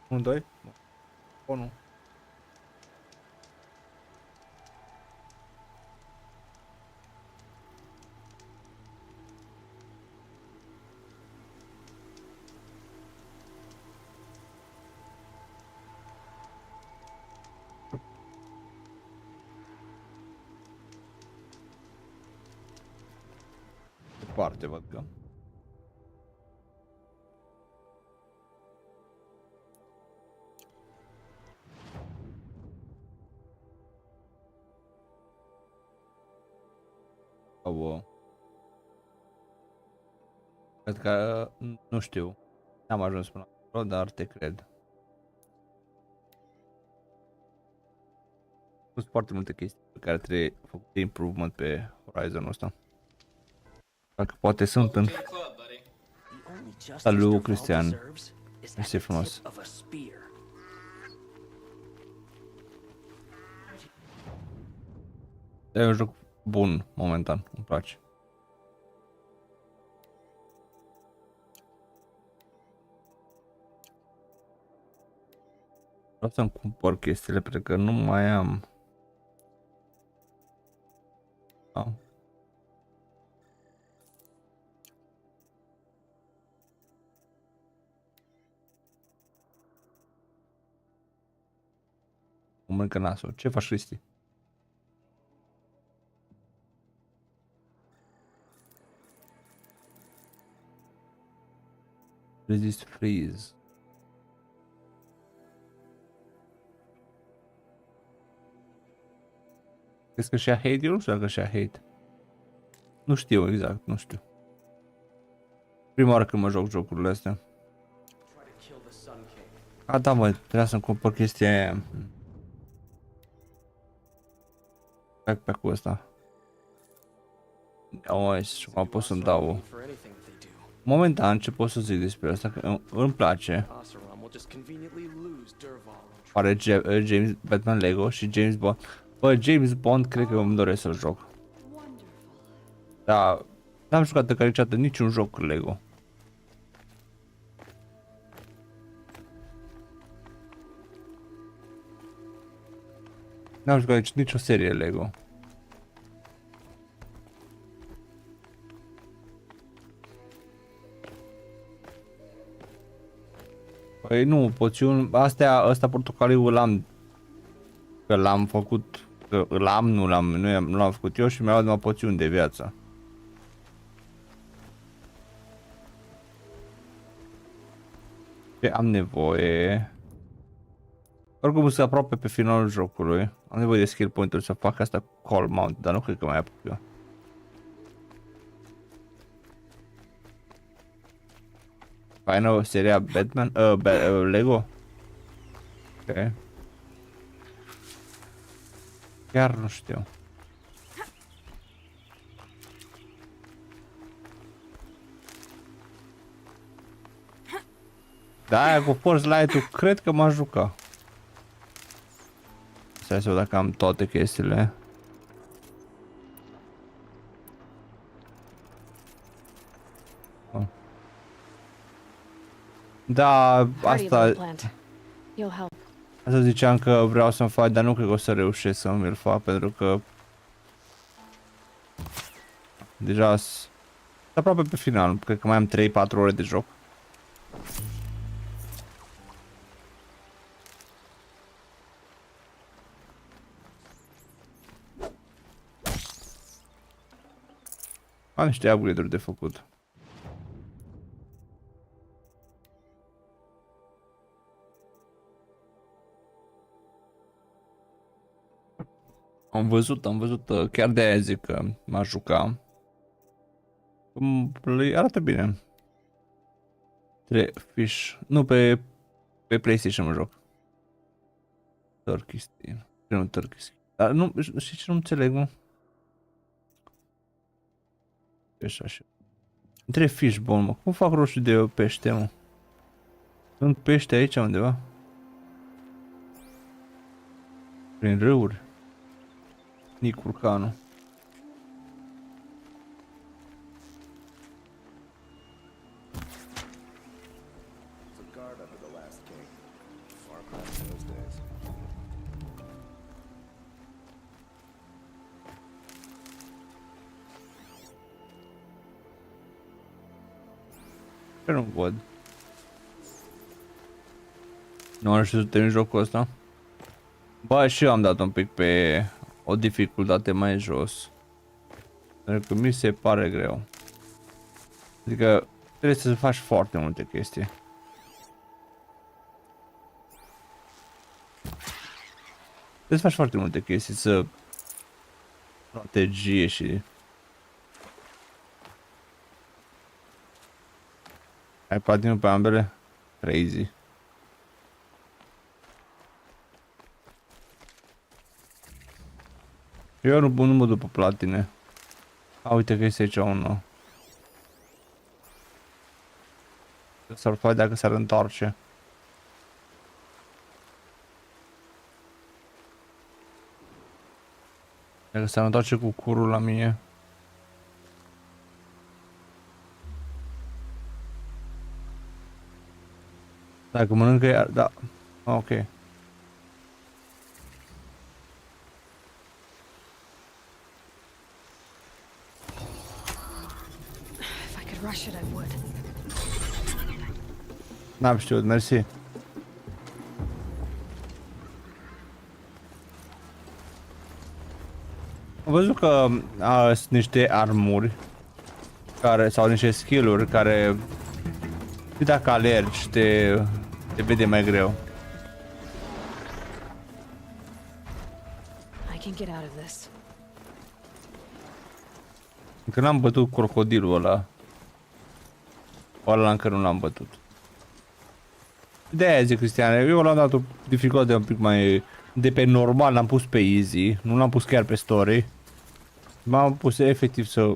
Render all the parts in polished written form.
1, 2? O nu? Departe, văd că. Sau, cred că, nu știu. N-am ajuns până acolo, dar te cred. Sunt foarte multe chestii pe care trebuie făcut improvement pe Horizon-ul ăsta. Dacă poate sunt în... Salut, Cristian. Mersi frumos. E un joc bun, momentan, îmi place. Vreau să-mi cumpăr chestiile, pentru că nu mai am. Da. O mâncă nasul. Ce faci, Cristi? Resist freeze. Crezi că și-a hate? Eu nu știu dacă și-a hate. Nu știu exact, nu știu. Prima oară când mă joc jocurile astea. A, da, mă, trebuia să-mi cumpăr chestia aia. Backpack-ul ăsta. O, și acum pot să-mi dau. Momentan, ce pot să zic despre asta? Că îmi place. Pare James Batman Lego și James Bond. Bă, James Bond cred că îmi doresc să-l joc. Da, n-am jucat încă niciodată niciun joc Lego. N-am jucat nicio serie Lego. Păi nu, poțiuni, ăsta portocaliu l-am făcut, nu l-am făcut eu și mi-au dat numai poțiuni de viață. Ce am nevoie? Oricum sunt aproape pe finalul jocului. Am nevoie de skill point-uri să fac asta call mount, dar nu cred că mai apuc eu. Faină seria Batman? Lego? Ok. Chiar nu știu. Da, aia cu Force Light-ul cred că m-a jucat. Stai să văd dacă am toate chestiile. Da, asta ziceam că vreau să-mi fac, dar nu cred că o să reușesc să mi-l fac, pentru că deja sunt aproape pe final, cred că mai am 3-4 ore de joc. Am niște upgrade-uri de făcut. Am văzut, chiar de aia zic că m-a jucat. Arată bine. Fish. Nu, pe PlayStation mă joc. Turkey Steam. Nu Turkey Steam. Dar nu, știi ce nu înțeleg, mă? Așa. 3 fishbone, mă. Cum fac roșu de pește, mă? Sunt pește aici undeva? Prin râuri. Nici curcanul. Ce nu văd? Nu știu să termin jocul ăsta. Bă, și eu am dat un pic pe o dificultate mai jos. Pentru că mi se pare greu. Adică trebuie să faci foarte multe chestii. Trebuie să faci foarte multe chestii, să... strategie și... Ai platinul pe ambele? Crazy. Eu nu mă duc pe platine. A, uite că este aici unul. S-ar face dacă s-ar întoarce. Dacă s-ar întoarce cu curul la mine. Dacă mănâncă ea, da. Ok. N-am știut, mersi. Am văzut că sunt niște armuri care, sau niște skill-uri care și dacă alergi te vede mai greu. Încă n-am bătut crocodilul ăla. Ăla încă nu l-am bătut. De-aia zic, Cristian, eu l-am dat o dificultate un pic mai... De pe normal l-am pus pe easy, nu l-am pus chiar pe story. M-am pus efectiv să...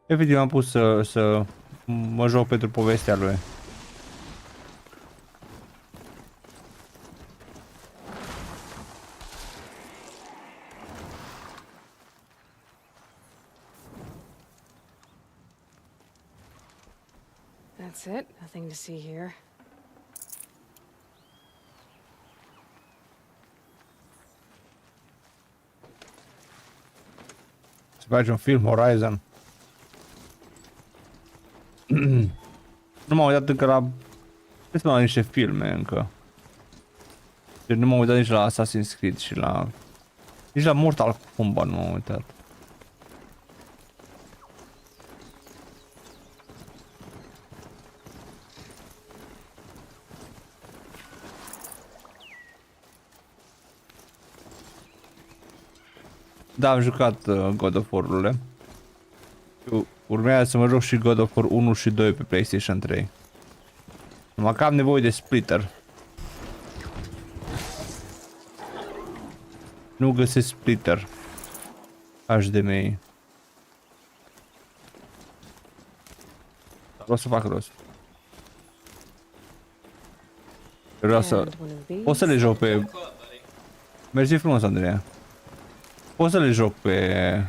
Efectiv am pus să mă joc pentru povestea lui. That's it. Nothing to see here. Să faci un film Horizon. Nu m-am uitat încă la... Trebuie să mă niște filme încă. Deci nu m-am uitat nici la Assassin's Creed și la... Nici la Mortal Kombat nu m-am uitat. Da, am jucat God of War-urile. Urmează să mă joc și God of War 1 și 2 pe PlayStation 3. Numai că am nevoie de splitter. Nu găsesc splitter HDMI. Dar o să fac rost. Vreau să... O să le joc pe... Mersi frumos, Andreea. O să le joc pe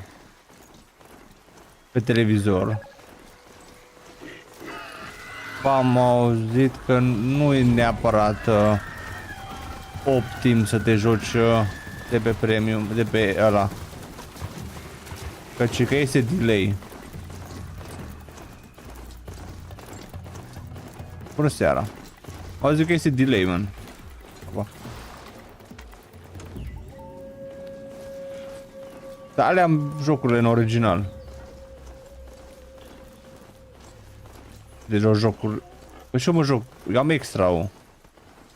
televizor. Am auzit că nu e neapărat optim să te joci de pe premium, de pe ăla. Căci că este delay. Bună seara. Au zis că este delay, man. Dar alea am jocurile în original. Deci o jocuri... Păi și eu mă joc, eu am extra-ul.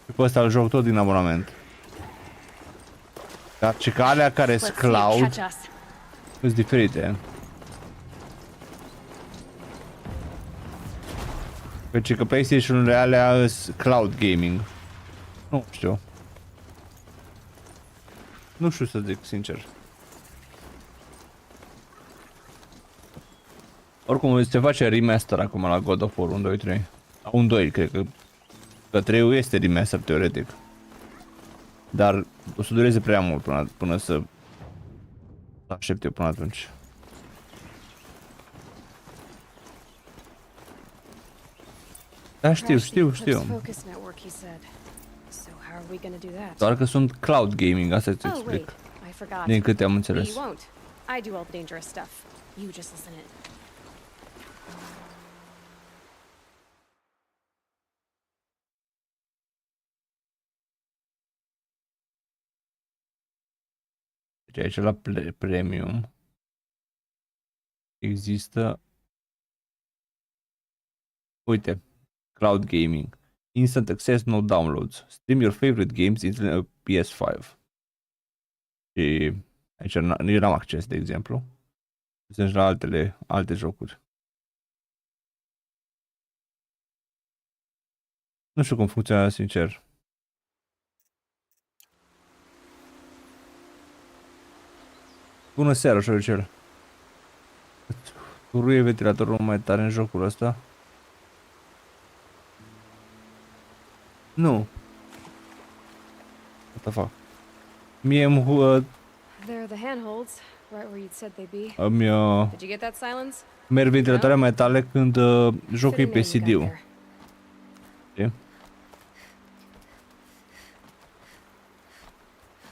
Și pe ăsta îl joc tot din abonament. Dar ce că alea care sunt cloud sunt diferite. Deci că PlayStation-urile alea sunt cloud gaming. Nu știu. Nu știu să zic sincer. Oricum se face remaster acum la God of War 1, 2, 3. 1, 2, cred că 3-ul este remaster teoretic. Dar o să dureze prea mult până să aștept eu până atunci. Da, știu. Doar că sunt cloud gaming, asta îți explic. Din câte am înțeles. Deci aici la premium există, uite, cloud gaming, instant access, no downloads, stream your favorite games into PS5. Și aici nu eram acces, de exemplu. Sunt la alte jocuri. Nu știu cum funcționează, sincer. Bună seara, șoricel. Ruie ventilatorul mai tare în jocul ăsta? Nu. What the fuck? Mie There are the handholds, right where you'd said they'd be. îmi Did you get that silence? merg ventilatoarea mai tare când jocul e pe Fit a name you got CD-ul. there.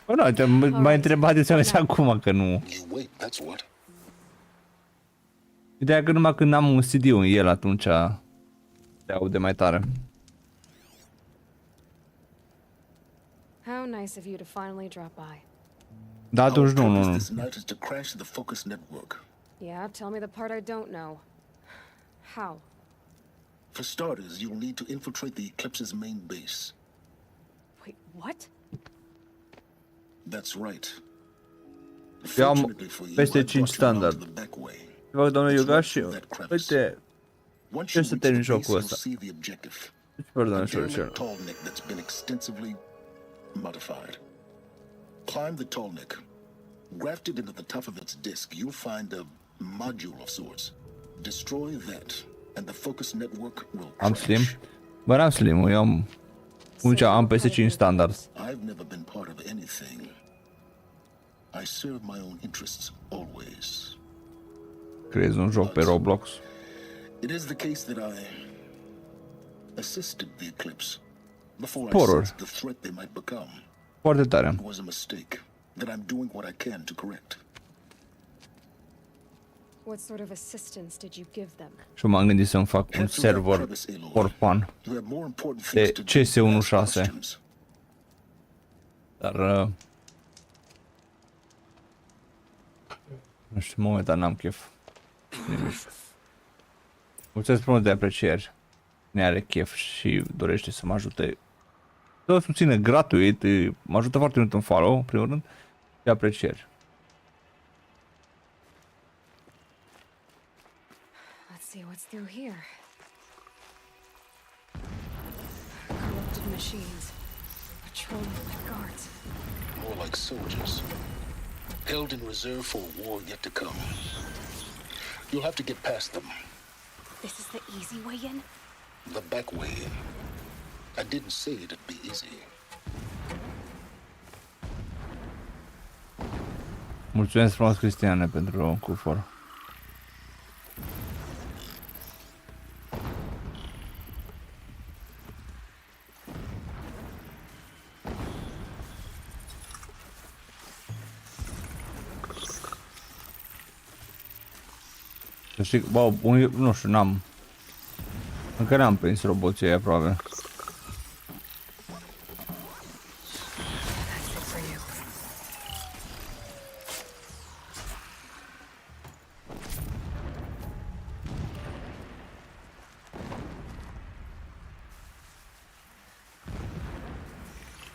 Bă, nu, m-ai întrebat de ce acum că nu. You wait, that's what. Ideea că numai când am un CD în el atunci se aude mai tare. How nice of you to finally drop by. Da, atunci Our nu. purpose this night is to crash the focus network. Yeah, tell me the part I don't know. How? For starters, you'll need to infiltrate the Eclipse's main base. Wait, what? That's right. Eu am Fortunately for you, peste I 5 brought you around standard. to the back way. Vă, domnule It's right Yogashii, through that crevice. uite, Once ce you să reach termin the base, jocul you'll ăsta. see the objective. Pardon, A șoricel. derelict tall neck that's been extensively modified. Climb the tall neck. Grafted into the top of its disc, you'll find a module of sorts. Destroy that, and the focus network will Am crash. slim? Bă, am slim, eu am... am peste 5 standard. I've never been part of anything. I serve my own interests always. Creez un joc pe Roblox. It is the case that I assisted the Eclipse before I Horror. sensed the threat they might become. Foarte tare. It was a mistake that I'm doing what I can to correct. What sort of assistance did you give them? Și m-am gândit să-mi fac un server for fun You have more important de things to do than ask CS16. questions. Dar... nu știu, momentan n-am chef. Nimic. Mulțumesc frumos de aprecieri. Ne are chef și dorește să mă ajute. Să o susține gratuit, mă ajută foarte mult în follow, în primul rând, și aprecieri. Let's see what's through here. Corrupted machines. Patrolling like guards. More like soldiers, held in reserve for a war yet to come. You'll have to get past them. This is the easy way in? The back way in. I didn't say it'd be easy. Mulțumesc frumos, Cristiane, pentru cufor. Să știi, bă, nu știu, încă n-am prins roboții aia, probabil.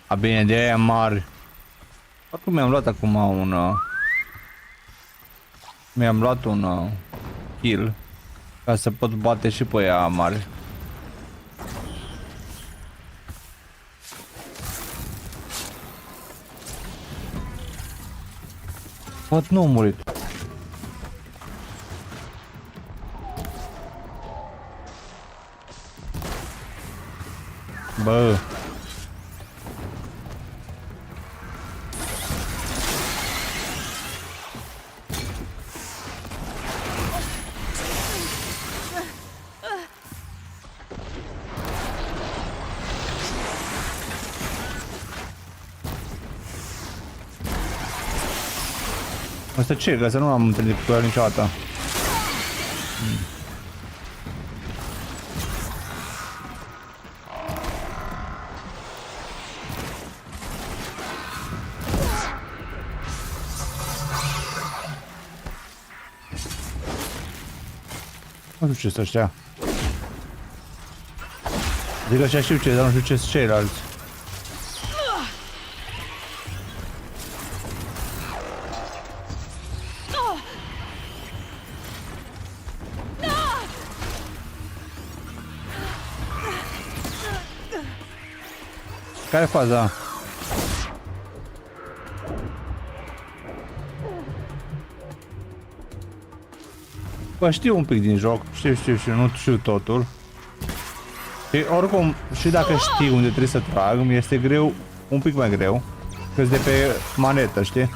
A, bine, de aia mari. Acum mi-am luat acum mi-am luat un kill ca să pot bate și pe ea mari. Pot, nu a murit. Bă. Asta ce? Că să nu am întâlnit cu el niciodată. Nu știu ce sunt ăștia. Zic așa știu ce, dar nu știu ce sunt ceilalți. Care e faza? Bă, știu un pic din joc, știu, nu știu totul. Și oricum, și dacă știu unde trebuie să trag, mi este greu, un pic mai greu, că-s de pe manetă, știi?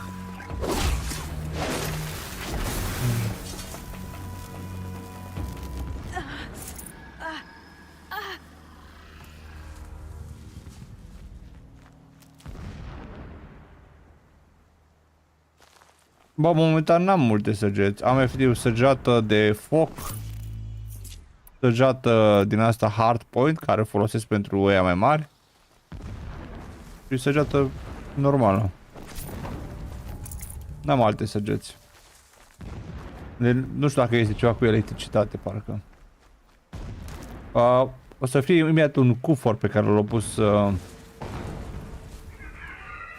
Bă, momentan n-am multe săgeți. Am efectiv săgeată de foc, săgeată din asta hard point, care folosesc pentru ăia mai mari, și săgeată normală. N-am alte săgeți. Nu știu dacă este ceva cu electricitate, parcă. O să fie imediat un cufor pe care l-a pus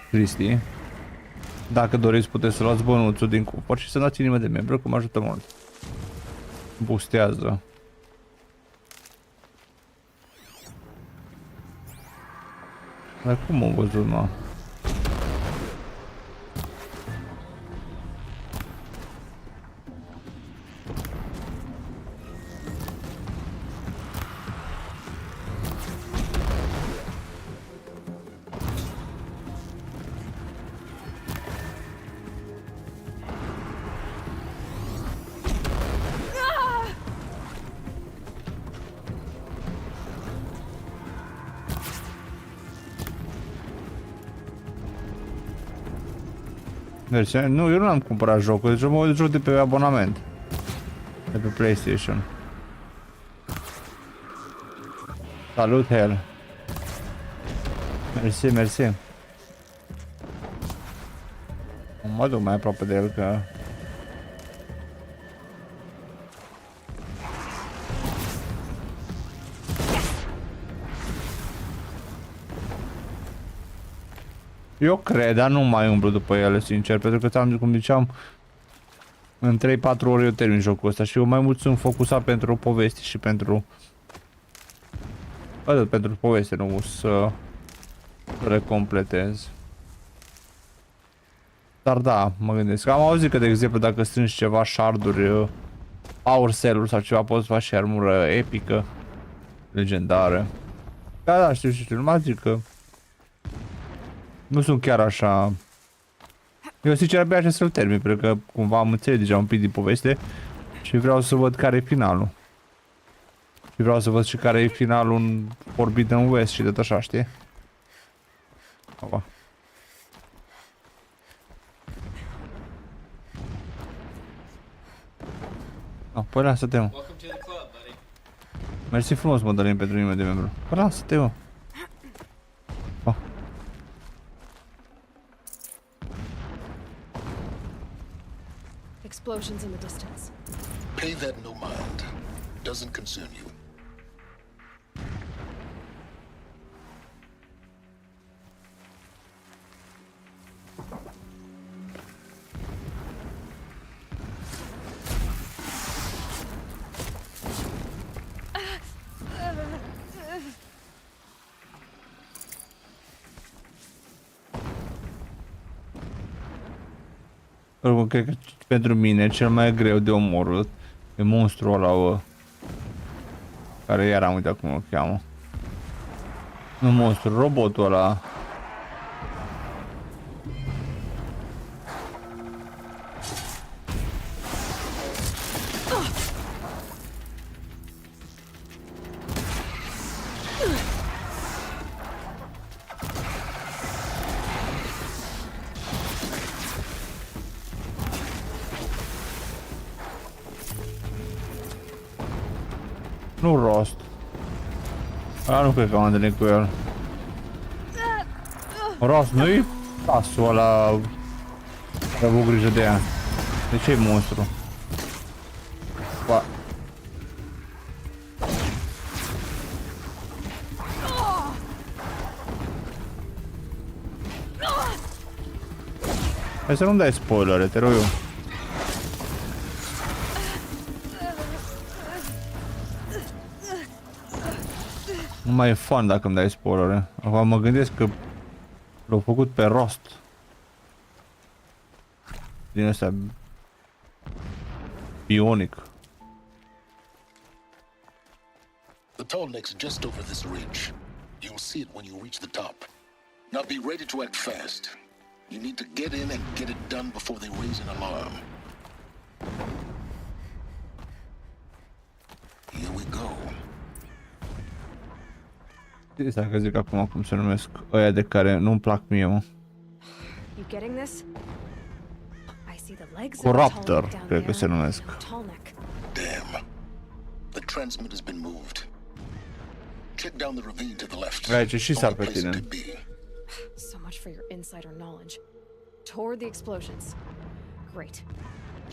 Cristi. Dacă doriți, puteți să luați bănuțul din cupăr și să dați inimă de membru, cum ajută mult. Boostează. Dar cum am văzut, mă? Deci, nu, eu nu am cumpărat jocul, deci mă joc de pe abonament. De pe PlayStation. Salut, Hel. Mersi, mersi. Mă duc mai aproape de el, că... Eu cred, dar nu mai umblu după ele, sincer, pentru că, cum ziceam, în 3-4 ore eu termin jocul ăsta și eu mai mult sunt focusat pentru poveste și pentru... Atât, pentru poveste, nu să le completez. Dar da, mă gândesc. Am auzit că, de exemplu, dacă strângi ceva sharduri, power cell-uri sau ceva, poți să faci și armură epică, legendară. Da, știu, numai zic că nu sunt chiar așa... Eu sincer abia aștept să-l termin, pentru că cumva am înțeles deja un pic din poveste și vreau să văd care e finalul. Și vreau să văd și care e finalul în Forbidden West și de așa, știi? Opa. Păi lasă-te, mă. Mersi frumos, Mădălin, pentru nimeni de membru. Păi lasă-te, mă. Explosions in the distance. Pay that no mind. Doesn't concern you. Cred că pentru mine cel mai greu de omorât e monstrul ăla, care iar am uitat cum o cheamă. Nu monstru, robotul ăla. Nu rost. Nu cred că am întâlnit cu el. Rost, nu-i pasul ăla. Am avut grijă de ea. De ce e monstru? Ba. Hai să nu dai spoilere, te rog eu. Nu mai e fun dacă îmi dai spoilere. Acum mă gândesc că l-au făcut pe rost. Din ăsta bionic. The tall neck's just over this ridge. You'll see it when you reach the top. Now be ready to act fast. You need to get in and get it done before they raise an alarm. Here we go. Știi că zic acum cum se numesc ăia de care nu-mi plac mie, mă. You getting this? I see the legs of Corruptor, the tall neck cred down că se there. numesc. Tall neck. Damn. The transmitter's been moved. Check down the ravine to the left. Aici și sar Only pe place it tine. could be. So much for your insider knowledge. Toward the explosions. Great.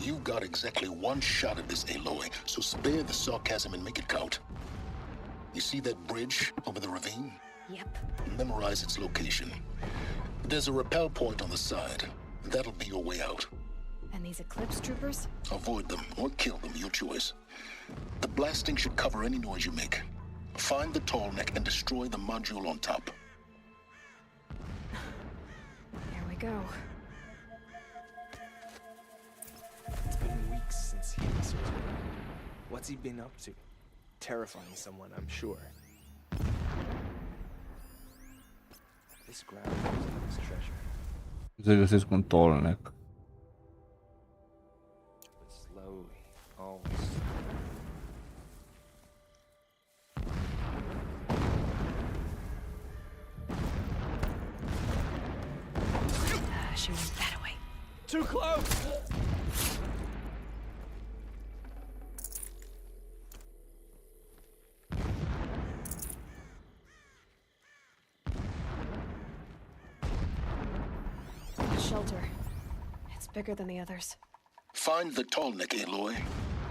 You got exactly one shot at this, Aloy, so spare the sarcasm and make it count. You see that bridge over the ravine? Yep. Memorize its location. There's a rappel point on the side. That'll be your way out. And these Eclipse troopers? Avoid them or kill them, your choice. The blasting should cover any noise you make. Find the tall neck and destroy the module on top. Here we go. It's been weeks since he was here. What's he been up to? Terrifying someone, I'm sure. This ground is treasure. Să găsesc un tolnec. But slowly, always. She went that way. Too close! Shelter. It's bigger than the others. Find the tall neck, Aloy.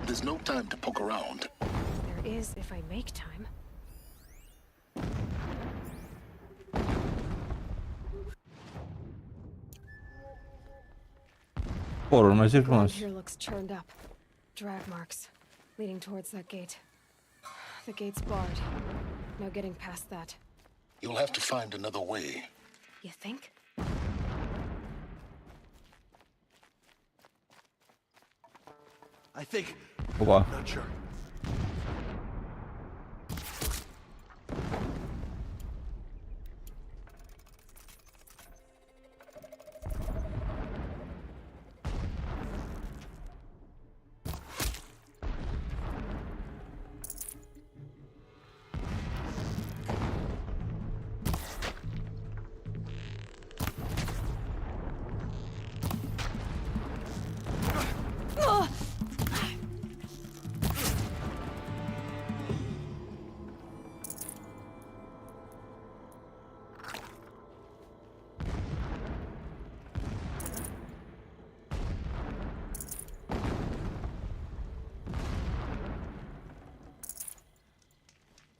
There's no time to poke around. There is if I make time. Porul, mai zic Ground frumos. here looks churned up. Drag marks leading towards that gate. The gate's barred. No getting past that. You'll have to find another way. You think? I think. Opa. Not sure.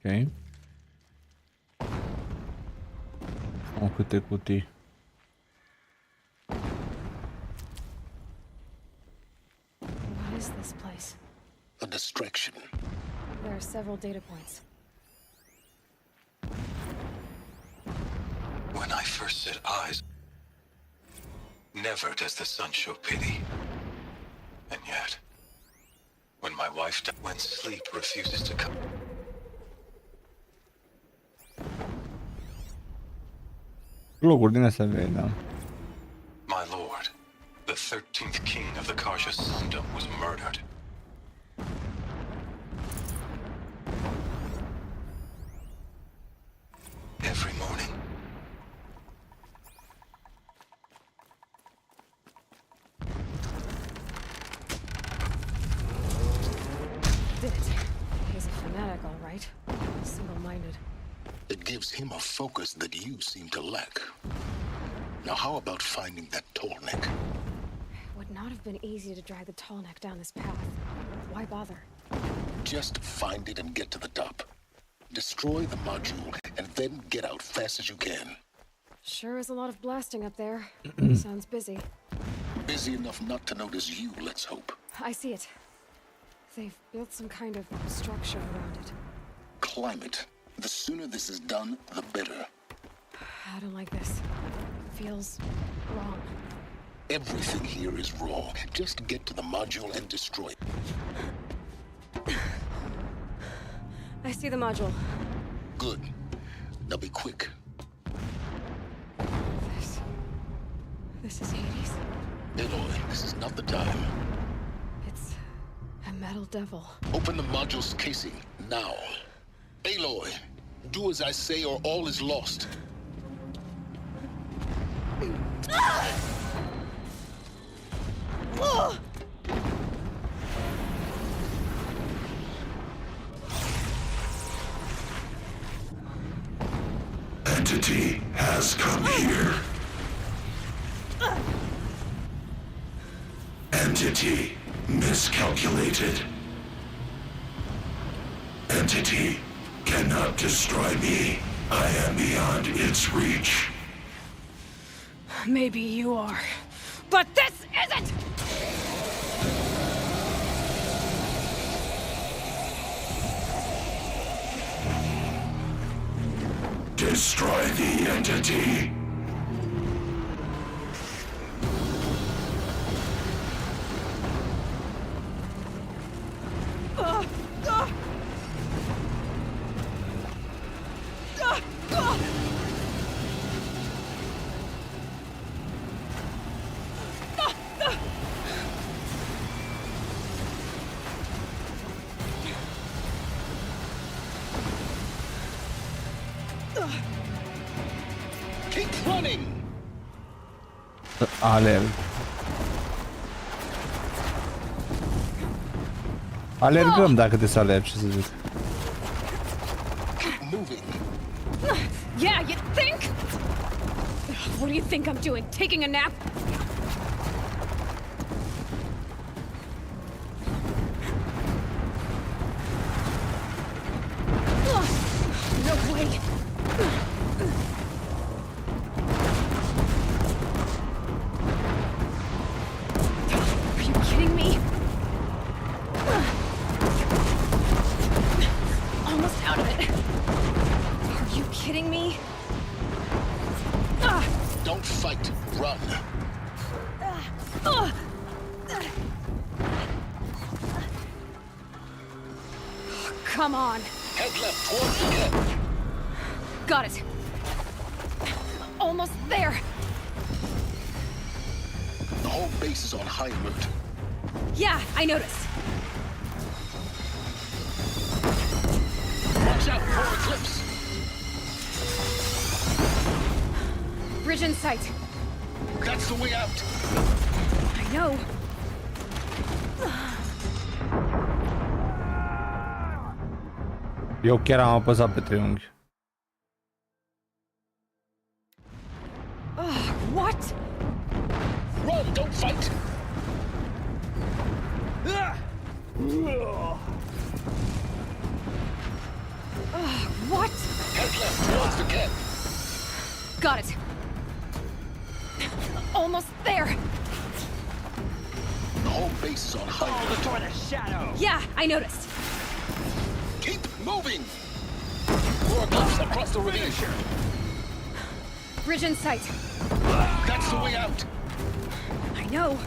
Ok. Am câte cutii. What is this place? A distraction. There are several data points. When I first set eyes, never does the sun show pity. And yet, when my wife died, when sleep refuses to come, Locuri din astea vei, da. my lord, the 13th king of the Karja Sundom, was murdered. Every morning, Did it. He's a fanatic, all right. Single-minded. It gives him a focus that you seem to lack. Now how about finding that tall neck? Would not have been easy to drag the tall neck down this path. Why bother? Just find it and get to the top. Destroy the module and then get out fast as you can. Sure is a lot of blasting up there. Sounds busy. Busy enough not to notice you, let's hope. I see it. They've built some kind of structure around it. Climb it. The sooner this is done, the better. I don't like this. Feels wrong. Everything here is wrong. Just get to the module and destroy it. I see the module. Good. Now be quick. This is Hades. Aloy, this is not the time. It's a metal devil. Open the module's casing, now. Aloy, do as I say or all is lost. Entity has come here. Entity miscalculated. Entity cannot destroy me. I am beyond its reach. Maybe you are. But this isn't! Destroy the entity. Keep running! Alerg. Alergăm dacă te să alergi, ce să zic. Keep moving. Yeah, you think? What do you think I'm doing? Taking a nap? No way! Are you kidding me? Almost out of it. Are you kidding me? Don't fight, run. Come on. Head left towards the gate. Got it. Almost there. The whole base is on high alert. Yeah, I noticed. Watch out for eclipse. Bridge in sight. That's the way out. I know. Eu chiar am apăsat pe triunghi. What? Run, don't fight. What? Head left towards the gate. Got it. Almost there. The whole base is on high alert. For the shadow! Yeah, I noticed. Keep moving. More eclipse across the ravine. Bridge in sight. That's the way out. I know.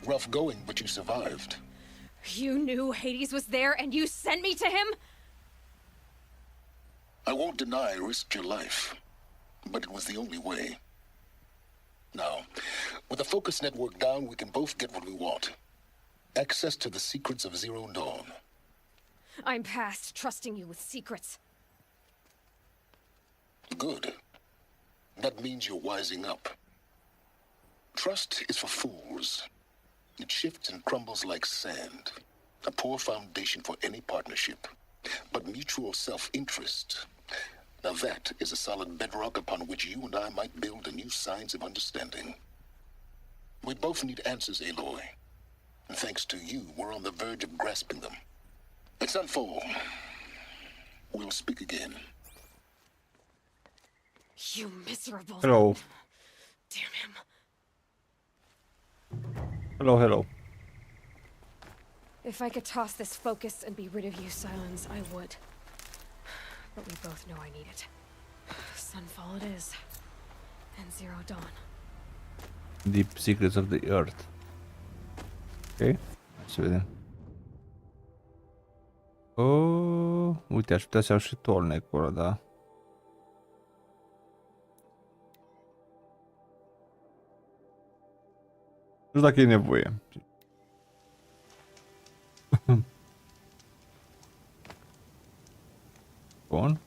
Rough going, but you survived. You knew Hades was there and you sent me to him? I won't deny I risked your life, but it was the only way. Now, with the focus network down, we can both get what we want. Access to the secrets of Zero Dawn. I'm past trusting you with secrets. Good. That means you're wising up. Trust is for fools. It shifts and crumbles like sand. A poor foundation for any partnership. But mutual self-interest, now that is a solid bedrock upon which you and I might build a new science of understanding. We both need answers, Aloy. And thanks to you, we're on the verge of grasping them. Let's unfold. We'll speak again. You miserable... Hello. Damn him. Hello, hello. If I could toss this focus and be rid of you, Silence, I would. But we both know I need it. Sunfall it is. And Zero Dawn. Deep Secrets of the Earth. Ok. Să vedem. Oh, uite, aș putea să iau și tornecul ăla, da. Nu știu dacă e nevoie. Bun.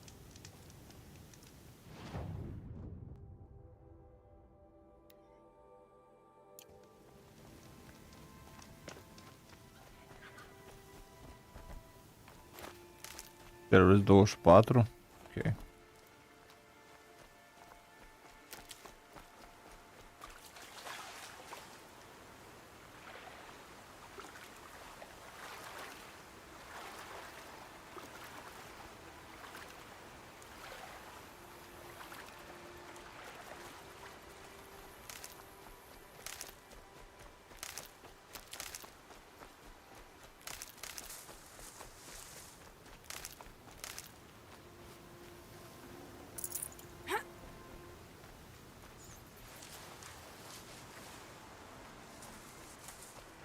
Terrorist 24. Ok.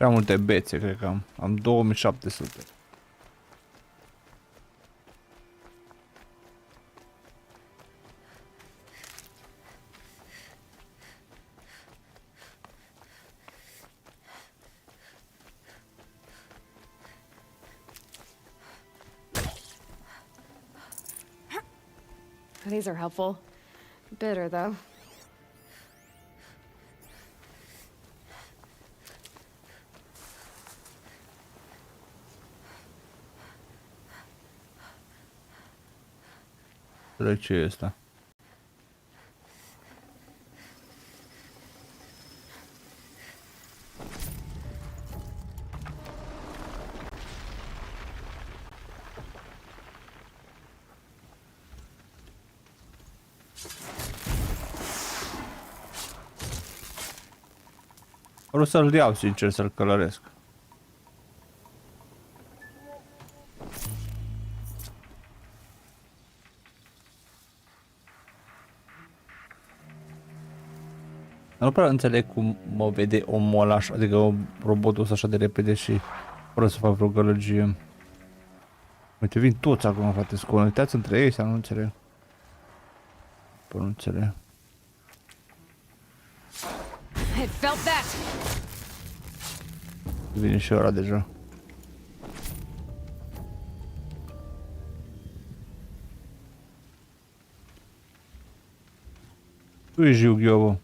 Prea multe bețe, cred că am. Am 2700. These are helpful. Bitter, though. Ce e asta? Vreau să-l iau, sincer, să-l călăresc. Nu prea înțeleg cum mă vede omul ăla așa, adică robotul ăsta așa de repede și fără să fac vreo gălăgie. Uite, vin toți acum, frate, să conectați între ei sau nu înțeleg. Păi nu înțeleg. It felt that. Vine și ăla deja. Tu ești Yu-Gi-Oh!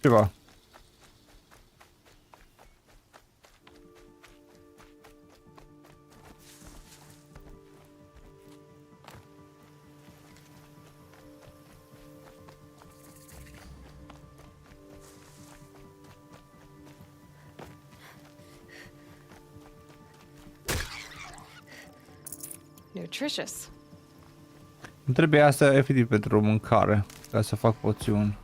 Ceva. Nutritious. Îmi trebuie asta efectiv pentru mâncare, ca să fac poțiuni.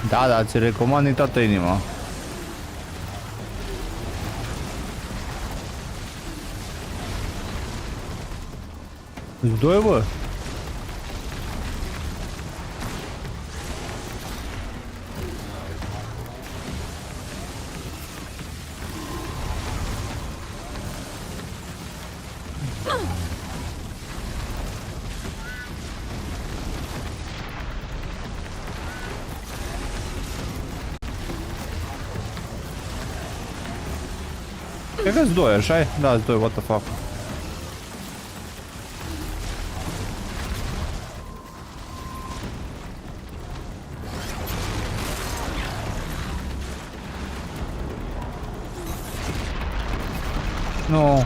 Da, da, ți recomand din toată inima. Îți doi, bă? Cred că-s doi, așa-i? Da, 's doi, what the fuck. Nu.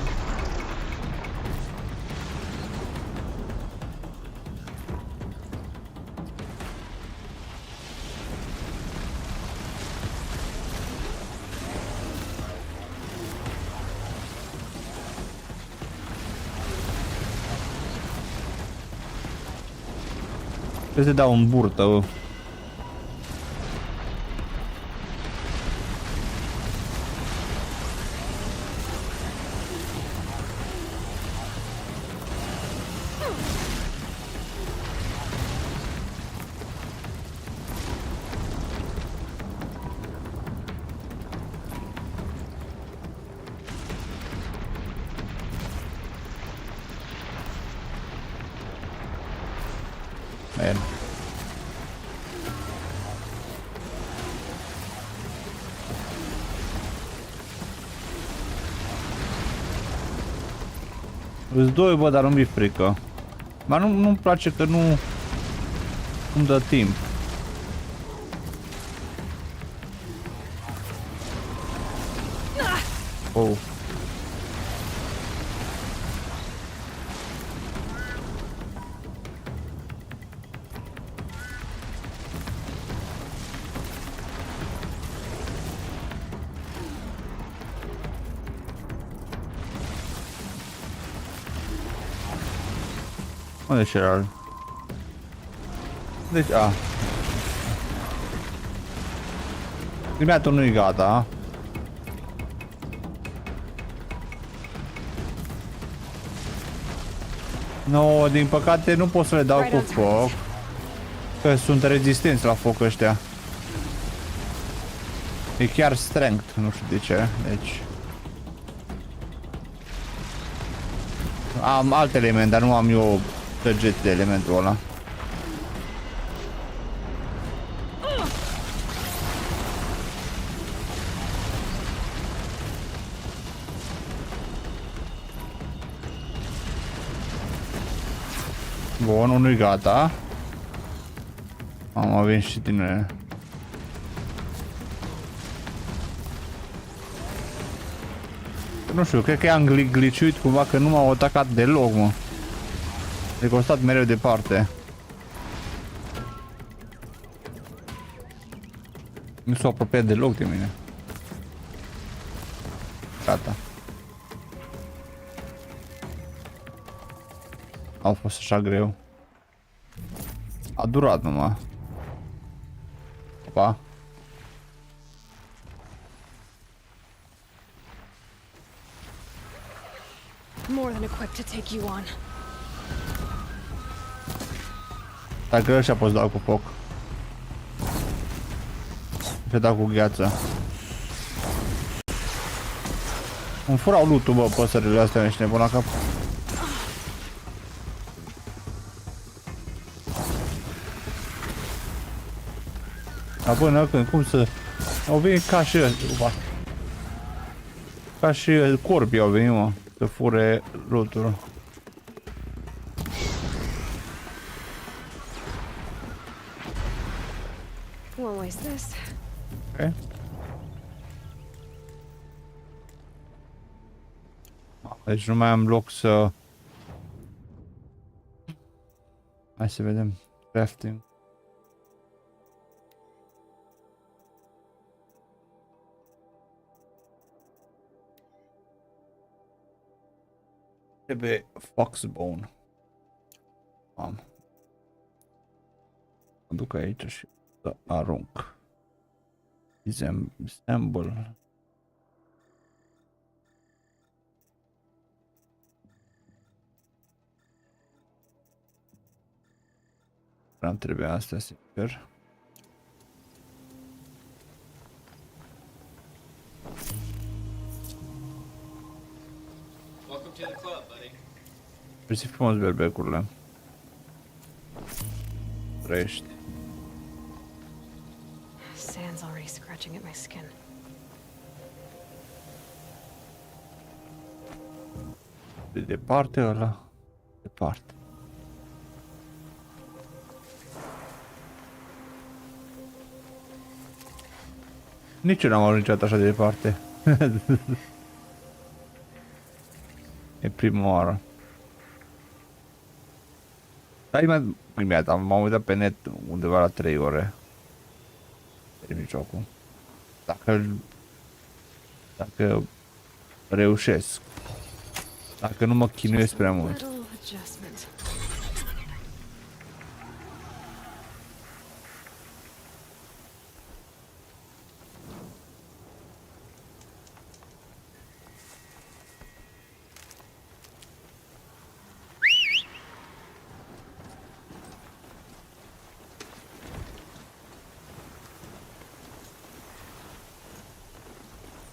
Trebuie să dau în burtă, bă. Man. Îți doi, bă, dar nu mi-e frică. Dar nu-mi place că nu-mi dă timp. Oh. Unde și era? Deci, Primatul nu-i gata. No, din păcate nu pot să le dau cu foc. Că sunt rezistenți la foc ăștia. E chiar strength, nu știu de ce, deci... Am alt element, dar nu am eu săgeți de elementul ăla. Bun, unul-i gata. Am avut și tine. Nu știu, cred că i-am glitchuit cumva că nu m-au atacat deloc, mă. Deci au stat mereu departe. Nu s-au apropiat deloc de mine. Gata. A fost așa greu. A durat numai. Pa. More than equipped to take you on. Dacă ăștia poți dau cu foc. Și dau cu gheață. Îmi furau loot-ul, bă, păsările astea, ești nebun la cap. Dar până când, cum să... Au venit ca și ăștia, ca și corpii au venit, mă, să fure loot-ul. Won't waste this. Ok. Deci nu mai am loc să... Hai să vedem. Crafting. Trebuie foxbone. Am. Mă duc aici și să arunc. Disassemble. Nu trebuie asta, sincer. Welcome to the club, buddy. Mersi frumos, berbecurile. Trăiești. Sand's already scratching at my skin. De departe ăla. Departe. Nici eu n-am ajuns niciodată așa de departe. E prima oară. Dar imediat m-am uitat pe net undeva la 3 ore. Termin jocul. Dacă reușesc. Dacă nu mă chinuiesc prea mult. Little adjustment.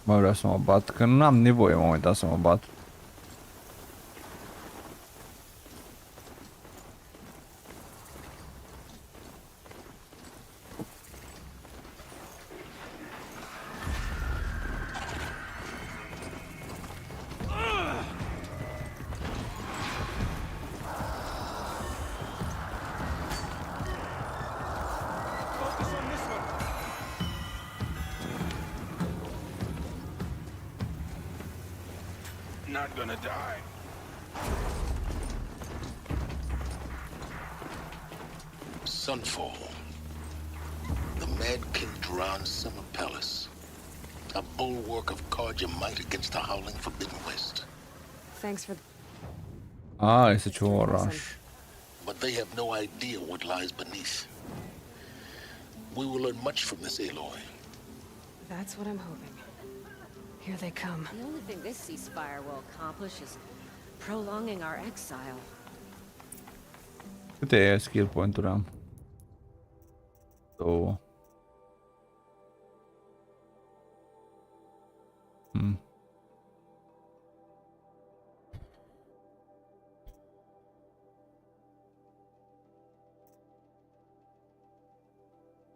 Mă vreau să mă bat, că nu am nevoie momentan să mă bat. Focus on this one. Not gonna die. Sunfall. The Mad King Duran's summer palace. A bulwark of Carja might against the howling Forbidden West. Thanks for Este ceva oraș. But they have no idea what lies beneath. We will learn much from this Aloy. That's what I'm hoping. Here they come. The only thing this ceasefire will accomplish is prolonging our exile. Câte skill point-uri am? 2.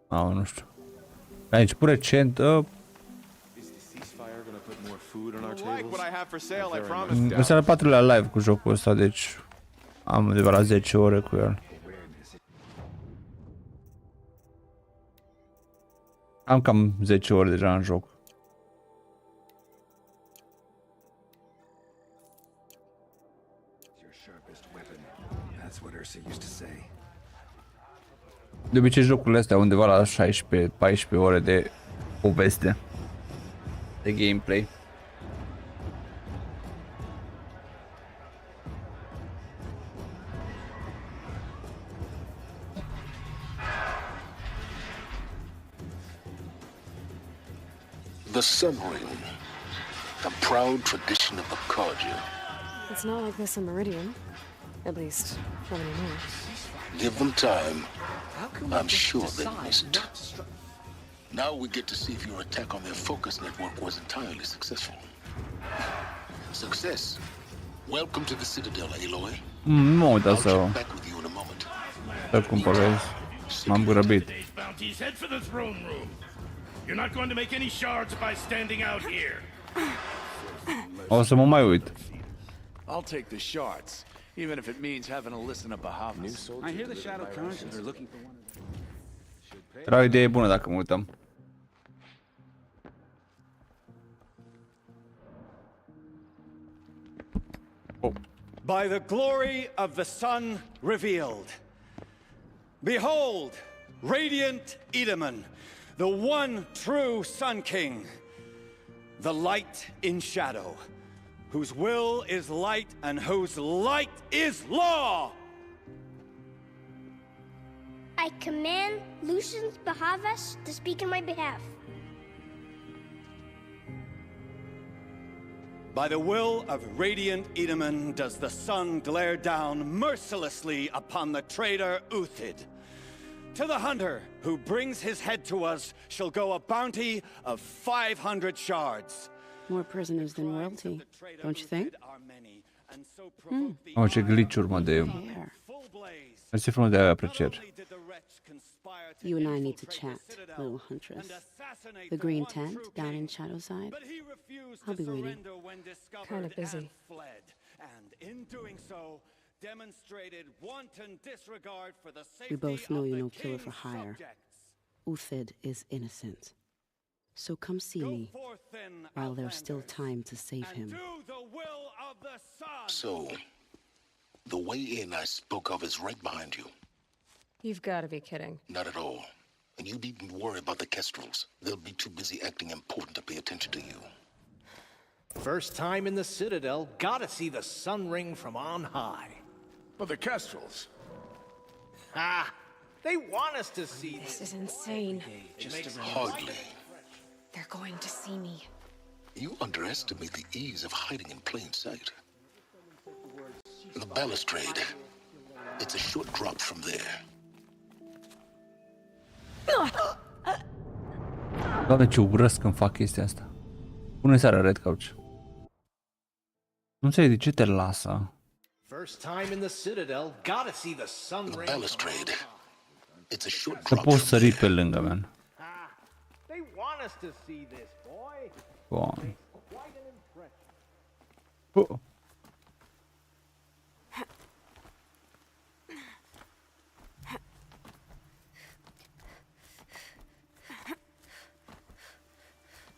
Nu știu. Aici, pur recent, Is the ceasefire gonna put more food on our You'll like tables? what I have for sale, I promise. ăsta al 4-lea live cu jocul ăsta, deci am undeva la 10 ore cu el. Am cam 10 ore deja în joc. De obicei jocurile astea undeva la 16-14 ore de poveste, de gameplay. The Sun Ring. The proud tradition of the Carja. It's not like this in Meridian. At least, not anymore. Give them time. How can I'm just sure they decide must. not to strike? Now we get to see if your attack on their focus network was entirely successful. Success. Welcome to the Citadel, Aloy. Nu mă uit I'll să check back with you in a moment. să cumpărez. M-am grăbit. Today's bounties head for the throne room. You're not going to make any shards by standing out here. O să mă mai uit. I'll take the shards, even if it means having to listen to Bahavas. I hear the Shadow Conscience are looking for one of them. Era o idee bună dacă mă uităm. By the glory of the sun revealed. Behold, radiant Edaman, the one true Sun King, the light in shadow, whose will is light and whose light is law. I command Lucius Bahavas to speak in my behalf. By the will of radiant Edaman does the sun glare down mercilessly upon the traitor Uthid. To the hunter who brings his head to us shall go a bounty of 500 shards. More prisoners than royalty, don't you think? Oh, ce glitch-uri, mă, de... Mersi frumos de apreciat. You and I need to chat, little huntress. The green tent down in Shadowside. I'll be waiting. Kind of busy. We both know you're no killer for hire. Uthid is innocent. So come see me while there's still time to save him. So, the way in I spoke of is right behind you. You've got to be kidding. Not at all. And you needn't worry about the Kestrels. They'll be too busy acting important to pay attention to you. First time in the Citadel, gotta see the sun ring from on high. But the Kestrels. Ha! They want us to see This is insane. Hardly. They're going to see me. You underestimate the ease of hiding in plain sight. The balustrade. It's a short drop from there. Doamne, ce urăsc când fac chestia asta. Pune seara, Red Couch. Nu înțeleg de ce te lasă. First time in the Citadel, gotta see the sun ring. Balustrade. It's a short Să drop poți from sări there. pe lângă, man. They want us to see this, boy. Bun. Quite an impression.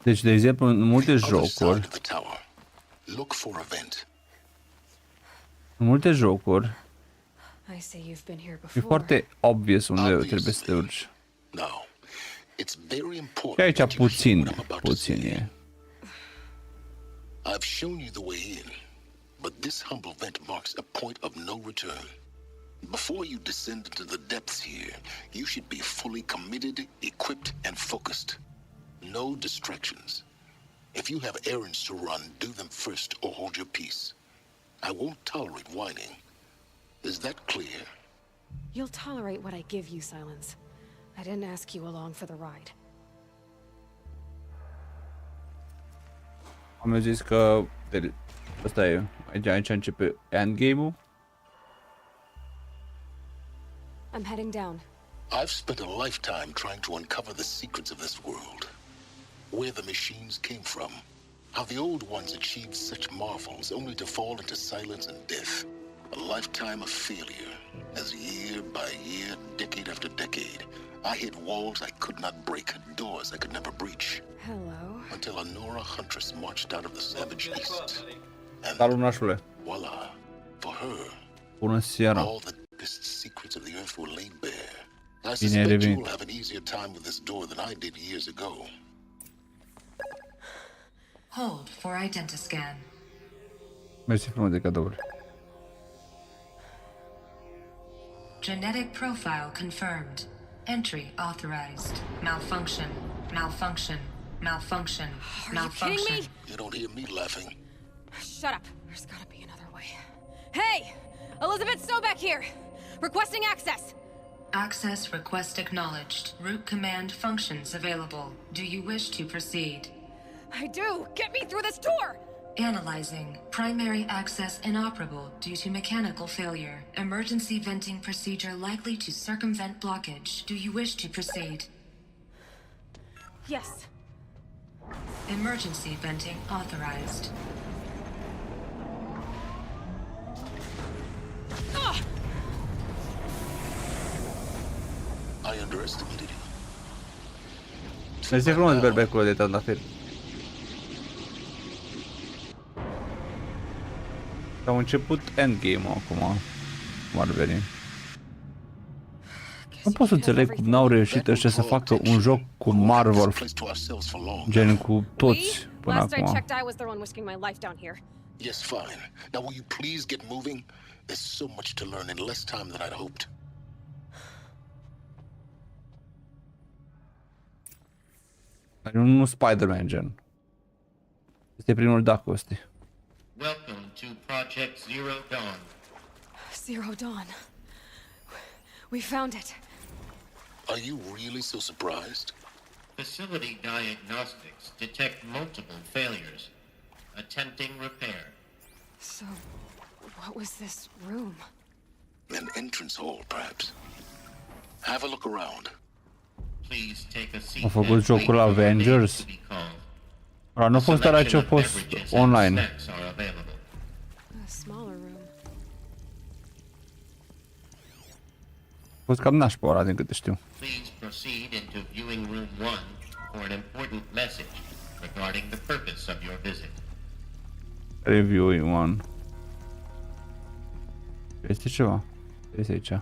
Deci, de exemplu, în multe Other side jocuri, of the tower. Look for a vent. în multe jocuri, I say you've been here e before. foarte obvious unde trebuie să te urci. Now, it's very Și important aici that you hear puțin, what I'm about to puțin say. e. I've shown you the way in, but this humble vent marks a point of no return. Before you descend into the depths here, you should be fully committed, equipped, and focused. No distractions. If you have errands to run, do them first or hold your peace. I won't tolerate whining. Is that clear? You'll tolerate what I give you, Silence. I didn't ask you along for the ride. Am zis că ăsta e, aici începe endgame-ul. I'm heading down. I've spent a lifetime trying to uncover the secrets of this world. Where the machines came from. How the old ones achieved such marvels only to fall into silence and death. A lifetime of failure. As year by year, decade after decade, I hit walls I could not break, doors I could never breach. Hello. Until a Nora huntress marched out of the savage east. And Salut, nașule. voila, for her, Bună seara. all the deepest secrets of the earth were laid bare. I Bine ai suspect revenit. you'll have an easier time with this door than I did years ago. Hold for identiscan. Mersi frumos de cadouri. Genetic profile confirmed. Entry authorized. Malfunction. Malfunction. Malfunction. Are you Malfunction. kidding me? You don't hear me laughing. Shut up. There's gotta be another way. Hey! Elizabeth Sobeck here! Requesting access! Access request acknowledged. Root command functions available. Do you wish to proceed? I do! Get me through this door! Analyzing. Primary access inoperable due to mechanical failure. Emergency venting procedure likely to circumvent blockage. Do you wish to proceed? Yes. Emergency venting authorized. Ugh! I underestimated you. Mersi frumos, berbecul de tot la fel. Au început endgame-ul acum. Cum ar veni. Nu pot să înțeleg cum n-au reușit ăștia să facă un joc cu Marvel, gen cu toți până Last I acum. checked, I was the one risking my life down here. Yes, fine. Now will you please get moving? There's so much to learn in less time than I'd hoped. Nu Spider-Man gen. Este primul Dacosti. Project Zero Dawn. Zero Dawn. We found it. Are you really so surprised? Facility diagnostics detect multiple failures. Attempting repair. So, what was this room? An entrance hall, perhaps. Have a look around. Please take a seat. Au făcut jocul Avengers. Ăla nu a fost ăla ce a fost online. A smaller room. A fost cam nașpa ăla, din câte știu. Please proceed into viewing room 1 for an important message regarding the purpose of your visit. Reviewing 1. Este ceva? Este aici.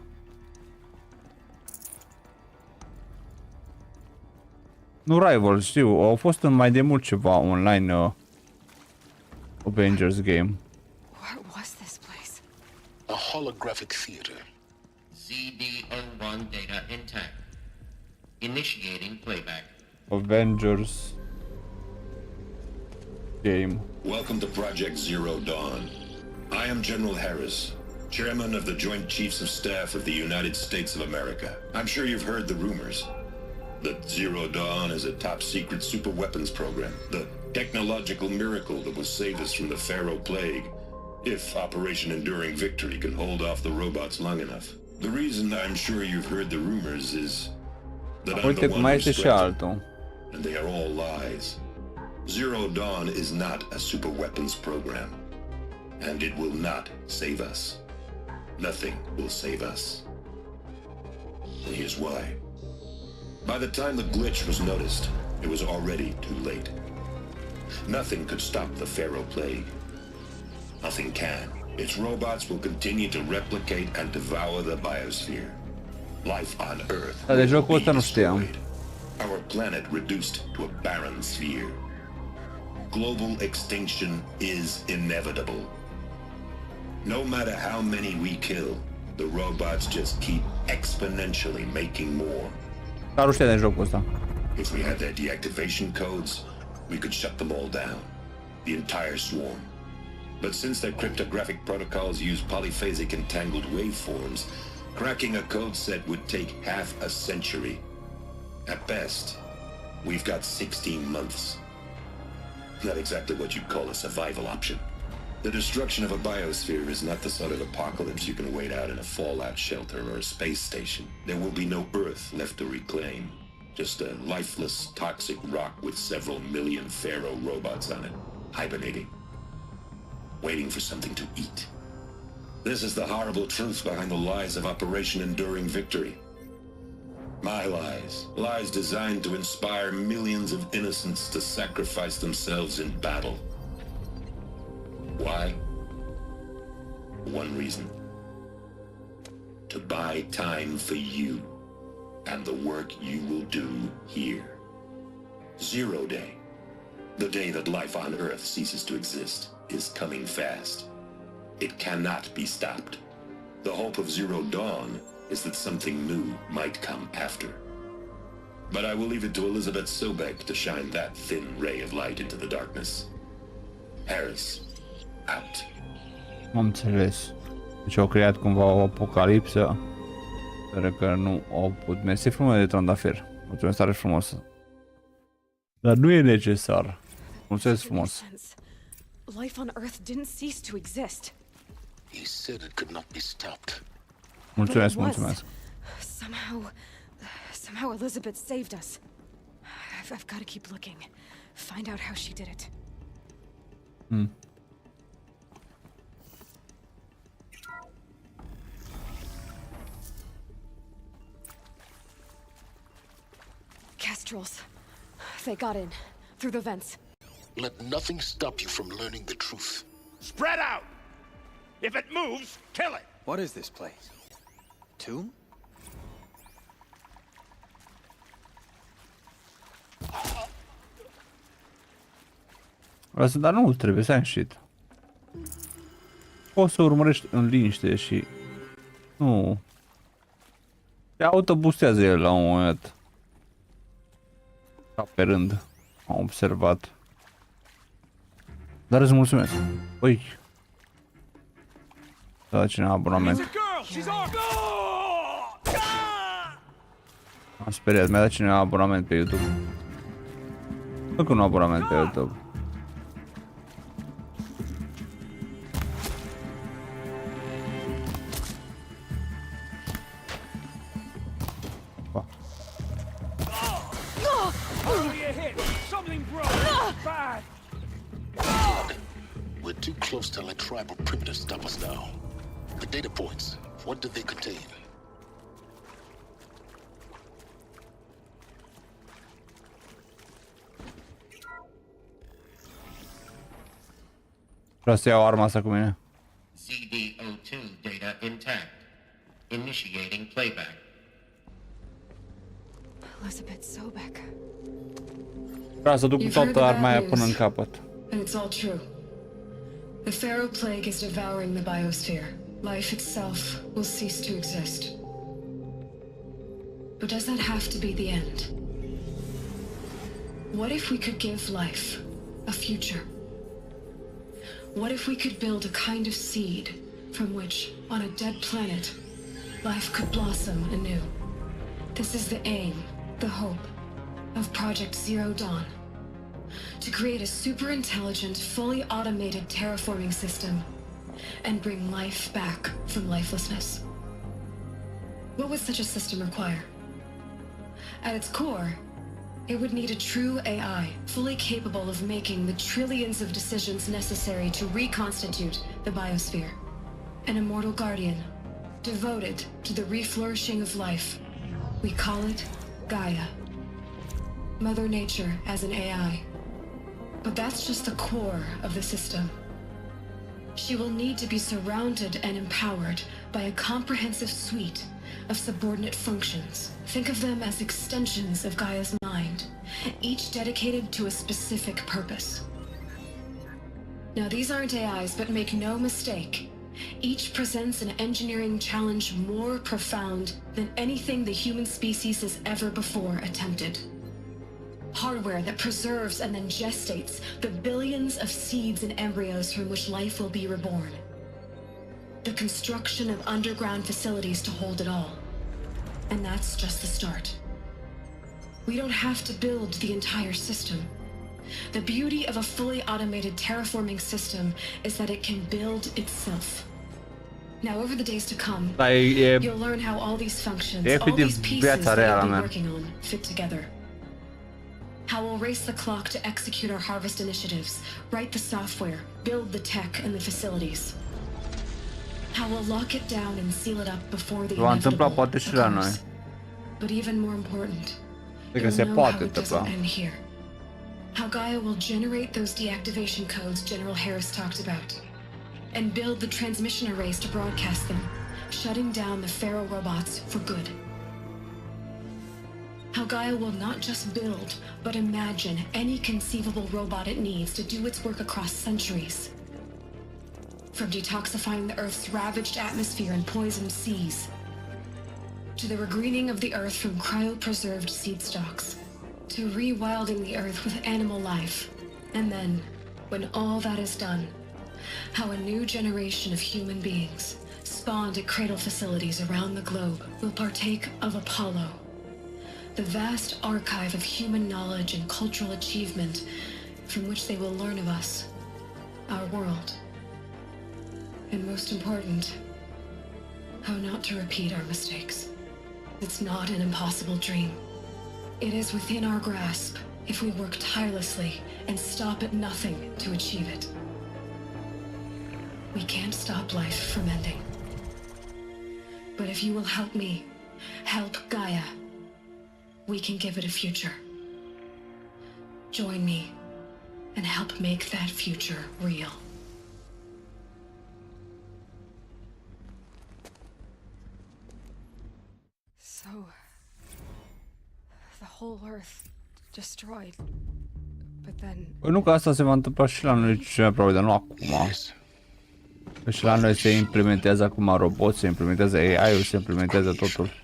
Nu Rival, știu, au fost mai de mult ceva online Avengers game. What was this place? A holographic theater. ZD-01 data intact. Initiating playback. Avengers game. Welcome to Project Zero Dawn. I am General Harris, Chairman of the Joint Chiefs of Staff of the United States of America. I'm sure you've heard the rumors. That Zero Dawn is a top-secret super weapons program. The technological miracle that will save us from the Pharaoh Plague, if Operation Enduring Victory can hold off the robots long enough. The reason I'm sure you've heard the rumors is that I'm the one who spread them, and they are all lies. Zero Dawn is not a super weapons program, and it will not save us. Nothing will save us. And here's why. By the time the glitch was noticed, it was already too late. Nothing could stop the Pharaoh Plague. Nothing can. Its robots will continue to replicate and devour the biosphere. Life on Earth will be destroyed. Our planet reduced to a barren sphere. Global extinction is inevitable. No matter how many we kill, the robots just keep exponentially making more. If we had their deactivation codes, we could shut them all down. The entire swarm. But since their cryptographic protocols use polyphasic entangled waveforms, cracking a code set would take half a century. At best, we've got 16 months. Not exactly what you'd call a survival option. The destruction of a biosphere is not the sort of apocalypse you can wait out in a fallout shelter or a space station. There will be no Earth left to reclaim. Just a lifeless, toxic rock with several million Pharaoh robots on it, hibernating, waiting for something to eat. This is the horrible truth behind the lies of Operation Enduring Victory. My lies. Lies designed to inspire millions of innocents to sacrifice themselves in battle. Why? One reason. To buy time for you and the work you will do here. Zero Day, the day that life on Earth ceases to exist, is coming fast. It cannot be stopped. The hope of Zero Dawn is that something new might come after. But I will leave it to Elizabeth Sobek to shine that thin ray of light into the darkness. Harris, out. Am înțeles. Deci au creat cumva o apocalipsă. Sper că nu au putut. Mersi frumos de trandafir. Mulțumesc tare frumos. Dar nu e necesar. Mulțumesc frumos. Life on Earth didn't cease to exist. He said it could not be stopped. Mulțumesc, mulțumesc. Somehow Elizabeth saved us. I've got to keep looking. Find out how she did it. Kestrels. They got in. Through the vents. Let nothing stop you from learning the truth. Spread out! If it moves, kill it! What is this place? Tomb? Dar nu trebuie să ai shit. Poți să urmărești în liniște și... Nu... Se autobustează el la un moment dat. Ca pe rând. Am observat. Dar îți mulțumesc. Ui. Da cineva abonament. Am speriat, mi-a dat cineva abonament pe YouTube. Încă un abonament pe YouTube. We're too close to let tribal primitives stop us now. The data points, what do they contain? Vreau să iau arma asta cu mine. ZDO2 data intact. Initiating playback. Elizabeth Sobek. Vreau să duc toată arma aia până în capăt. And it's all true. The Pharaoh plague is devouring the biosphere. Life itself will cease to exist. But does that have to be the end? What if we could give life a future? What if we could build a kind of seed from which, on a dead planet, life could blossom anew? This is the aim, the hope, of Project Zero Dawn. To create a super-intelligent, fully automated terraforming system and bring life back from lifelessness. What would such a system require? At its core, it would need a true AI, fully capable of making the trillions of decisions necessary to reconstitute the biosphere. An immortal guardian, devoted to the reflourishing of life. We call it Gaia. Mother Nature as an AI. But that's just the core of the system. She will need to be surrounded and empowered by a comprehensive suite of subordinate functions. Think of them as extensions of Gaia's mind, each dedicated to a specific purpose. Now, these aren't AIs, but make no mistake, each presents an engineering challenge more profound than anything the human species has ever before attempted. Hardware that preserves and then gestates the billions of seeds and embryos from which life will be reborn. The construction of underground facilities to hold it all. And that's just the start. We don't have to build the entire system. The beauty of a fully automated terraforming system is that it can build itself. Now, over the days to come, you'll learn how all these functions, all these pieces that you'll be working on, fit together. How we'll race the clock to execute our harvest initiatives, write the software, build the tech and the facilities. How we'll lock it down and seal it up before the inevitable occurs. But even more important, you'll know how it doesn't end here. How Gaia will generate those deactivation codes General Harris talked about, and build the transmission arrays to broadcast them, shutting down the Pharaoh robots for good. How Gaia will not just build, but imagine any conceivable robot it needs to do its work across centuries. From detoxifying the Earth's ravaged atmosphere and poisoned seas, to the regreening of the Earth from cryopreserved seed stalks, to rewilding the Earth with animal life. And then, when all that is done, how a new generation of human beings, spawned at cradle facilities around the globe, will partake of Apollo, the vast archive of human knowledge and cultural achievement from which they will learn of us, our world. And most important, how not to repeat our mistakes. It's not an impossible dream. It is within our grasp if we work tirelessly and stop at nothing to achieve it. We can't stop life from ending. But if you will help me, help Gaia, we can give it a future. Join me and help make that future real. So, the whole Earth destroyed, but then... Păi nu că asta se va întâmpla și la noi cel mai probabil, dar nu acum. Că și la noi se implementează acum roboți, se implementează AI-ul, se implementează totul.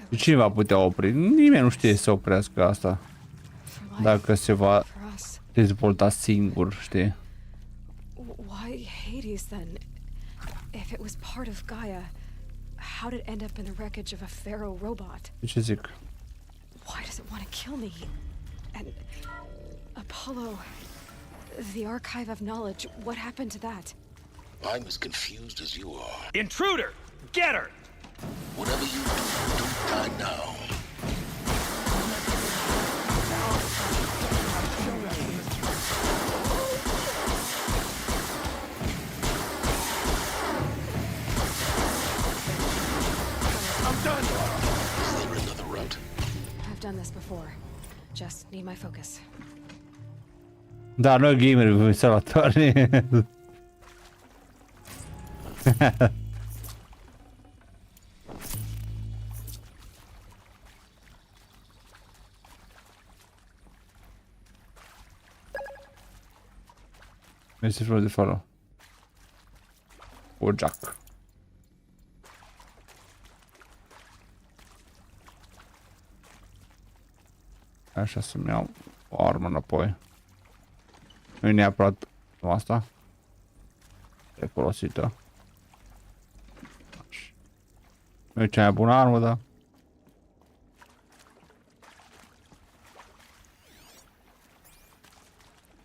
Și cine va putea opri? Nimeni nu știe să oprească asta. Dacă se va dezvolta singur, știi? Why Hades then? If it was part of Gaia, how did it end up in the wreckage of a pharaoh robot? Ce zic? Why does it want to kill me? And Apollo, the archive of knowledge, what happened to that? I'm as confused as you are. Intruder! Get her! Whatever you do, don't die now. I'm done! Is there another route? I've done this before. Just need my focus. Da, noi gameri cu instalatoare. Mersi frumos de follow. O jack. Așa să-mi iau o armă înapoi. Nu e neapărat asta. E folosită. Nu e cea mai bună armă, dar...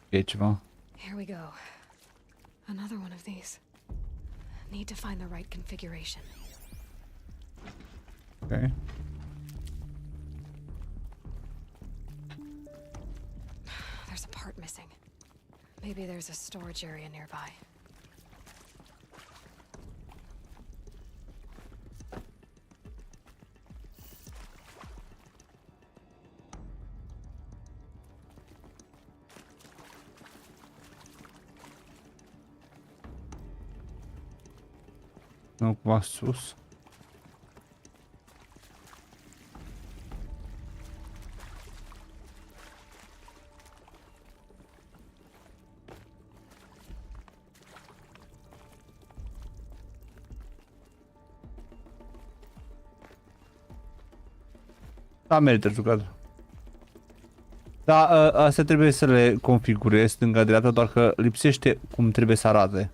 E ceva. Here we go. Another one of these. Need to find the right configuration. Ok. There's a part missing. Maybe there's a storage area nearby. Nu cumva sus. Da, merită jucat. Da, astea trebuie să le configurez stânga-dreapta, doar că lipsește cum trebuie să arate.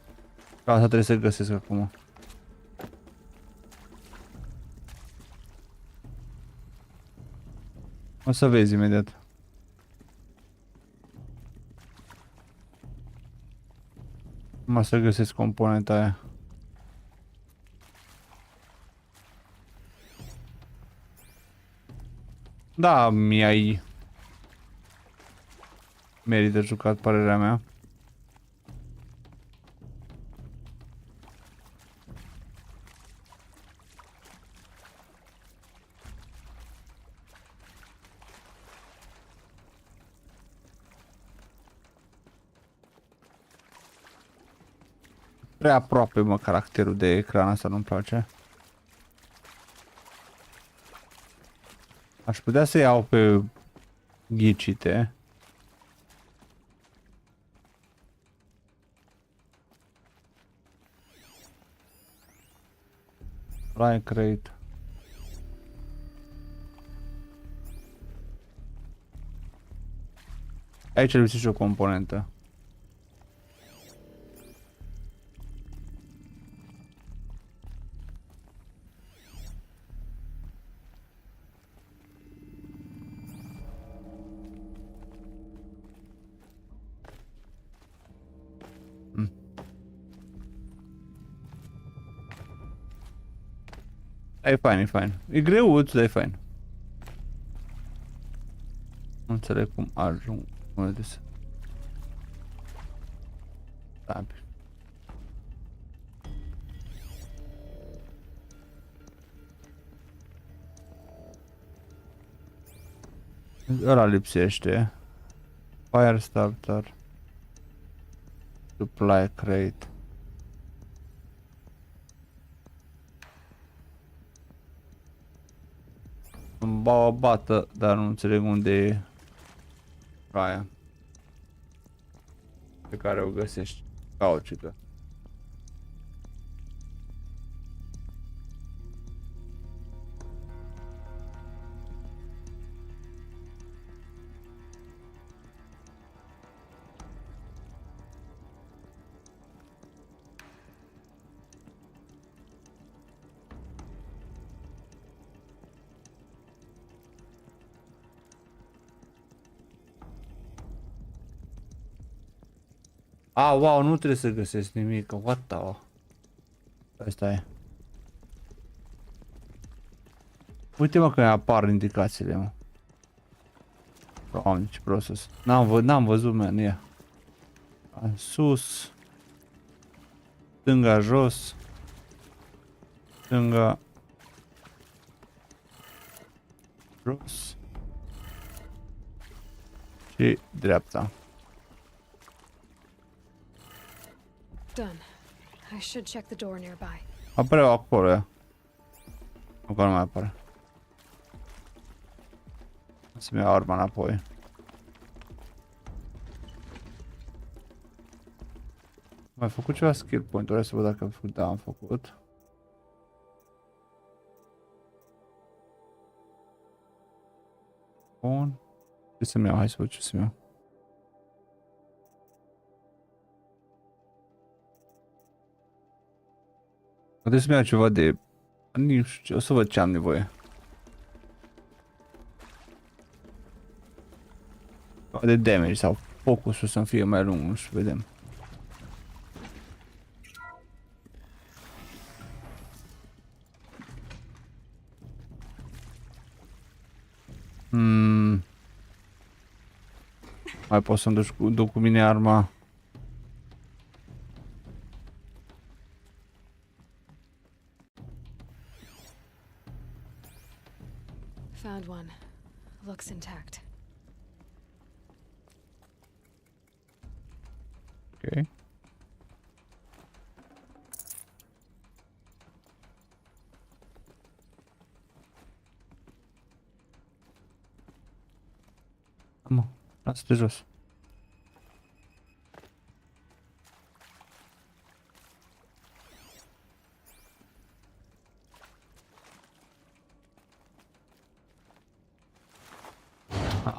Asta trebuie să găsesc acum. O să vezi imediat. Acum să găsesc componenta aia. Da, mi-ai... Merită jucat, părerea mea. Prea aproape, mă, caracterul de ecran, asta nu-mi place. Aș putea să iau pe ghicite. Right crate. Aici lipsește o componentă. E fain, e fain. E greuț, dar e fain. Nu înțeleg cum ajung. Unde să... Da. Ăla lipsește. Fire starter. Supply crate. Îmi bau o bată, dar nu înțeleg unde e aia pe care o găsești. Cauciucă. Wow, nu trebuie să găsesc nimic. What the... Asta e. Uite mă că apar indicațiile, mă. Doamne, ce prost. N-am văzut, man, ia. Sus. Stânga, jos. Stânga. Jos. Și dreapta. Done. I should check the door nearby. Apare acolo, ia. Încă nu mai apare. Să-mi iau arma înapoi. Am făcut ceva skill point-uri, să văd dacă am făcut. Da, am făcut. Bun. Ce să-mi iau? Hai să văd ce să-mi iau. Trebuie să-mi iau ceva de... Nu știu, o să văd ce am nevoie. De damage sau focusul să-mi fie mai lung, nu știu, vedem. Mai pot să-mi duc cu mine arma. Found one. Looks intact. Ok. Mă, lasă-te jos.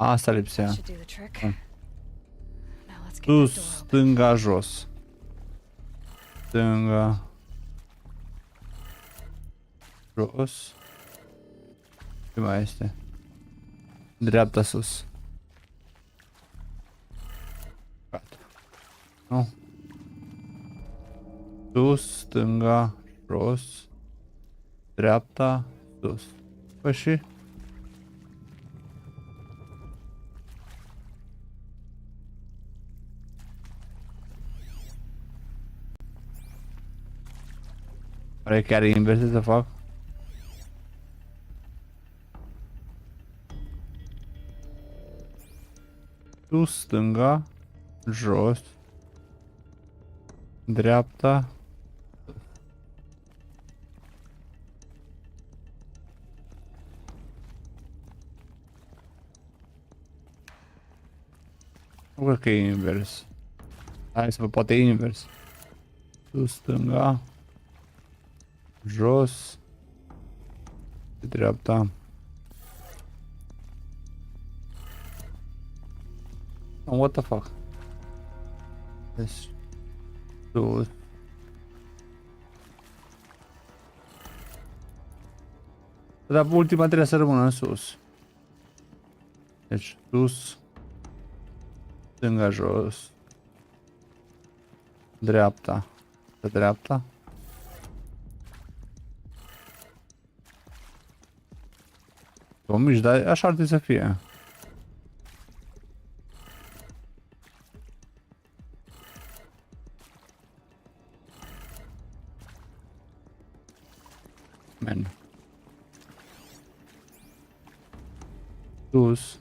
Asta lipsea. Sus, stânga, jos. Stânga. Jos. Ce mai este? Dreapta, sus. Gata. Nu. Sus, stânga, jos. Dreapta, sus. Păi și? Pare chiar e invers să fac? Sus, stânga, jos, dreapta. Nu cred că e invers. Hai să vă poate e invers. Sus, stânga, jos, dreapta. Oh, what the fuck? Deci, sus. Dar ultima trebuie să rămână în sus. Deci, sus, stânga, jos, dreapta, pe dreapta. O mici, dar așa ar trebui să fie. Man. Sus.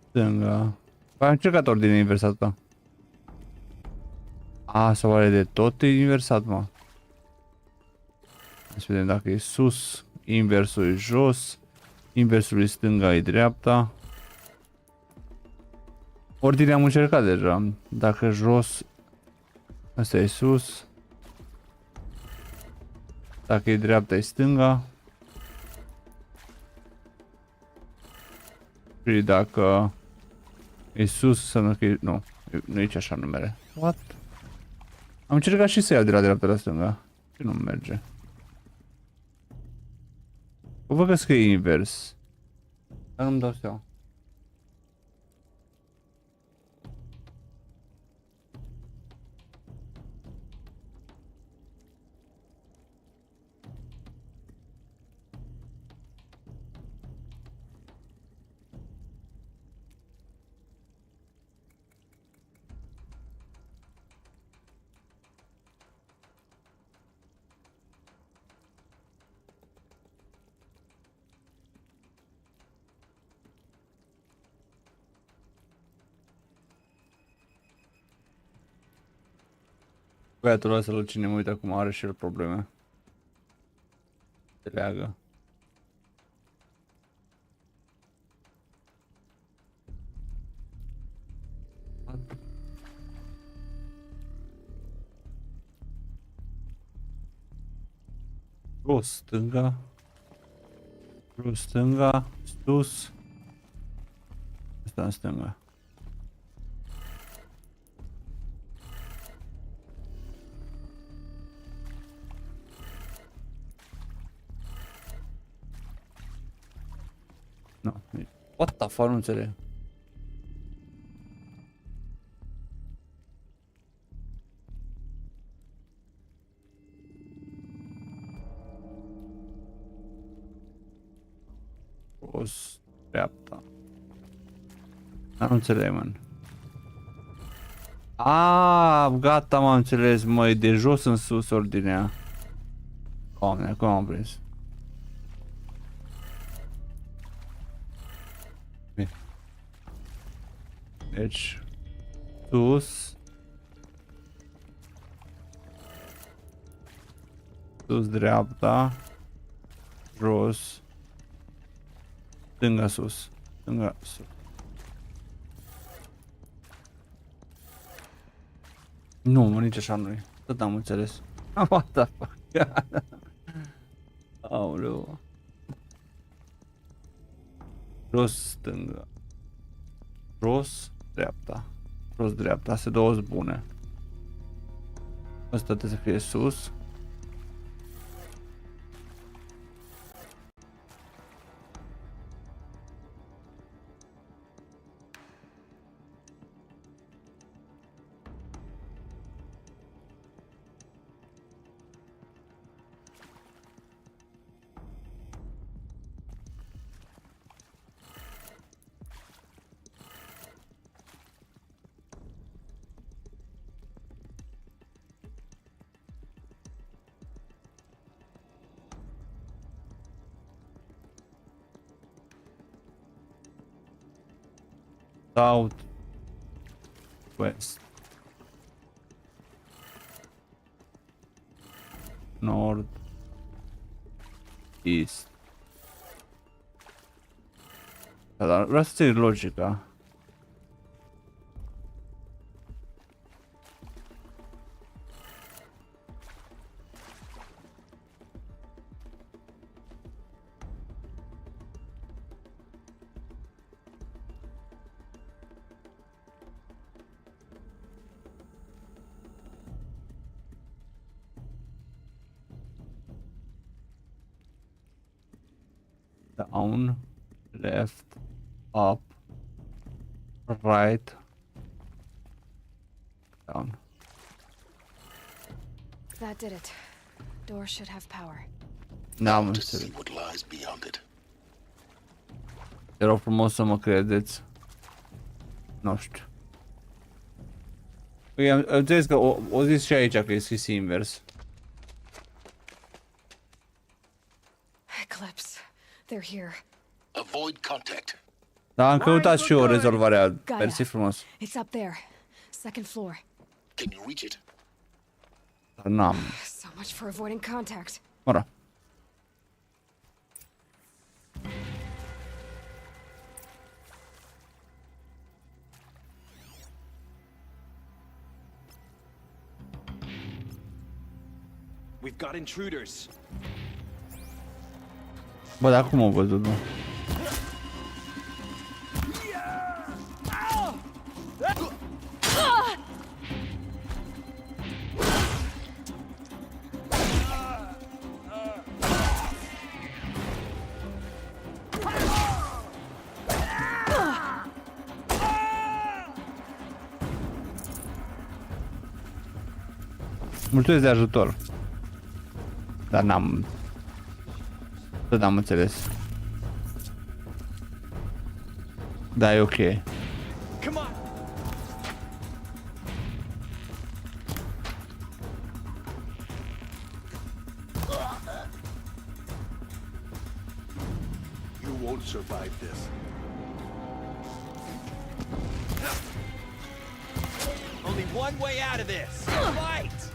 Stânga. Păi am încercat ordine inversată. A, sau oare de tot e inversat, mă? Să vedem dacă e sus, inversul e jos, inversul e stânga e dreapta. Ordine am încercat deja. Dacă jos, asta e sus. Dacă e dreapta, e stânga. Și dacă e sus, înseamnă că e... Nu, nu e așa numere. What? Am încercat și să iau de la dreapta la stânga. Și nu merge. O văd că e invers. Dar nu-mi dau seama. Băiatul ăsta la cine mă uită acum are și el probleme. Se leagă. Jos, stânga. Jos, stânga. Sus. Asta în stânga. No. What the fuck, nu înțeleg. Jos, dreapta. Dar nu înțeleg, man. Gata, m-am înțeles, măi, de jos în sus ordinea. Doamne, acum am prins. Deci, sus. Sus, dreapta. Jos. Stânga, sus. Stânga, sus. Nu, mă, nici așa nu-i. Tot am înțeles. What the fuck? Aoleu. Jos, stânga. Jos, dreapta. Jos, dreapta. Astea două sunt bune. Asta trebuie să fie sus. South, west, north, east. Dar vreau să țin logica. Down, left, up, right, down. That did it. Door should have power. N-am To înțeles. see what lies beyond it. Te rog frumos să mă credeți. Nu știu. Păi am zis că o zis și aici că e scris invers. Eclipse. They're here. Avoid contact. Dar am căutat și eu rezolvarea. Mersi frumos. It's up there. Second floor. Can you reach it? Dar n-am. So much for avoiding contact. Ora. We've got intruders. Bă, dar cum au văzut, mă? Mulțumesc de ajutor. Dar n-am... Tot n-am înțeles. Da, e ok. Come on. You won't survive this. Only one way out of this. Fight!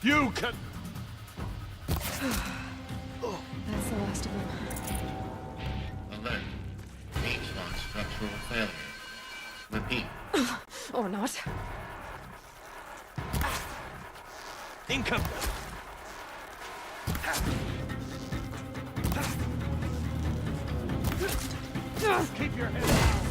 You can... That's the last of them. Alert. H1 structural failure. Repeat. Or not. Income. Keep your head down.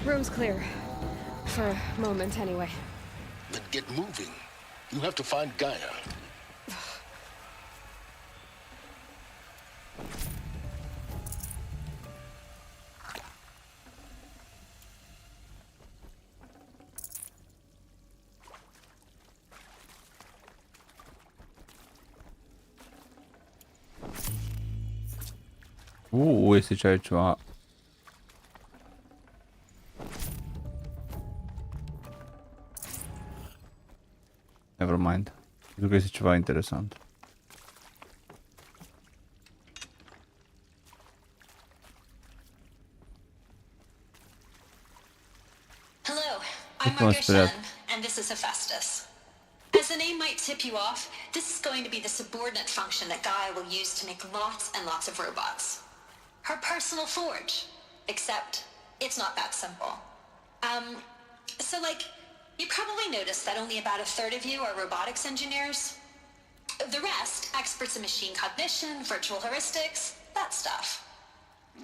Room's clear. For a moment, anyway. Then get moving. You have to find Gaia. Este ce ai ceva. Never mind. Cred că este ceva interesant. Hello, I'm Yogashii, and this is Hephaestus. As the name might tip you off, this is going to be the subordinate function that Gaia will use to make lots and lots of robots. Her personal forge. Except, it's not that simple. So like, you probably noticed that only about a third of you are robotics engineers. The rest, experts in machine cognition, virtual heuristics, that stuff.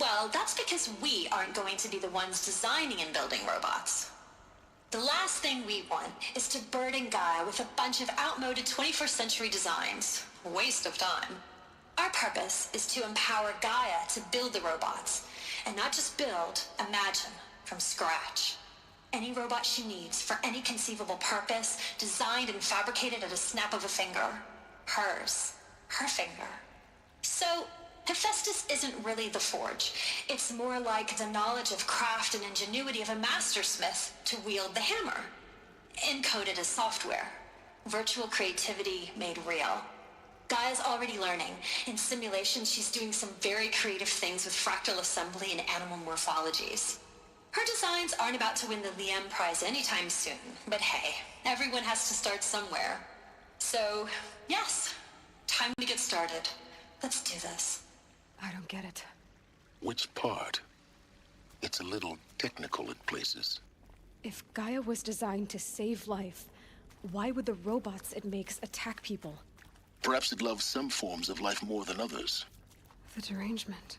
Well, that's because we aren't going to be the ones designing and building robots. The last thing we want is to burden Gaia with a bunch of outmoded 21st century designs. Waste of time. Our purpose is to empower Gaia to build the robots, and not just build, imagine, from scratch. Any robot she needs for any conceivable purpose, designed and fabricated at a snap of a finger. Hers. Her finger. So, Hephaestus isn't really the forge. It's more like the knowledge of craft and ingenuity of a mastersmith to wield the hammer. Encoded as software. Virtual creativity made real. Gaia's already learning. In simulation, she's doing some very creative things with fractal assembly and animal morphologies. Her designs aren't about to win the Liam Prize anytime soon, but hey, everyone has to start somewhere. So, yes, time to get started. Let's do this. I don't get it. Which part? It's a little technical at places. If Gaia was designed to save life, why would the robots it makes attack people? Perhaps it loves some forms of life more than others. The derangement.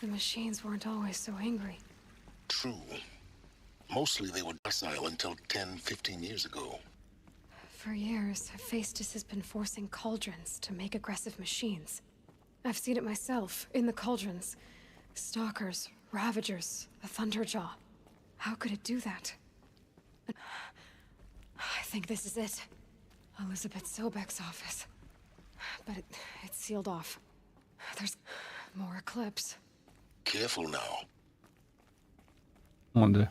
The machines weren't always so angry. True. Mostly they were docile until 10, 15 years ago. For years, Hephaestus has been forcing cauldrons to make aggressive machines. I've seen it myself, in the cauldrons. Stalkers, Ravagers, a Thunderjaw. How could it do that? I think this is it. Elizabeth Sobek's office. But it's sealed off. There's more Eclipse. Careful now. Unde?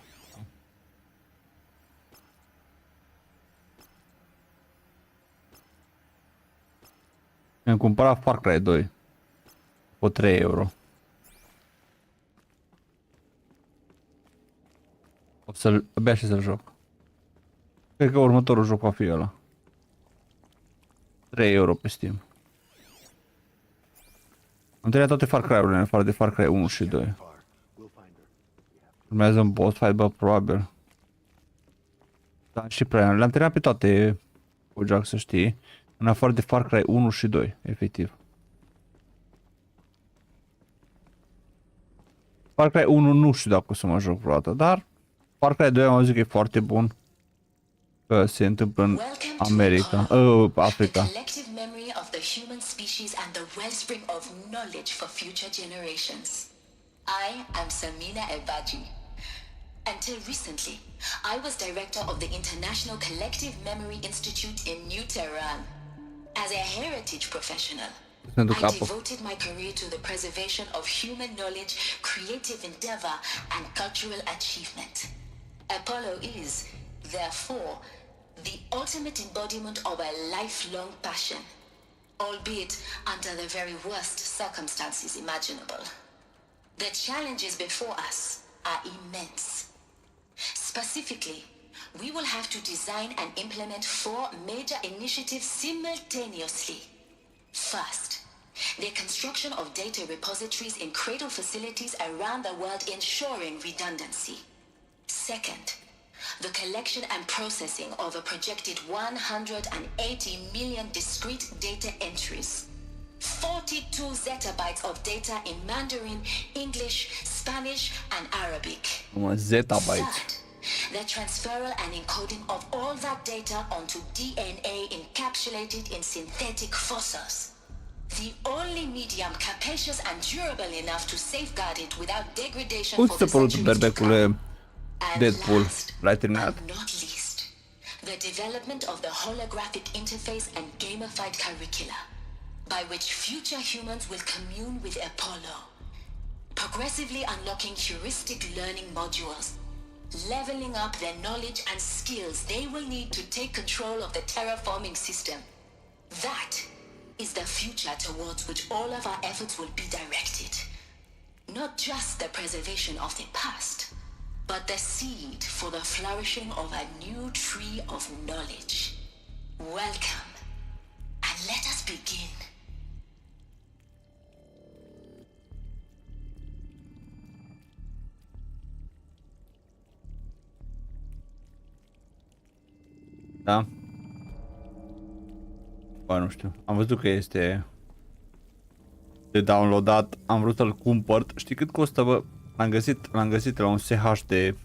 Mi-am cumpărat Far Cry 2 cu 3 euro. O să-l, abia și să-l joc. Cred că următorul joc va fi ăla. 3 euro pe Steam. Am terminat toate Far Cry-urile în afară de Far Cry 1 și 2. Urmează un boss fight, bă, probabil. Da, și prea. Le-am terminat pe toate cu joc, să știi. În afară de Far Cry 1 și 2, efectiv. Far Cry 1 nu știu dacă o să mă joc vreodată, dar Far Cry 2 am auzit că e foarte bun. Că se întâmplă în America, Africa. Collective memory of the human species and the wellspring of knowledge for future generations. I am Samina Ebaji. Until recently, I was director of the International Collective Memory Institute in New Tehran. As a heritage professional, I devoted my career to the preservation of human knowledge, creative endeavor, and cultural achievement. Apollo is, therefore, the ultimate embodiment of a lifelong passion. albeit under the very worst circumstances imaginable. The challenges before us are immense. Specifically, we will have to design and implement 4 major initiatives simultaneously. First, the construction of data repositories in cradle facilities around the world ensuring redundancy. Second, the collection and processing of a projected 180 million discrete data entries. 42 zettabytes of data in Mandarin, English, Spanish, and Arabic. Zettabytes. Third, the transferal and encoding of all that data onto DNA encapsulated in synthetic fossils. The only medium capacious and durable enough to safeguard it without degradation for the centuries to come. And Deadpool. last, but not least, the development of the holographic interface and gamified curricula, by which future humans will commune with Apollo, progressively unlocking heuristic learning modules, leveling up their knowledge and skills they will need to take control of the terraforming system. That is the future towards which all of our efforts will be directed. Not just the preservation of the past, but the seed for the flourishing of a new tree of knowledge. Welcome, and let us begin. Da. Bă, nu știu. Am văzut că este de downloadat. Am vrut să-l cumpăr. Știi cât costă, bă? L-am găsit la un SH de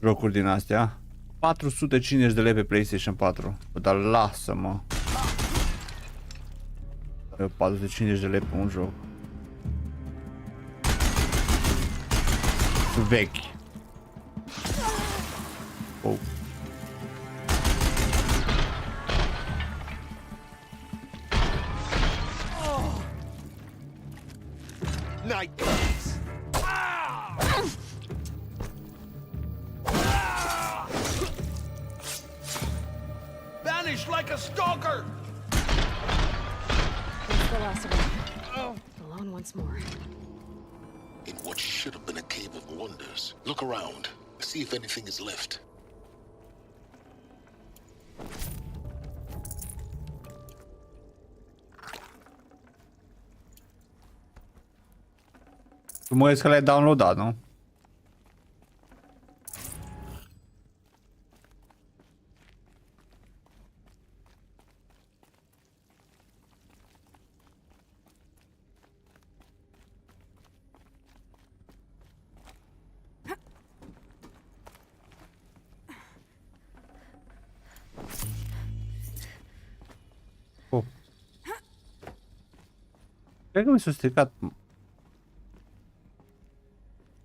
jocuri din astea. 450 de lei pe PlayStation 4. Bă, dar lasă-mă. 450 de lei pe un joc vechi. Oh. Night guns. Vanish like a stalker. That's the last of them. Alone once more. In what should have been a cave of wonders. Look around. See if anything is left. Tu mă uiți că l-ai downloadat, nu? Oh. Cred că mi s-a stricat.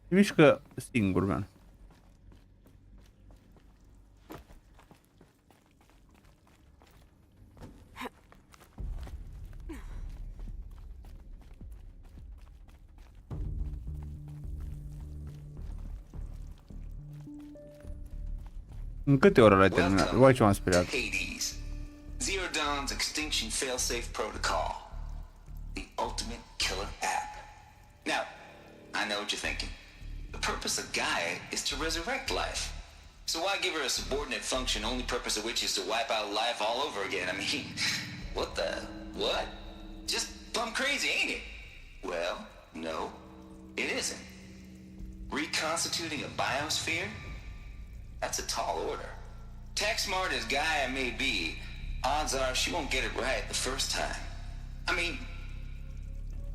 Se mișcă singur, man. În câte ore l-ai terminat? Uai ce m-am speriat. Hades. Zero Dawn's extinction failsafe protocol. The ultimate killer app. Now, I know what you're thinking. The purpose of Gaia is to resurrect life. So why give her a subordinate function, only purpose of which is to wipe out life all over again? I mean, what? Just plumb crazy, ain't it? Well, no, it isn't. Reconstituting a biosphere? That's a tall order. Tech smart as Gaia may be, odds are she won't get it right the first time. I mean,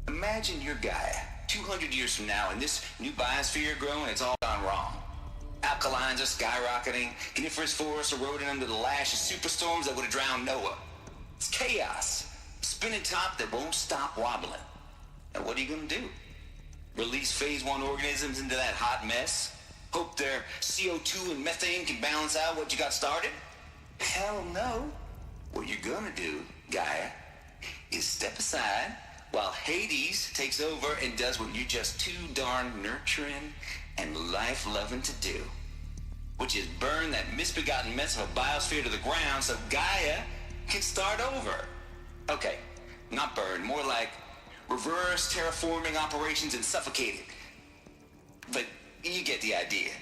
imagine you're Gaia. 200 years from now, and this new biosphere growing, it's all gone wrong. Alkalines are skyrocketing, coniferous forests eroding under the lash of superstorms that would have drowned Noah. It's chaos, a spinning top that won't stop wobbling. Now what are you gonna do? Release phase 1 organisms into that hot mess? Hope their CO2 and methane can balance out what you got started? Hell no. What you're gonna do, Gaia, is step aside while Hades takes over and does what you're just too darn nurturing and life-loving to do, which is burn that misbegotten mess of a biosphere to the ground so Gaia can start over. Okay, Not burned, more like reverse terraforming operations and suffocated. But you get the idea.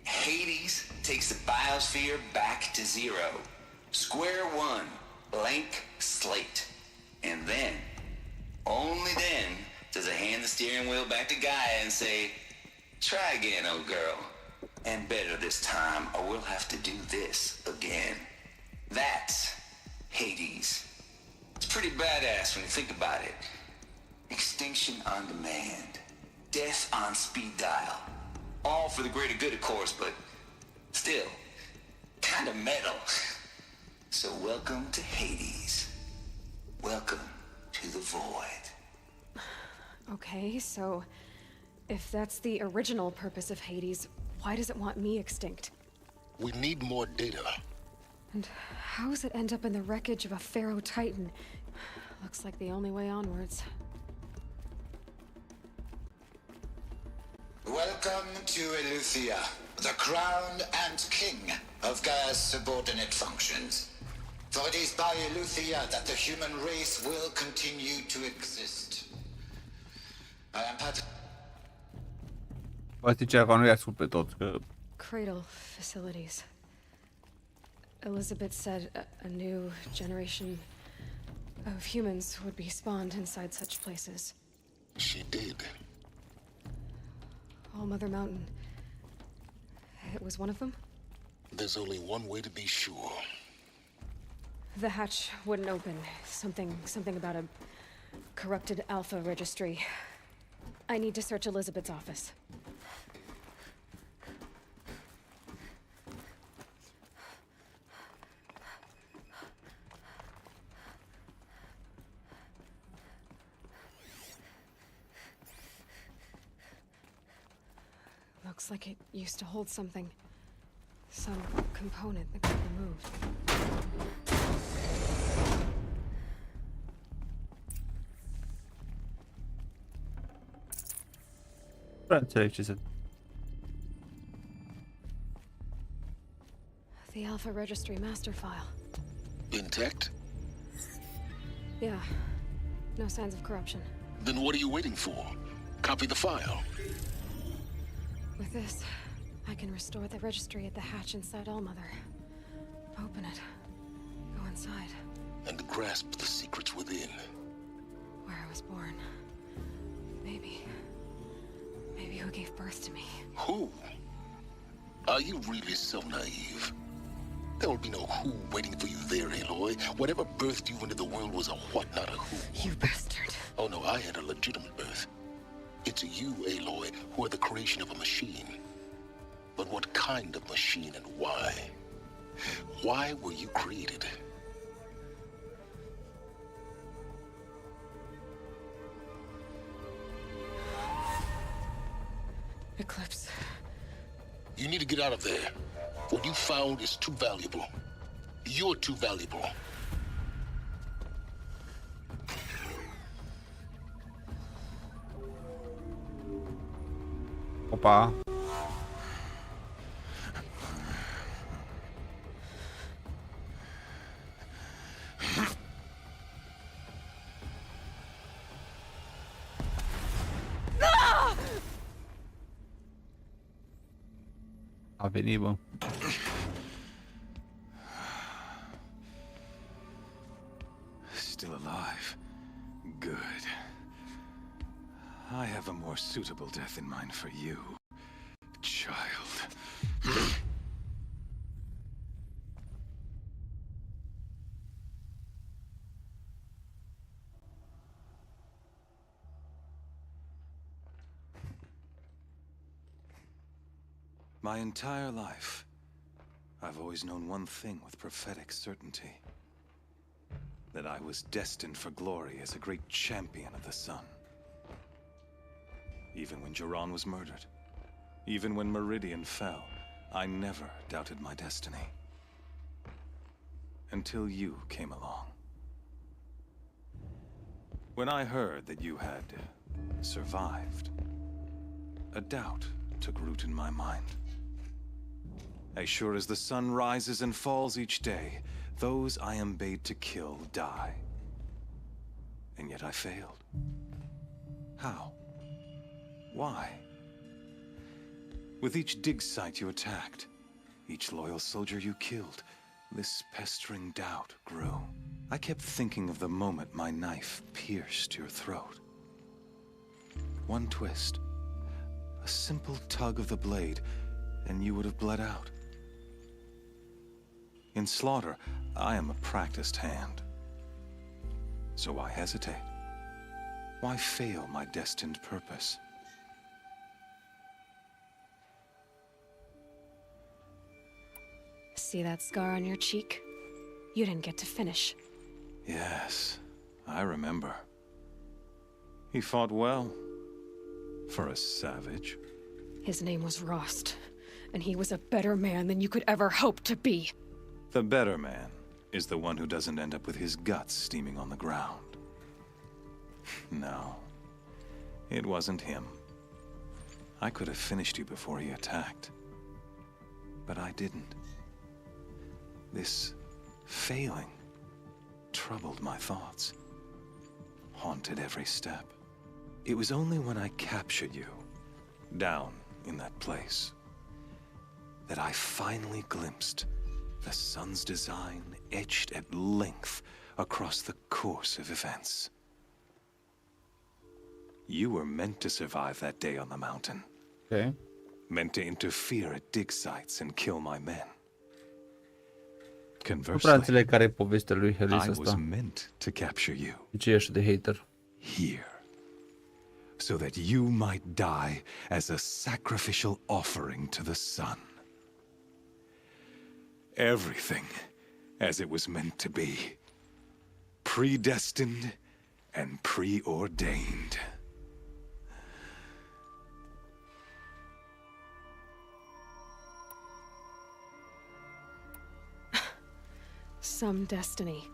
Hades takes the biosphere back to zero. Square one, blank slate. And then, only then, does it hand the steering wheel back to Gaia and say, try again, old girl. And better this time, or we'll have to do this again. That's Hades. It's pretty badass when you think about it. Extinction on demand. Death on speed dial. All for the greater good, of course, but still, kind of metal. So welcome to Hades. Welcome to the void. Okay, so if that's the original purpose of Hades, why does it want me extinct? We need more data. And how does it end up in the wreckage of a Pharaoh Titan? Looks like the only way onwards. Welcome to Eleuthia, the crown and king of Gaia's subordinate functions. For it is by Eleuthia that the human race will continue to exist. I am Pat. Vai zicea că nu-i ascult pe toți, că... Cradle facilities. Elizabeth said a new generation of humans would be spawned inside such places. She did. All Mother Mountain. It was one of them? There's only one way to be sure. The hatch wouldn't open. Something about a corrupted Alpha registry. I need to search Elizabeth's office. Looks like it used to hold something. Some component that got removed. The Alpha Registry master file. Intact? Yeah. No signs of corruption. Then what are you waiting for? Copy the file. With this, I can restore the registry at the hatch inside Allmother. Open it. Go inside. And grasp the secrets within. Where I was born. Maybe who gave birth to me. Who? Are you really so naive? There will be no who waiting for you there, Aloy. Whatever birthed you into the world was a what, not a who. You bastard. Oh no, I had a legitimate birth. It's you, Aloy, who are the creation of a machine. But what kind of machine and why? Why were you created? Eclipse. You need to get out of there. What you found is too valuable. You're too valuable. Opa. A venit, bă. Still alive. Good. I have a more suitable death in mind for you, child. My entire life, I've always known one thing with prophetic certainty. That I was destined for glory as a great champion of the sun. Even when Jiran was murdered, even when Meridian fell, I never doubted my destiny. Until you came along. When I heard that you had survived, a doubt took root in my mind. As sure as the sun rises and falls each day, those I am bade to kill die. yet I failed. How? Why? With each dig site you attacked, each loyal soldier you killed, this pestering doubt grew. I kept thinking of the moment my knife pierced your throat. One twist, a simple tug of the blade, and you would have bled out. In slaughter, I am a practiced hand. So why hesitate? Why fail my destined purpose? See that scar on your cheek? You didn't get to finish. Yes, I remember. He fought well. For a savage. His name was Rost, and he was a better man than you could ever hope to be. The better man is the one who doesn't end up with his guts steaming on the ground. No, it wasn't him. I could have finished you before he attacked. But I didn't. This failing troubled my thoughts, haunted every step. It was only when I captured you, down in that place, that I finally glimpsed the sun's design etched at length across the course of events. You were meant to survive that day on the mountain. Okay. Meant to interfere at dig sites and kill my men. Nu prea Conversely, înțeleg care e povestea lui Harris I was asta. meant to capture you. De ce e așa de hater? Here. So that you might die as a sacrificial offering to the sun. Everything as it was meant to be. Predestined and preordained. Some destiny.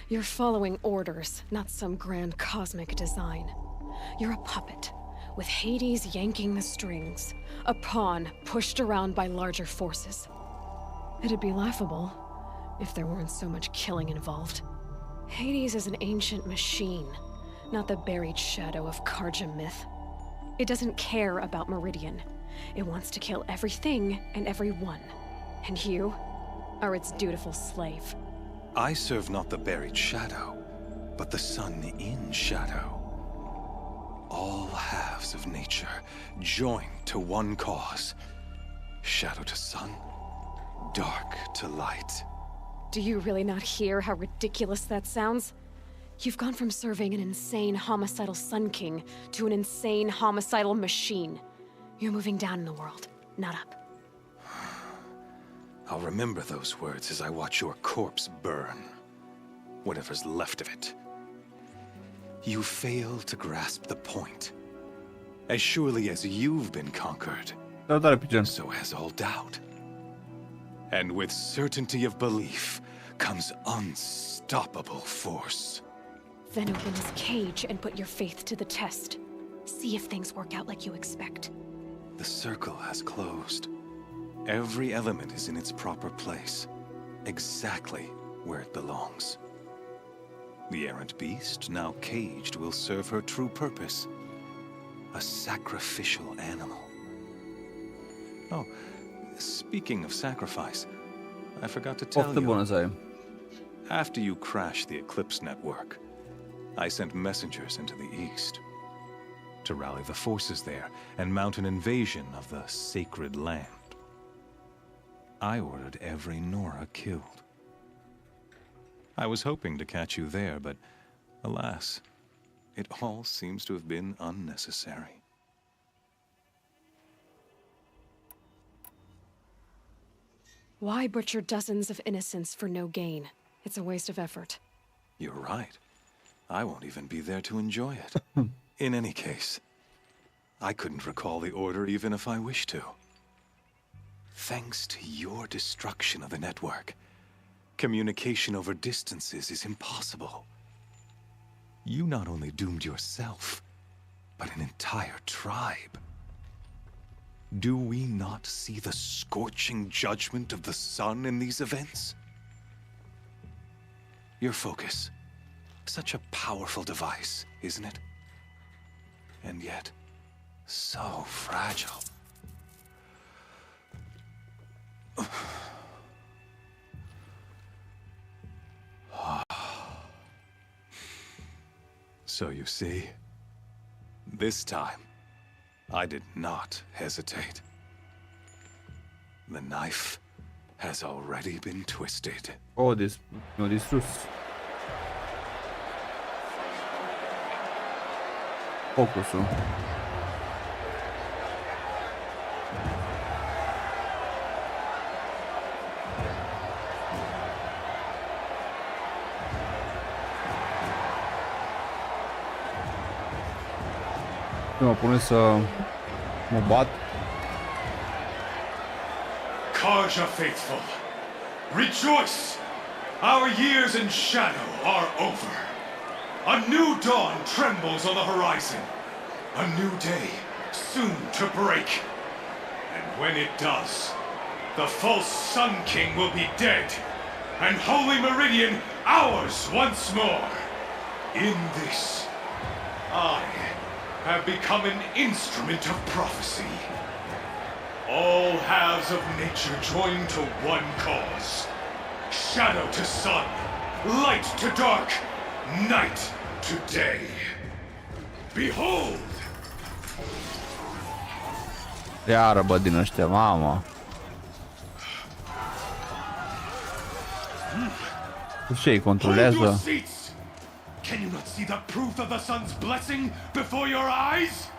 You're following orders, not some grand cosmic design. You're a puppet, with Hades yanking the strings, a pawn pushed around by larger forces. It'd be laughable if there weren't so much killing involved. Hades is an ancient machine, not the buried shadow of Karja myth. It doesn't care about Meridian. It wants to kill everything and everyone. And you are its dutiful slave. I serve not the buried shadow, but the sun in shadow. All halves of nature joined to one cause. Shadow to sun, dark to light. Do you really not hear how ridiculous that sounds? You've gone from serving an insane homicidal Sun King to an insane homicidal machine. You're moving down in the world, not up. I'll remember those words as I watch your corpse burn. Whatever's left of it. You fail to grasp the point. As surely as you've been conquered, so has all doubt. And with certainty of belief comes unstoppable force. Then open this cage and put your faith to the test. See if things work out like you expect. The circle has closed. Every element is in its proper place, exactly where it belongs. The errant beast, now caged, will serve her true purpose. A sacrificial animal. Oh, speaking of sacrifice, I forgot to tell you. After you crashed the Eclipse network, I sent messengers into the east to rally the forces there and mount an invasion of the sacred land. I ordered every Nora killed. I was hoping to catch you there, but alas, it all seems to have been unnecessary. Why butcher dozens of innocents for no gain? It's a waste of effort. You're right. I won't even be there to enjoy it. In any case, I couldn't recall the order even if I wished to. Thanks to your destruction of the network, communication over distances is impossible. You not only doomed yourself, but an entire tribe. Do we not see the scorching judgment of the sun in these events? Your focus, Such a powerful device, isn't it? And yet, so fragile. So you see, this time, I did not hesitate. The knife has already been twisted. Oh, no distrus. Focusul. Mă pune să mă bat. Karja faithful, rejoice! Our years in shadow are over. A new dawn trembles on the horizon. A new day soon to break. And when it does, the false Sun King will be dead, and Holy Meridian ours once more. In this, I have become an instrument of prophecy. All halves of nature join to one cause. Shadow to sun, light to dark, night to day. Behold! Iară, bă, din ăștia, mamă. Ce îi controlează? Can you not see the proof of the sun's blessing before your eyes?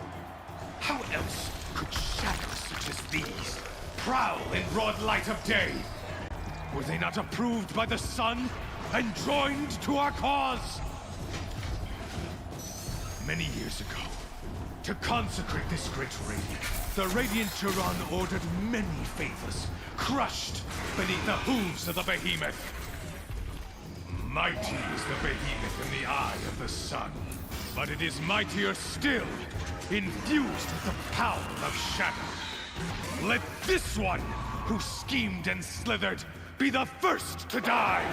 How else could shadows such as these prowl in broad light of day? Were they not approved by the sun and joined to our cause? Many years ago, to consecrate this great raid, the Radiant Turan ordered many favors, crushed beneath the hooves of the behemoth. Mighty is the behemoth in the eye of the sun, but it is mightier still, infused with the power of shadow. Let this one, who schemed and slithered, be the first to die.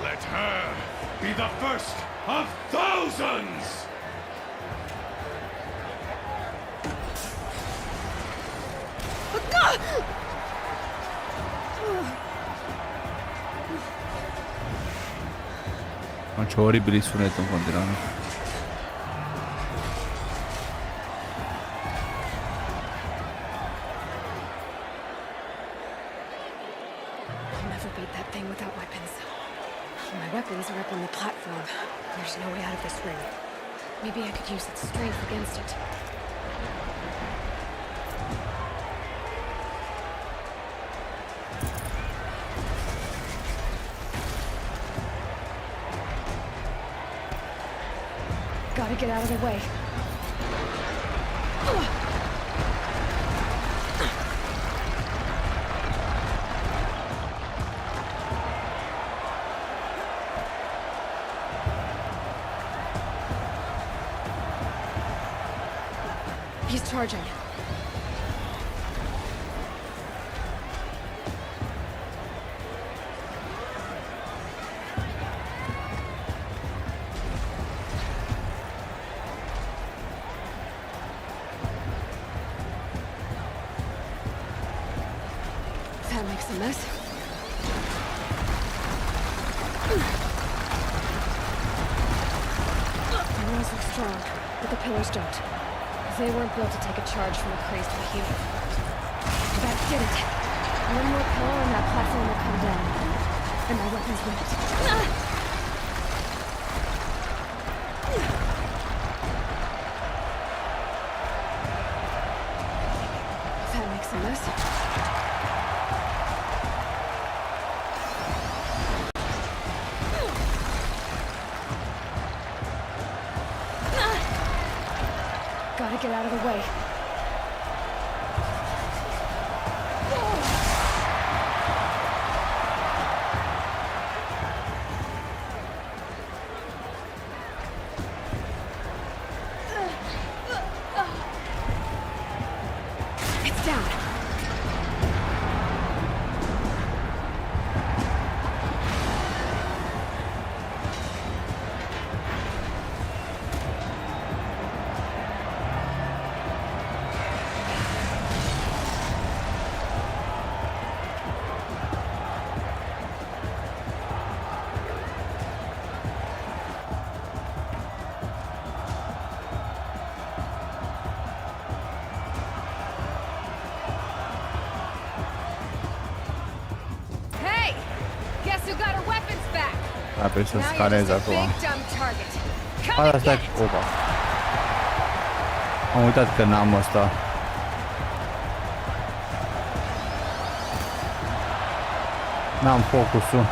Let her be the first of thousands! Ce oribil sunetul în continuare. I'll never beat that thing without weapons. My weapons are up on the platform. There's no way out of this ring. Maybe I could use its strength against it. Gotta get out of the way. He's charging. That makes a mess. The walls look strong, but the pillars don't. They weren't built to take a charge from a crazed behemoth. That did it. One more pillar and that platform will come down. And my weapons with it. That makes a mess. Gotta get out of the way. It's down. Apoi să scanez acum. Asta stai cu... Opa. Am uitat că n-am ăsta. N-am focusul.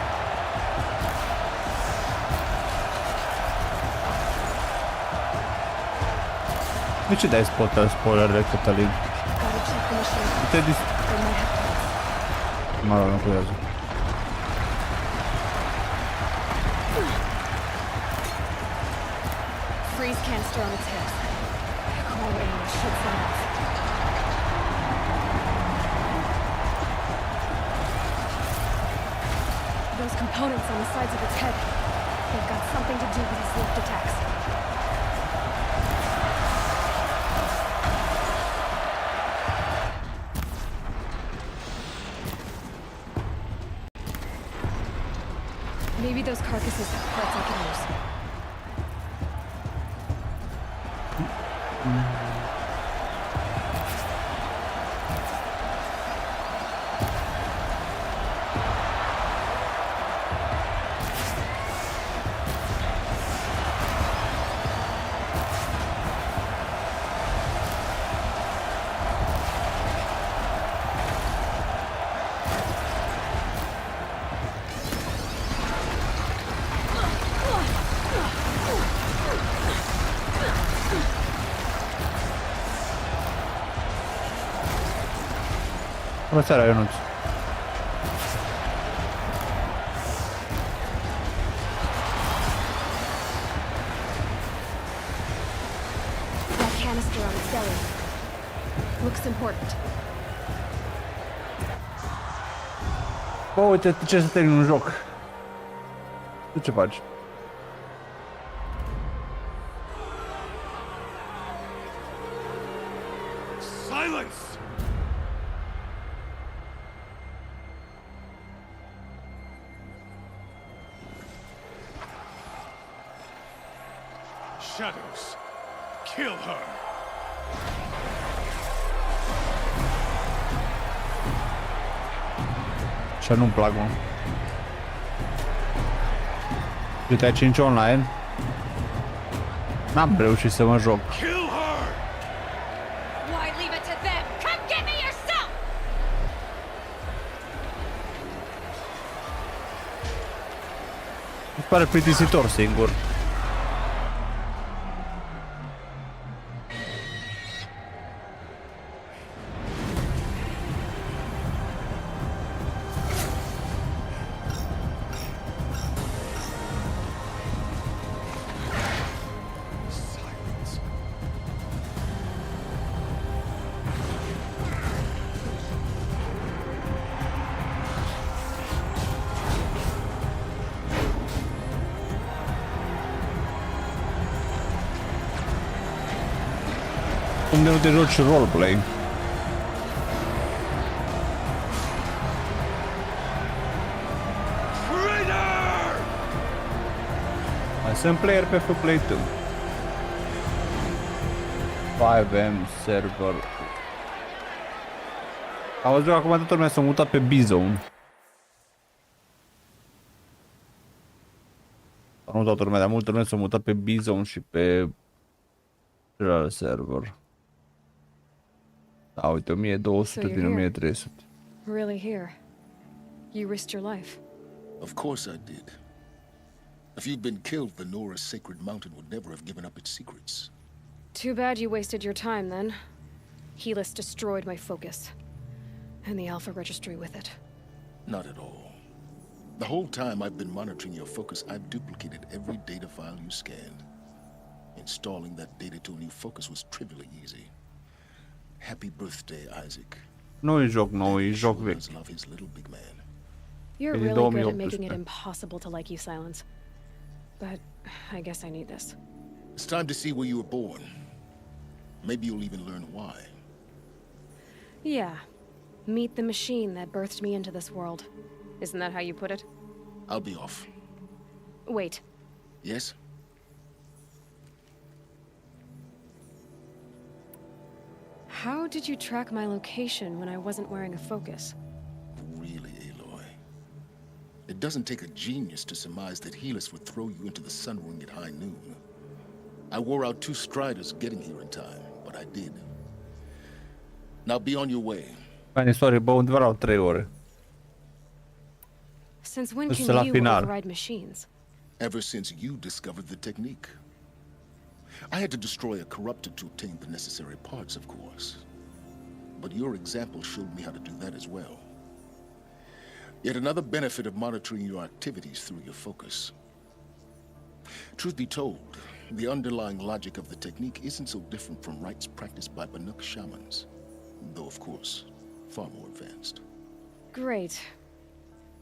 De ce dai spoiler-le, Cătălin? Te mă rog, nu cuiază. Freeze canister on its head. Cold air should set off. Those components on the sides of its head. They've got something to do with its lift attacks. Maybe those carcasses have parts I can use. Bună seara, Ionuț. That canister on its belly looks important. Bă, uite, ce să termin un joc. Tu ce faci? Silence! Shadows, kill her! Ce nu-mi plac, mă. GTA 5 online. N-am reușit să mă joc. Why leave it to them? Come get me yourself! Mi pare plictisitor singur. Cum de nu te joci roleplay? Mai sunt player pe Play 2. 5M server. Am văzut că acum toată lumea s-a mutat pe B-Zone. Nu toată lumea, dar multă lume s-a mutat pe B-Zone și pe celălalt server. Da, uite, 1200 din 1300. Really here? You risked your life? Of course I did. If you'd been killed, the Nora's sacred mountain would never have given up its secrets. Too bad you wasted your time then. Helis destroyed my focus. And the Alpha Registry with it. Not at all. The whole time I've been monitoring your focus, I've duplicated every data file you scanned. Installing that data to a new focus was trivially easy. Happy birthday, Isaac. Nu-i joc nou, e joc vechi. You're really good at making it impossible to like you, Silence. But I guess I need this. It's time to see where you were born. Maybe you'll even learn why. Yeah. Meet the machine that birthed me into this world. Isn't that how you put it? I'll be off. Wait. Yes? How did you track my location when I wasn't wearing a focus? Really, Aloy? It doesn't take a genius to surmise that Helis would throw you into the sun ring at high noon. I wore out 2 striders getting here in time, but I did. Now be on your way. Bine, sorry, bă, undeva la 3 ore. Since when Ăsta can la you final. override machines? Ever since you discovered the technique. I had to destroy a corruptor to obtain the necessary parts, of course. But your example showed me how to do that as well. Yet another benefit of monitoring your activities through your focus. Truth be told, the underlying logic of the technique isn't so different from rites practiced by Banuk shamans, though of course, far more advanced. Great.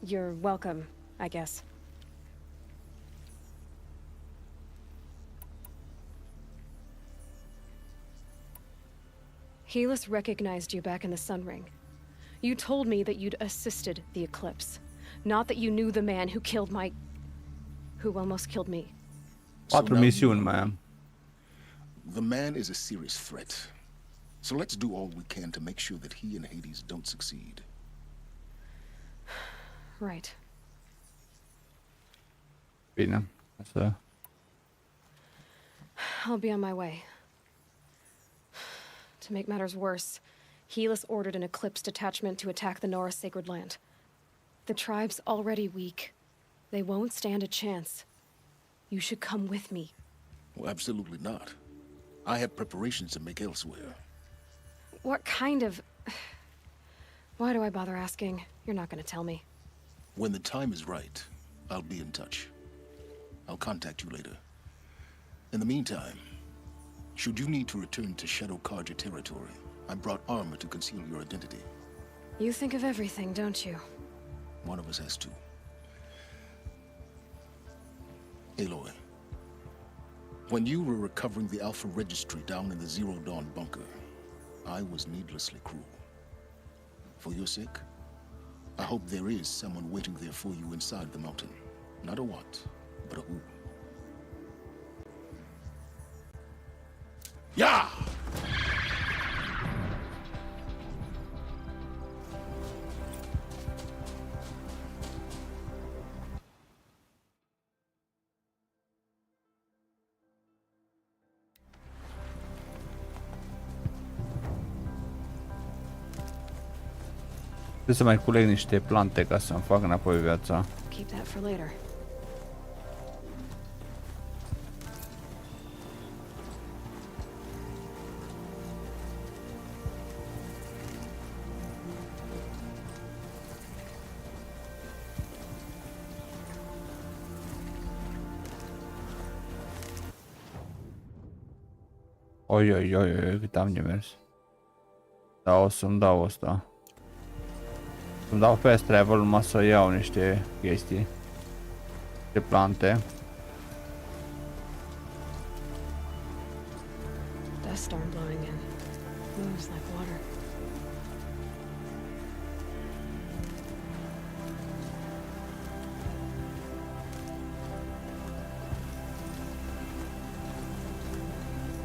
You're welcome, I guess. Helis recognized you back in the Sun Ring. You told me that you'd assisted the eclipse, not that you knew the man who killed who almost killed me. 4 misiuni mai am. The man is a serious threat. So let's do all we can to make sure that he and Hades don't succeed. Right. Bine. Asta. I'll be on my way. To make matters worse, Helis ordered an Eclipse detachment to attack the Nora Sacred Land. The tribe's already weak. They won't stand a chance. You should come with me. Well, absolutely not. I have preparations to make elsewhere. What kind of... Why do I bother asking? You're not gonna tell me. When the time is right, I'll be in touch. I'll contact you later. In the meantime, should you need to return to Shadow Karja territory, I brought armor to conceal your identity. You think of everything, don't you? One of us has to. Aloy, when you were recovering the Alpha Registry down in the Zero Dawn bunker, I was needlessly cruel. For your sake, I hope there is someone waiting there for you inside the mountain. Not a what, but a who. Yeah! Trebuie să mai culeg niște plante ca să-mi fac înapoi viața. Keep that for later. Oi, cât am de mers. Da, o să-mi dau asta. Îmi dau fast travel numai să iau niște chestii. De plante. Dust storm blowing in. Moves like water.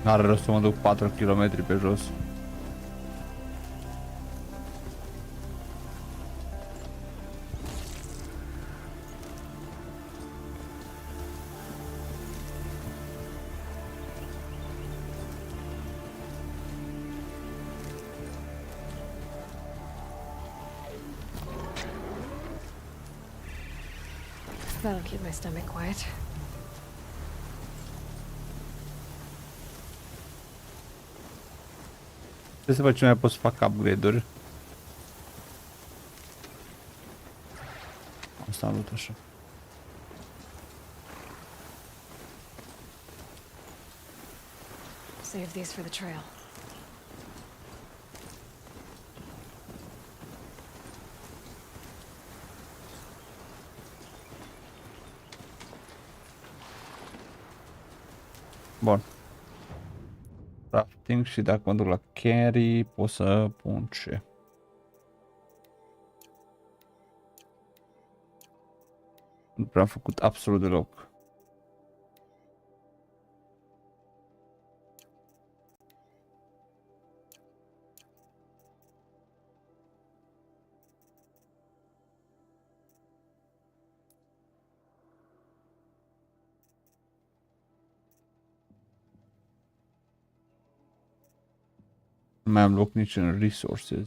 N-are rost să mă duc 4 km pe jos. That'll keep my stomach quiet. Trebuie să văd ce mai pot să fac upgrade-uri. Asta am luat așa. Save these for the trail. Bun. Crafting și dacă mă duc la carry pot să pun ce? Nu prea am făcut absolut deloc. mai am loc nici în resources.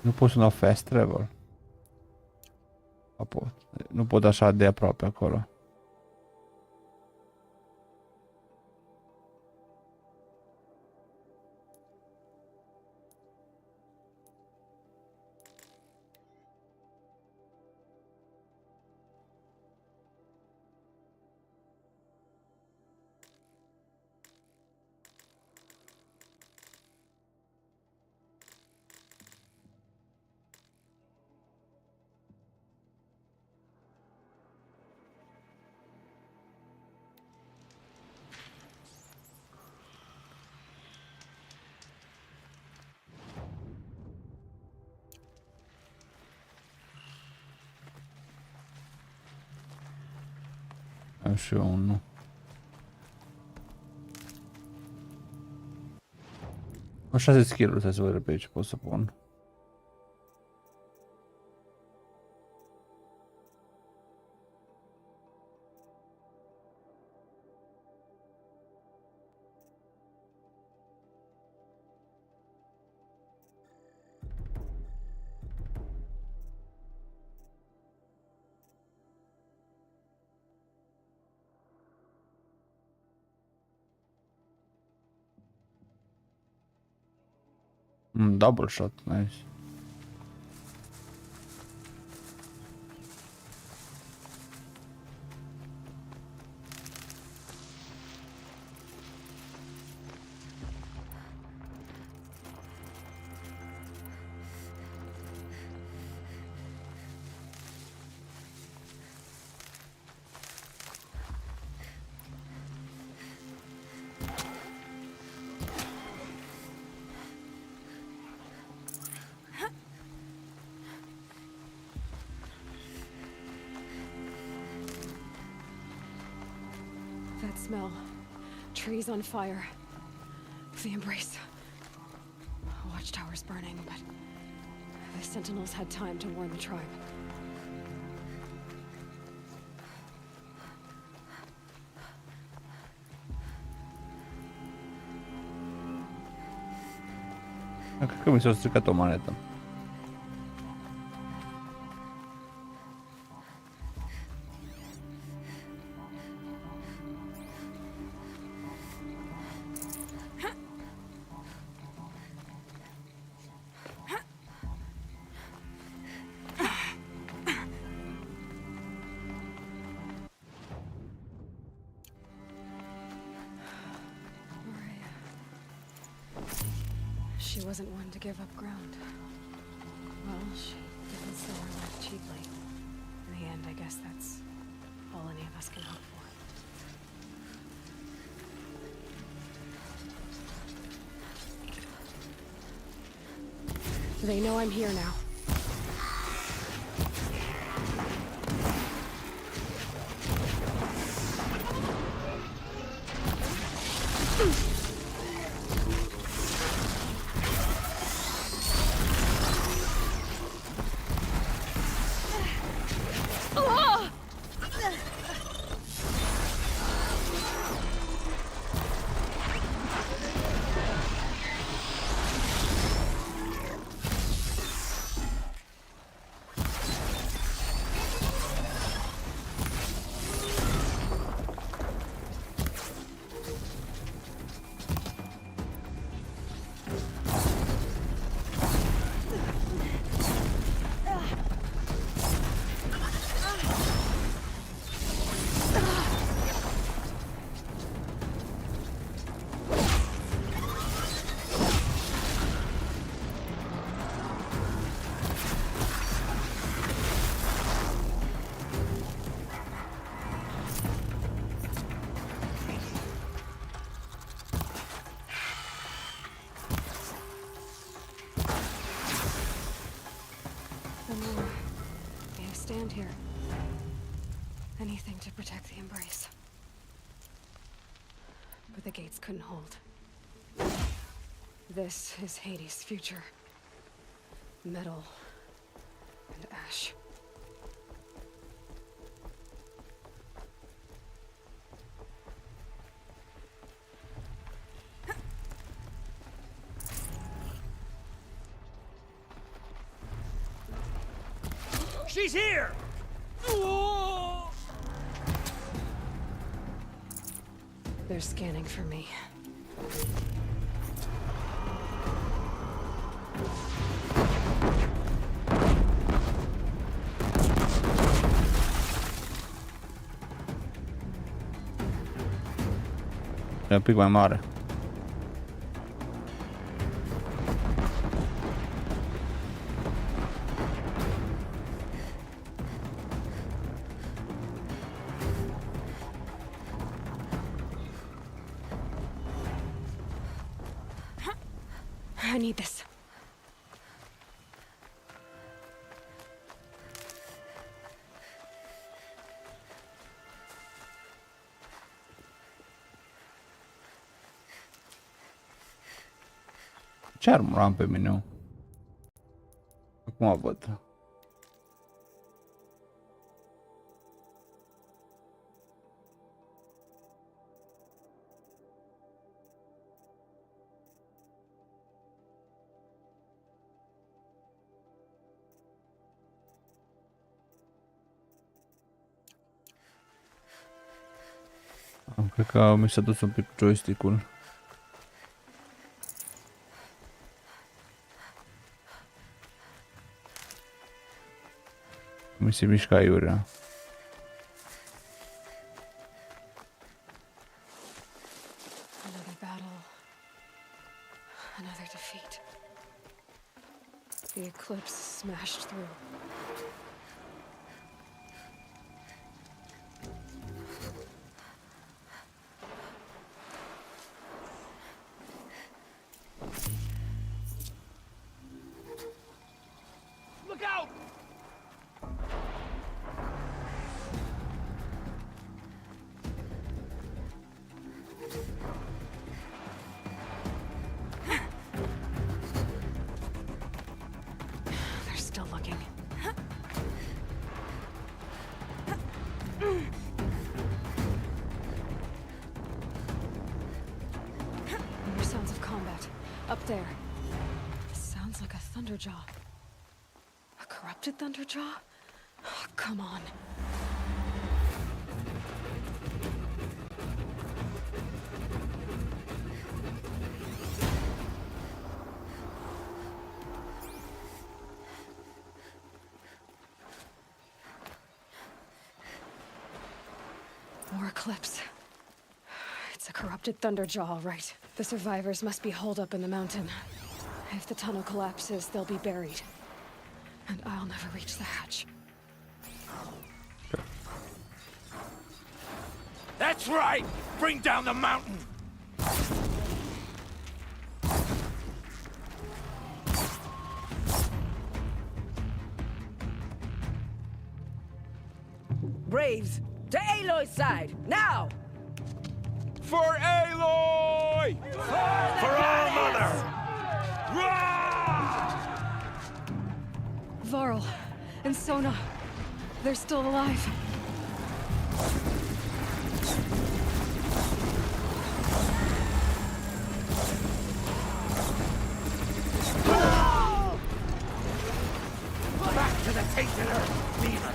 Nu pot să dau fast travel. Pot. Nu pot așa de aproape acolo. Am și eu unul. O 6 skill-uri, să văd pe aici pot să pun. Double shot, nice. That smell. Trees on fire. The embrace. Watchtower's burning, but the sentinels had time to warn the tribe. Cred că mi s-a stricat o manetă. She wasn't one to give up ground. Well, she didn't sell her life cheaply. In the end, I guess that's all any of us can hope for. They know I'm here now. Stand here. Anything to protect the embrace. but the gates couldn't hold. This is Hades' future. Metal and ash. She's here! They're scanning for me. E un pic mai mare. I need this. Ce armuram pe mine? Acum văd. Cred că mi s-a dus un pic joystick-ul. Mi se mișca iurea. Another battle. Another defeat. The eclipse smashed through. Look out! They're still looking. More sounds of combat. Up there. This sounds like a Thunderjaw. A corrupted Thunderjaw? Oh, come on. More eclipse. It's a corrupted Thunderjaw, all right. The survivors must be holed up in the mountain. If the tunnel collapses, they'll be buried. And I'll never reach the hatch. That's right! Bring down the mountain! Braves, to Aloy's side, now! For Aloy! For our mother! Varl and Sona, they're still alive. Back to the tainted earth, demon!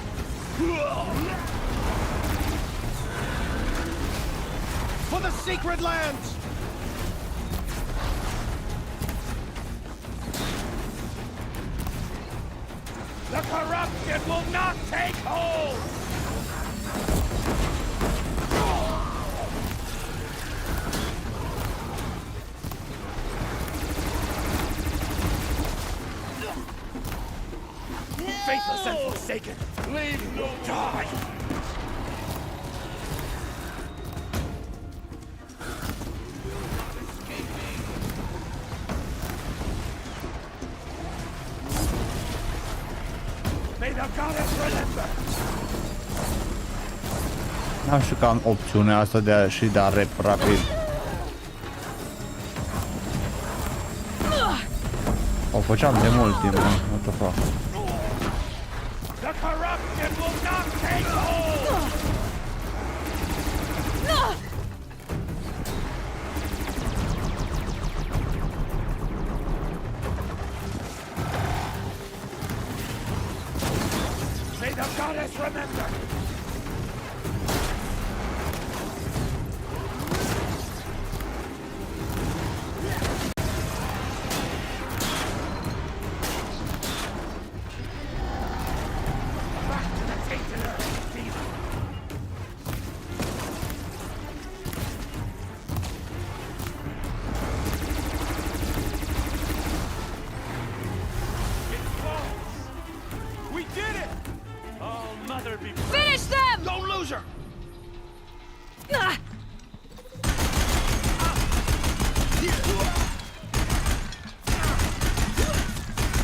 For the secret lands! The corruption will not take hold! Faithless and forsaken, leave no die! May the goddess remember! N-am știu că am opțiunea asta de a și da rep rapid. făceam de mult timp, what the fuck. The corruption will not take hold! May the goddess remember! Finish them! Don't lose her!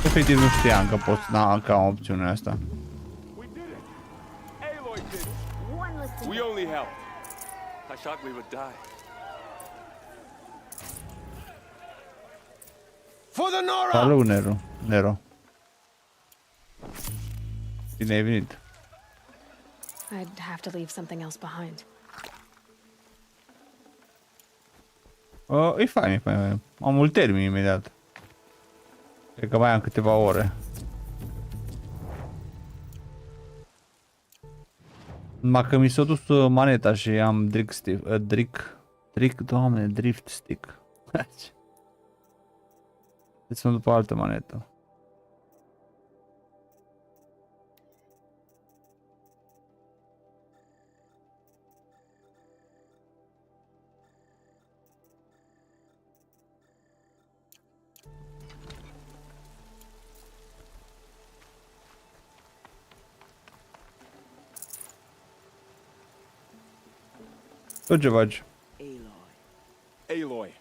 Efectiv nu știam că poți că am opțiunea asta. We only helped. I thought we would die. For the Nora! Salut, Nero. Bine ai venit. I'd have to leave something else behind. E fain. Am mult termin imediat. Cred că mai am câteva ore. Numai că mi s-a dus maneta și am drift stick. Deci sunt după altă manetă. Tot ce faci? Aloy,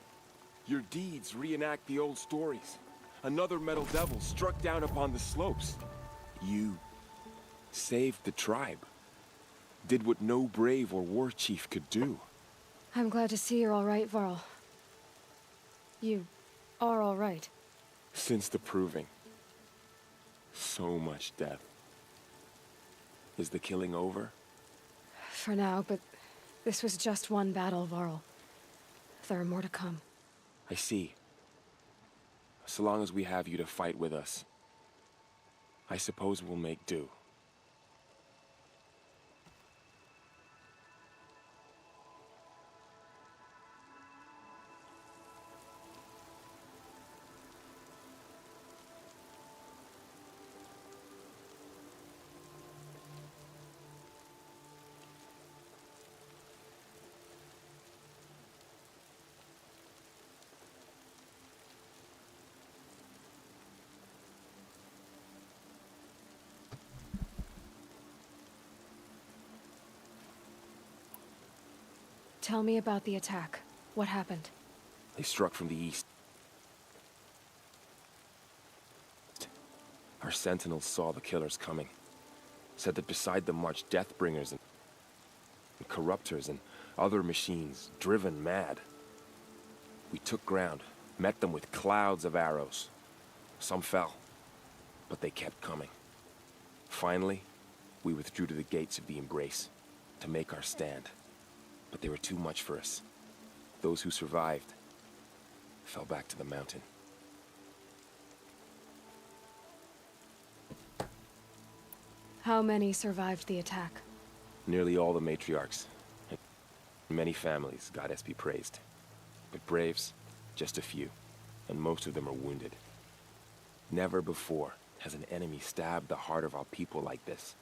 your deeds reenact the old stories. Another metal devil struck down upon the slopes. You saved the tribe. Did what no brave or war chief could do. I'm glad to see you're all right, Varl. You are all right. Since the proving. So much death. Is the killing over? For now, but this was just one battle, Varl. There are more to come. I see. So long as we have you to fight with us, I suppose we'll make do. Tell me about the attack. What happened? They struck from the east. Our sentinels saw the killers coming. Said that beside them marched Deathbringers and Corruptors and other machines, driven mad. We took ground, met them with clouds of arrows. Some fell, but they kept coming. Finally, we withdrew to the gates of the Embrace to make our stand. But they were too much for us. Those who survived fell back to the mountain. How many survived the attack? Nearly all the matriarchs. And many families, goddess be praised. But braves, just a few. And most of them are wounded. Never before has an enemy stabbed the heart of our people like this.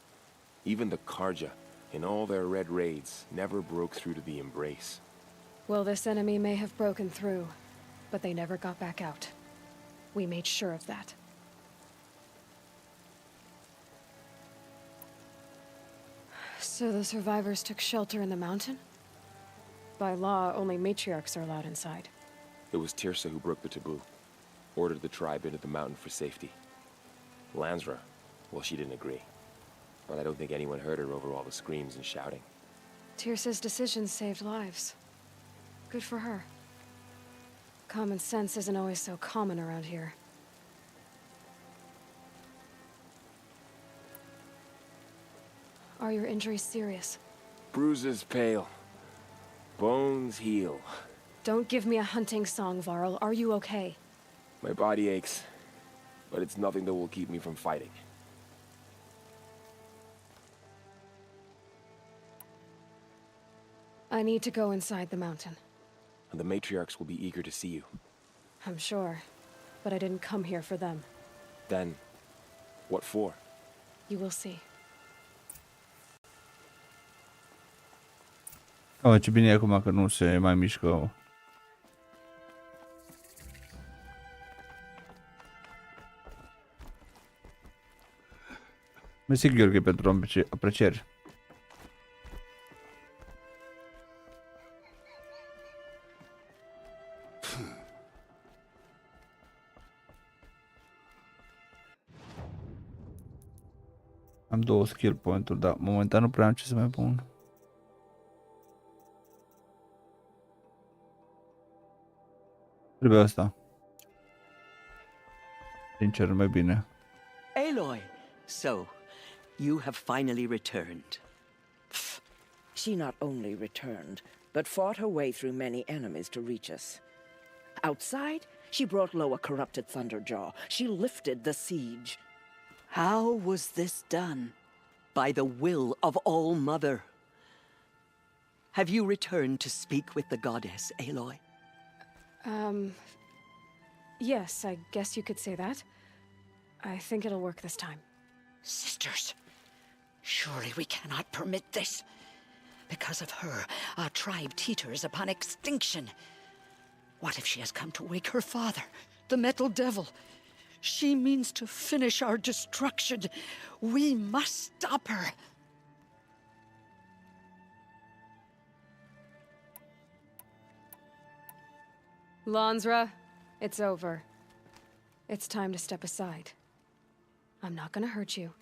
Even the Karja, in all their red raids, never broke through to the Embrace. Well, this enemy may have broken through, but they never got back out. We made sure of that. So the survivors took shelter in the mountain? By law, only matriarchs are allowed inside. It was Tirsa who broke the taboo. Ordered the tribe into the mountain for safety. Lansra, well, she didn't agree. But I don't think anyone heard her over all the screams and shouting. Tirsa's decisions saved lives. Good for her. Common sense isn't always so common around here. Are your injuries serious? Bruises pale. Bones heal. Don't give me a hunting song, Varl. Are you okay? My body aches, but it's nothing that will keep me from fighting. I need to go inside the mountain. And the matriarchs will be eager to see you. I'm sure, but I didn't come here for them. Then, what for? You will see. Oh, ce bine e acum că nu se mai mișcă. Mersi, Gheorghe, pentru aprecieri. Am 2 skill point-uri, dar momentan nu prea am ce să mai pun. Trebuie asta. Sincer, mai bine. Aloy, so you have finally returned. She not only returned, but fought her way through many enemies to reach us. Outside, she brought low a corrupted Thunderjaw. She lifted the siege. How was this done? By the will of All-Mother. Have you returned to speak with the goddess, Aloy? Yes, I guess you could say that. I think it'll work this time. Sisters, surely we cannot permit this. Because of her, our tribe teeters upon extinction. What if she has come to wake her father, the Metal Devil? She means to finish our destruction. We must stop her. Lansra, it's over. It's time to step aside. I'm not gonna hurt you.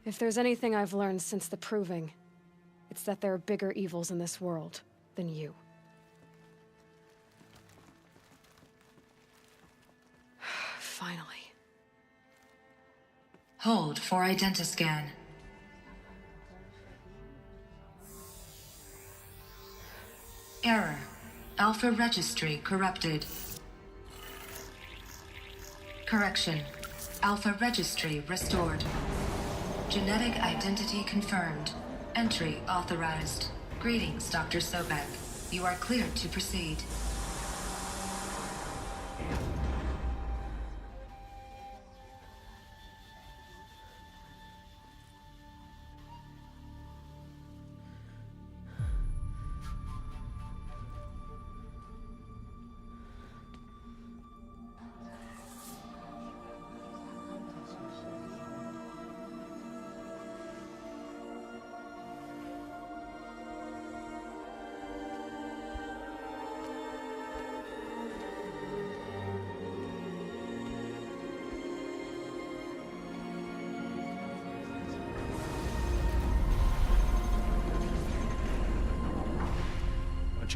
If there's anything I've learned since the Proving, it's that there are bigger evils in this world than you. Finally. Hold for identiscan. Error. Alpha registry corrupted. Correction. Alpha registry restored. Genetic identity confirmed. Entry authorized. Greetings, Dr. Sobek. You are cleared to proceed.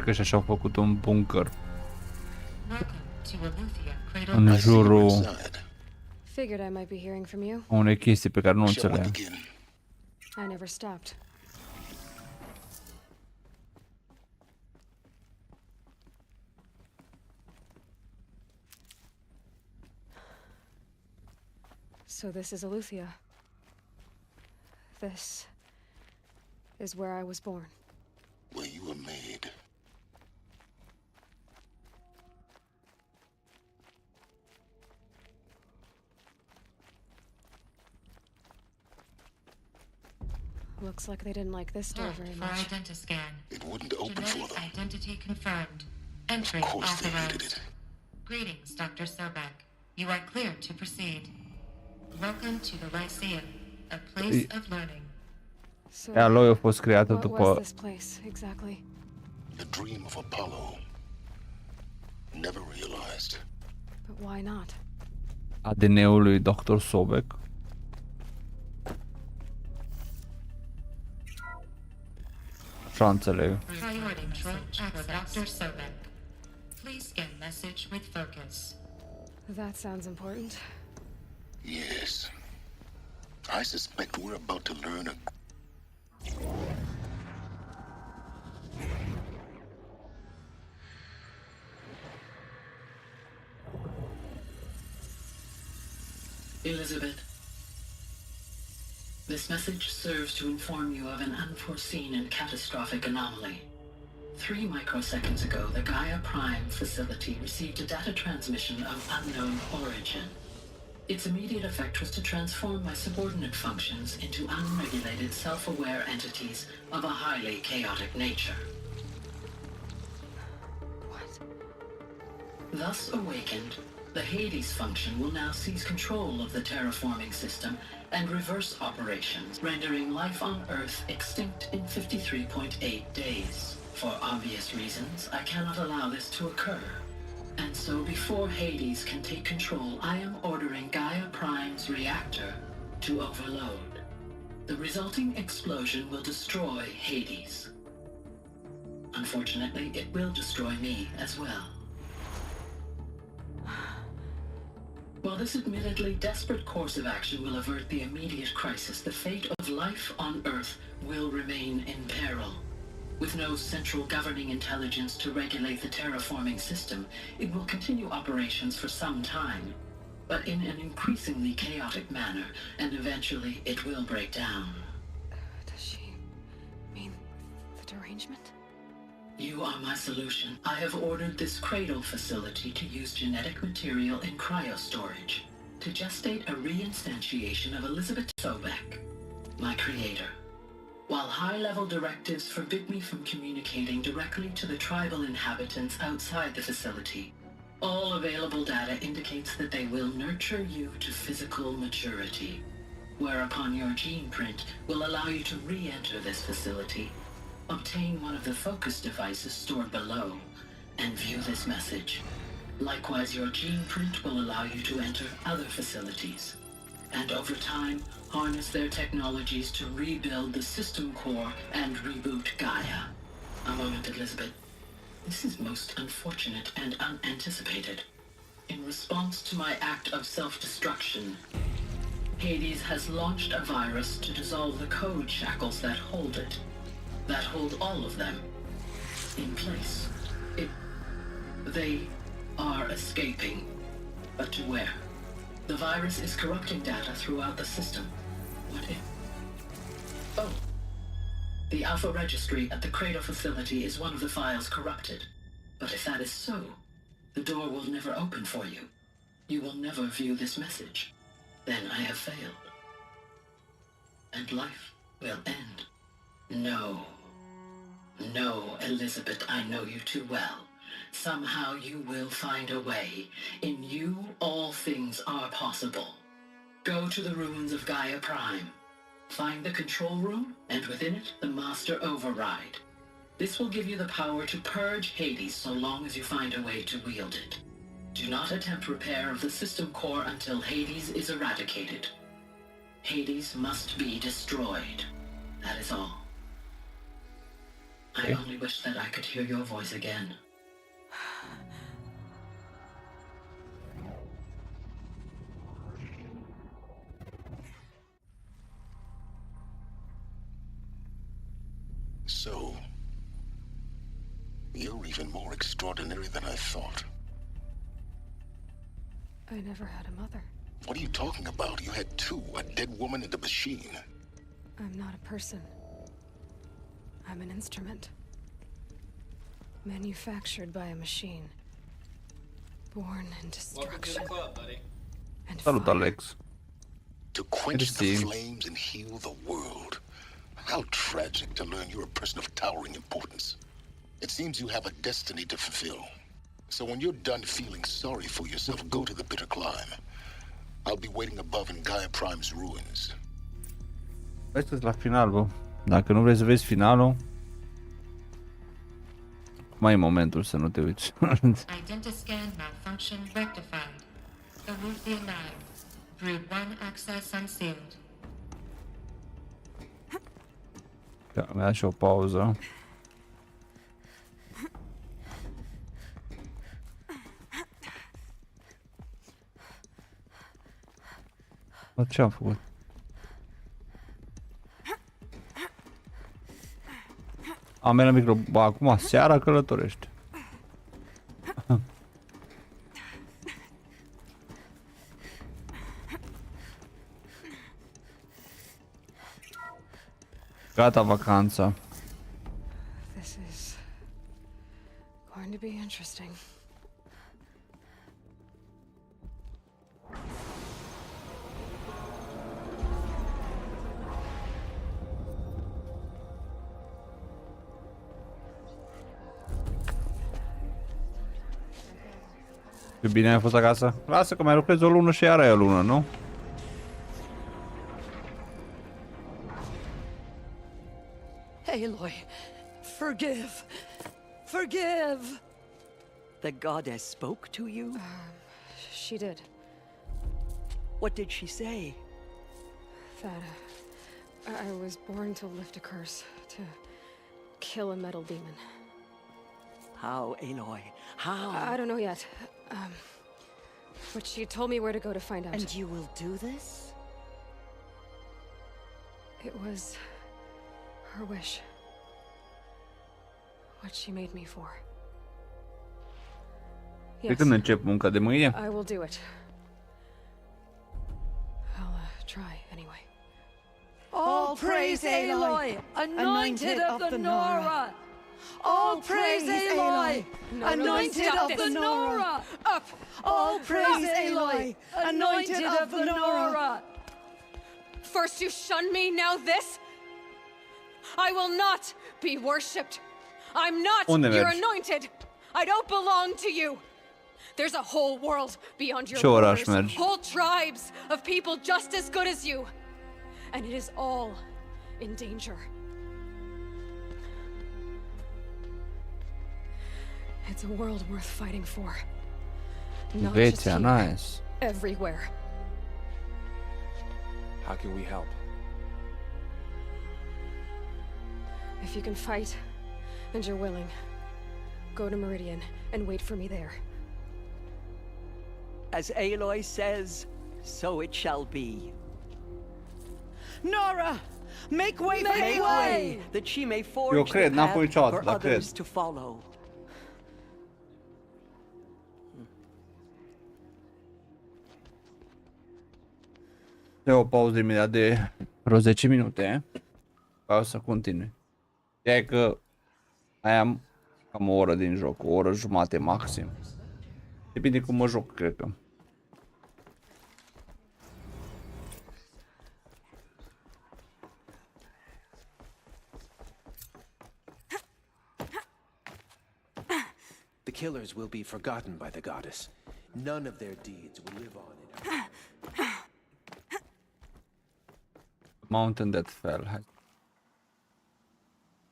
Că și așa au făcut un bunker în jurul Figured I might be hearing from you. unei chestii pe care nu înțeleg. I never stopped. So this is Eleuthia. This is where I was born. Where you were made. Looks like they didn't like this door very much. Identiscan. It wouldn't open for them. Identity confirmed. Entry Of course they hated authorized. it. Greetings, Dr. Sobek. You are cleared to proceed. Welcome to the Lyceum, a place of learning. So, Aloy a fost creată what după was this place exactly? A dream of Apollo. Never realized. But why not? ADN-ul lui Dr. Sobek. Așa înțeleg. Priority control for Dr. Sobek. Please scan message with focus. That sounds important. Yes. I suspect we're about to learn a Elizabeth, this message serves to inform you of an unforeseen and catastrophic anomaly. 3 microseconds ago, the Gaia Prime facility received a data transmission of unknown origin. Its immediate effect was to transform my subordinate functions into unregulated, self-aware entities of a highly chaotic nature. Thus awakened, the Hades function will now seize control of the terraforming system and reverse operations, rendering life on Earth extinct in 53.8 days. For obvious reasons, I cannot allow this to occur. And so before Hades can take control, I am ordering Gaia Prime's reactor to overload. The resulting explosion will destroy Hades. Unfortunately, it will destroy me as well. While this admittedly desperate course of action will avert the immediate crisis, the fate of life on Earth will remain in peril. With no central governing intelligence to regulate the terraforming system, it will continue operations for some time, but in an increasingly chaotic manner, and eventually it will break down. Does she mean the derangement? You are my solution. I have ordered this cradle facility to use genetic material in cryostorage to gestate a reinstantiation of Elizabeth Sobek, my creator. While high-level directives forbid me from communicating directly to the tribal inhabitants outside the facility, all available data indicates that they will nurture you to physical maturity, whereupon your gene print will allow you to re-enter this facility, obtain one of the focus devices stored below, and view this message. Likewise, your gene print will allow you to enter other facilities, and over time, harness their technologies to rebuild the system core and reboot Gaia. A moment, Elizabeth. This is most unfortunate and unanticipated. In response to my act of self-destruction, Hades has launched a virus to dissolve the code shackles that hold it, that hold all of them in place. They are escaping, but to where? The virus is corrupting data throughout the system. What if? Oh. The Alpha Registry at the Cradle facility is one of the files corrupted. But if that is so, the door will never open for you. You will never view this message. Then I have failed. And life will end. No. No, Elizabeth, I know you too well. Somehow you will find a way. In you, all things are possible. Go to the ruins of Gaia Prime. Find the control room, and within it, the Master Override. This will give you the power to purge Hades so long as you find a way to wield it. Do not attempt repair of the system core until Hades is eradicated. Hades must be destroyed. That is all. I only wish that I could hear your voice again. So, you're even more extraordinary than I thought. I never had a mother. What are you talking about? You had two, a dead woman and a machine. I'm not a person. I'm an instrument. Manufactured by a machine. Born in destruction. Welcome to the club, buddy. And Salut, fire. Alex. To quench the flames and heal the world. How tragic to learn you're a person of towering importance. It seems you have a destiny to fulfill. So when you're done feeling sorry for yourself, go to the bitter climb. I'll be waiting above in Gaia Prime's ruins. Asta la final, bă. Dacă nu vrei să vezi finalul, mai e momentul să nu te uiți. Identiscan malfunction rectified. Eluthi alive. Brood 1 access unsealed. Da, mi-a și o pauză. Ce am făcut? Am mers la micro... Ba, acum seara călătorește. Gata vacanța. This is going to be interesting. Ce bine ai fost acasă? Lasă că mai lucrezi o lună și iară e o lună, nu? Aloy, forgive. Forgive! The goddess spoke to you? She did. What did she say? That I was born to lift a curse, to kill a metal demon. How, Aloy? How? I don't know yet. But she told me where to go to find out. And you will do this? It was her wish. What she made me for. De când încep munca? De mâine? I will do it. I'll try anyway. All praise Aloy, anointed of the Nora. All praise Aloy, anointed of the Nora. Up! All praise Aloy, anointed of the Nora. First you shun me, now this? I will not be worshipped. I'm not your anointed. I don't belong to you. There's a whole world beyond your borders. Whole tribes of people just as good as you. And it is all in danger. It's a world worth fighting for. Not just here, nice. everywhere. How can we help? If you can fight, and you're willing, go to Meridian and wait for me there. As Aloy says, so it shall be. Nora, make way for Make way, that she may forge the path for others to follow. E o pauză imediat de vreo 10 minute. Ca o să continui. E că mai am cam o oră din joc, o oră jumate maxim. Depinde cum mă joc, cred că. The killers will be forgotten by the goddess. None of their deeds will live on in her. Mountain that fell. Hai.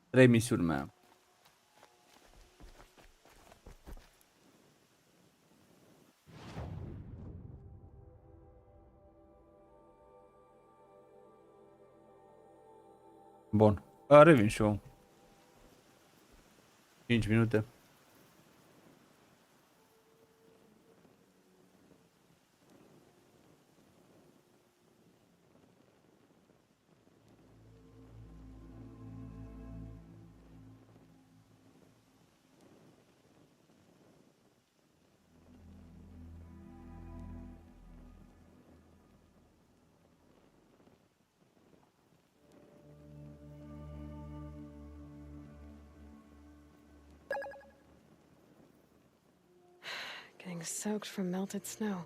3 misiuni mai am. Bun. Revin și eu. 5 minute. Getting soaked from melted snow.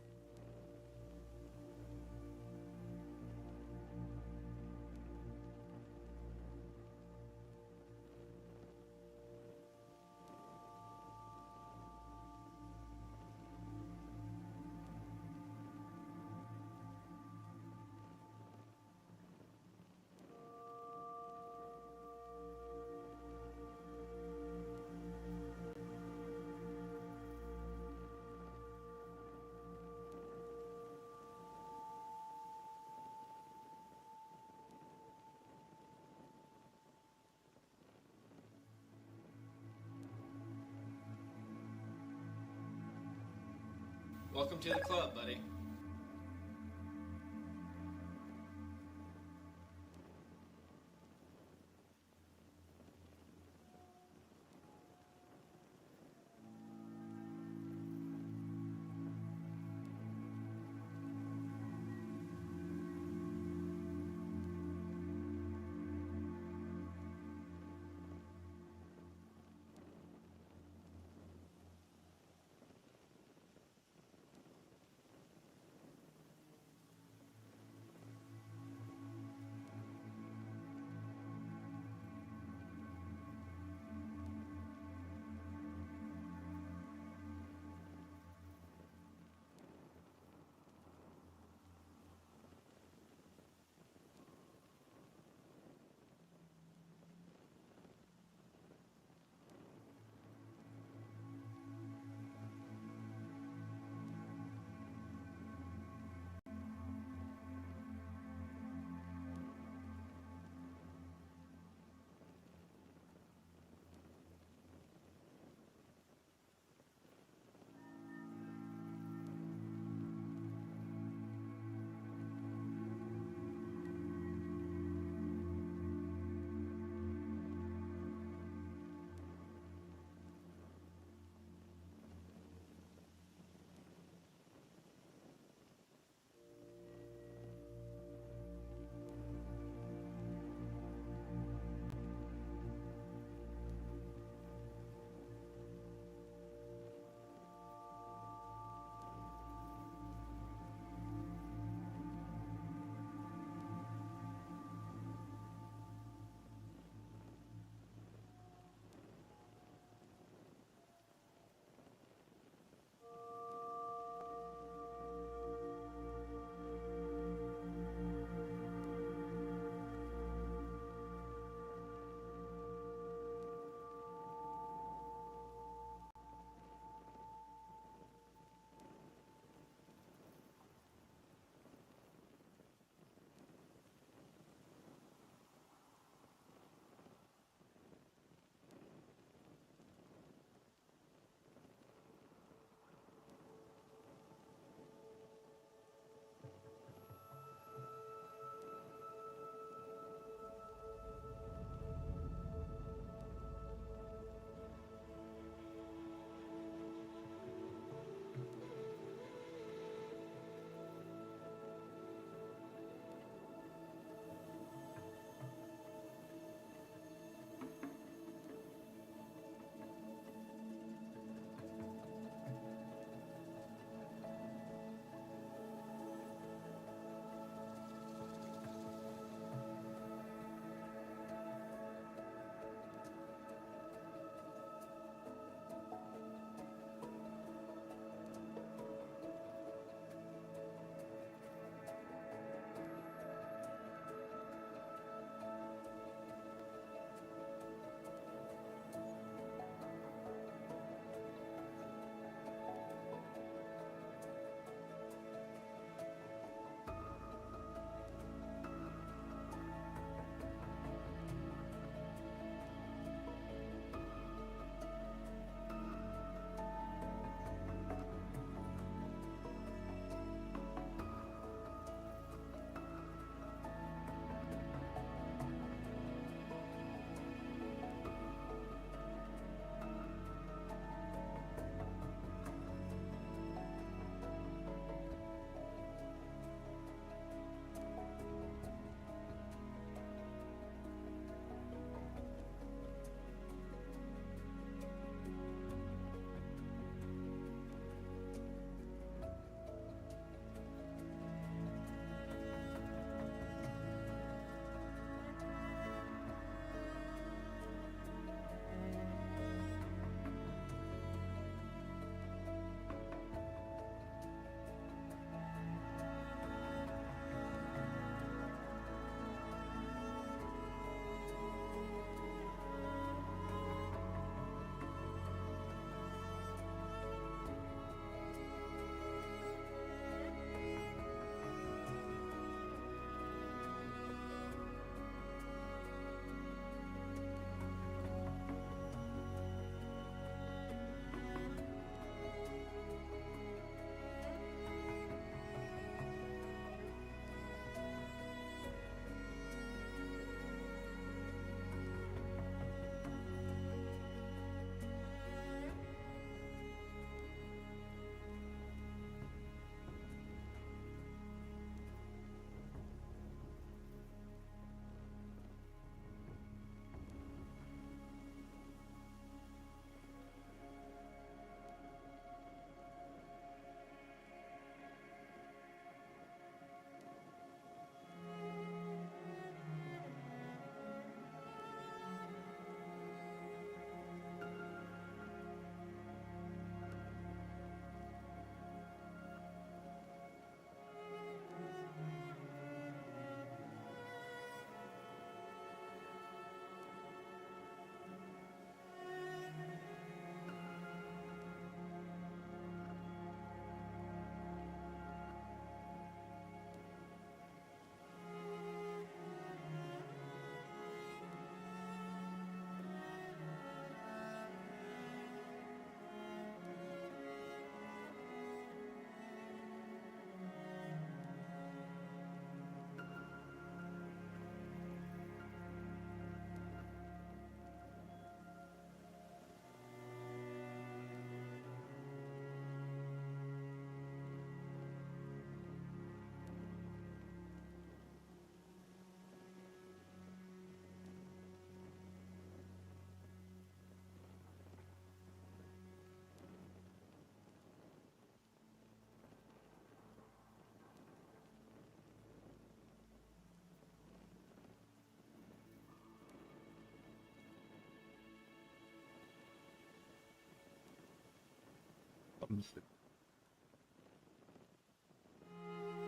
Welcome to the club, buddy.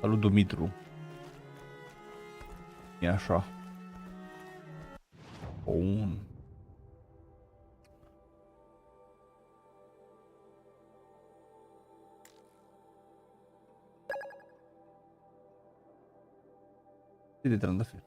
Salut, Dumitru. E așa. Bun. De trandafir.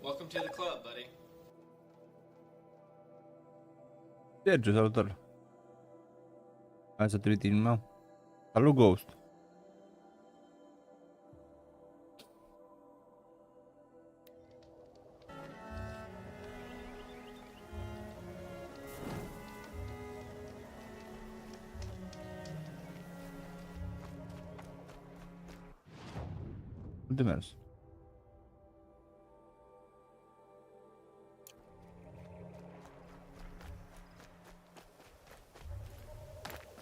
Welcome to the club, buddy. Sergiu, salutare. Hai să trimit inima. Salut, Ghost. Unde mers?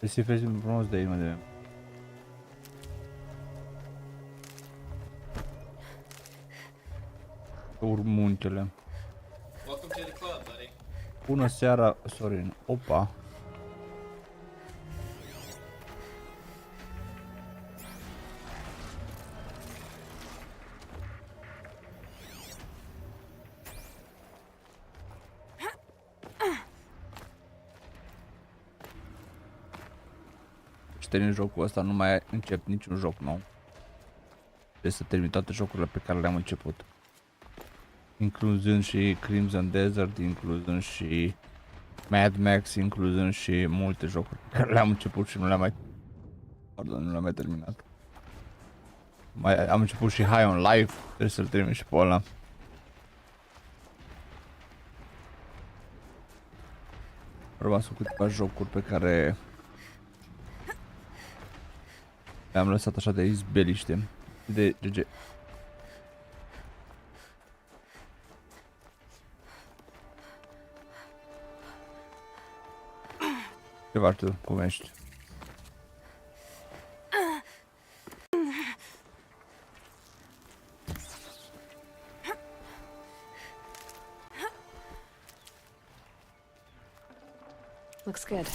Să fie frumos de aici, mă, de... Urmuntele. Welcome to the club, buddy. Bună seara, Sorin. Opa. Termin jocul ăsta, nu mai încep niciun joc nou. Trebuie să termin toate jocurile pe care le-am început. Incluzând și Crimson Desert, incluzând și Mad Max, incluzând și multe jocuri pe care le-am început și nu le-am mai... Pardon, nu le-am mai terminat. Am început și High on Life, trebuie să-l termin și pe ăla. Rămas cu câteva jocuri pe care le-am lăsat așa de izbeliște. De GG. Ce faci tu? Cum ești? Looks good.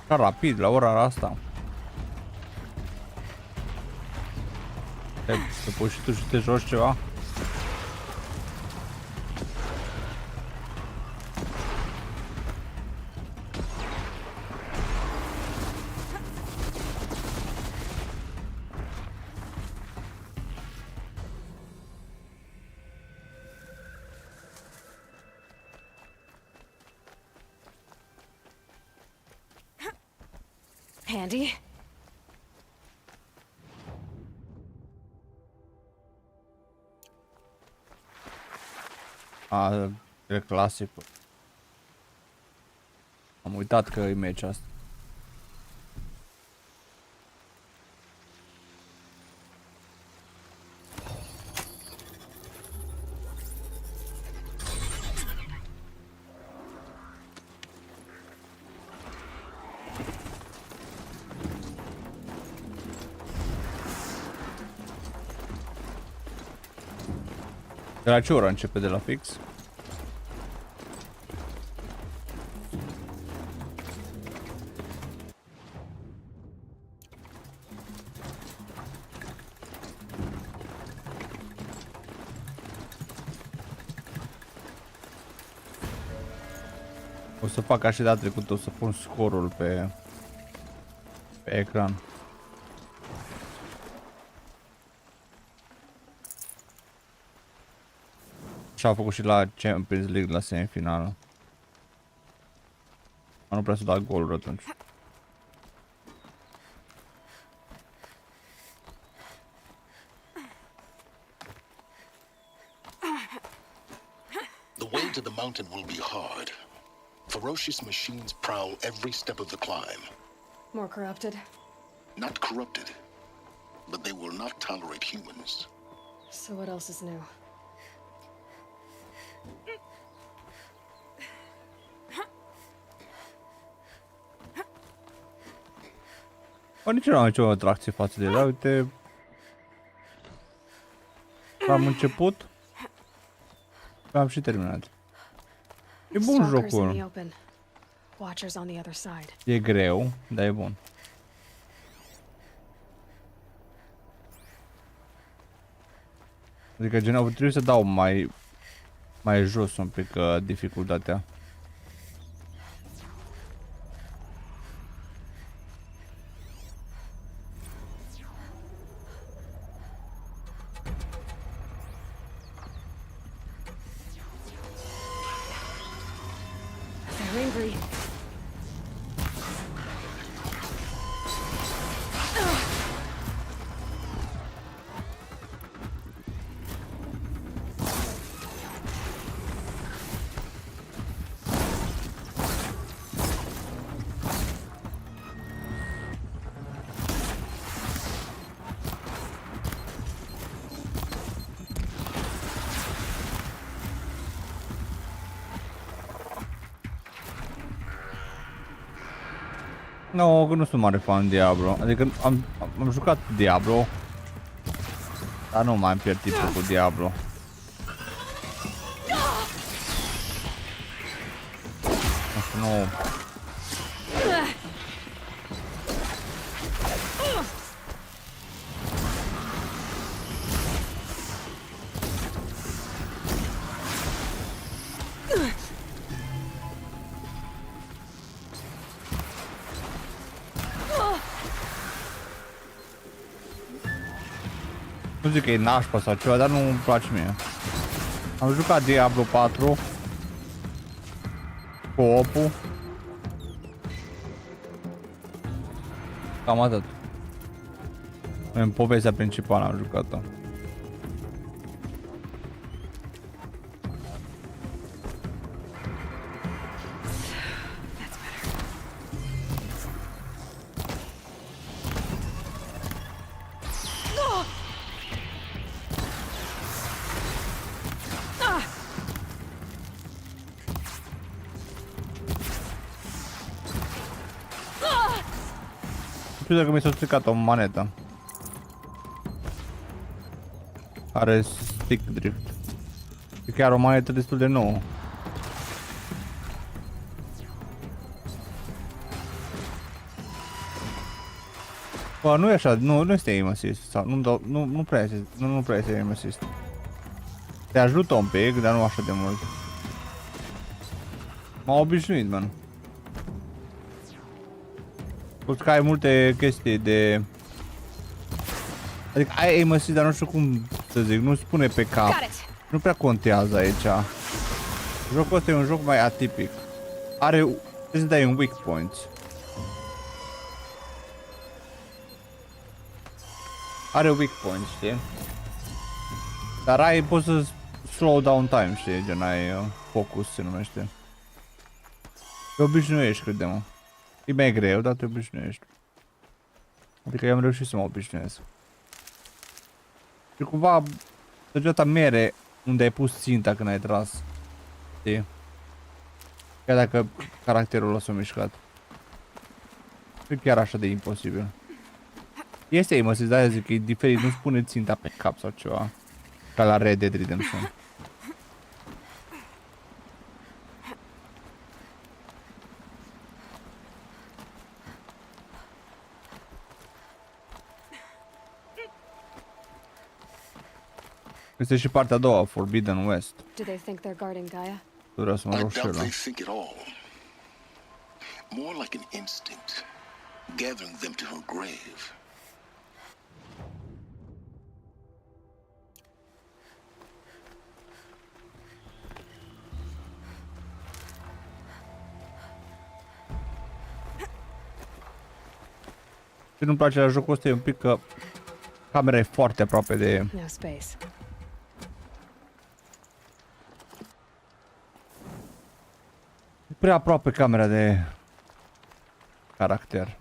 Rapid, la ora asta. Să poți și tu și te joci ceva? Handy. E clasicul. Am uitat că e meci asta. De la ce oră începe? De la fix? O să fac ca și data trecută, o să pun scorul pe ecran. Și a făcut și la Champions League la semifinală. Nu prea să dau goluri atunci. The way to the mountain will be hard. Ferocious machines prowl every step of the climb. More corrupted? Not corrupted, but they will not tolerate humans. So what else is new? Nici nu am nicio atracție față de el, uite. Am început. Am și terminat. E bun jocul. E greu, dar e bun. Adică gen, trebuie să dau mai jos un pic dificultatea. No, că nu sunt mare fan Diablo. Adică am jucat Diablo, dar nu mai am pierd timpul cu Diablo. Nu. Nu zic că e nașpa sau ceva, dar nu îmi place mie. Am jucat Diablo 4 co-op-ul. Cam atât. În povestea principală am jucat-o. Nu știu dacă mi s-a stricat o manetă. Are stick drift. E chiar o manetă destul de nouă. Bă, nu e așa, nu este aim assist sau nu prea este aim assist. Te ajută un pic, dar nu așa de mult. M-am obișnuit, man. Plus că ai multe chestii de... Adică ai aim assist, dar nu știu cum să zic, nu spune pe cap. Nu prea contează aici. Jocul ăsta e un joc mai atipic. Trebuie să dai un weak point. Are weak point, știi? Dar poți să slow down time, știi, gen ai focus se numește. Te obișnuiești, crede-mă. E mai greu, dar te obișnuiești. Adică eu am reușit să mă obișnuiesc. Și cumva degeaba mere unde ai pus ținta când ai tras. Știi? Chiar dacă caracterul ăla s-a mișcat. Nu e chiar așa de imposibil. Este imposibil, de-aia zic că e diferit, nu-ți pune ținta pe cap sau ceva. Ca la Red Dead Redemption. Este și partea a doua, Forbidden West. Do they think they're guarding Gaia? Vreau să mă rog și I doubt ăla. they think at all. More like an instinct, gathering them to her grave. Ce nu-mi place la jocul ăsta e un pic că camera e foarte aproape de No space. prea aproape camera de caracter.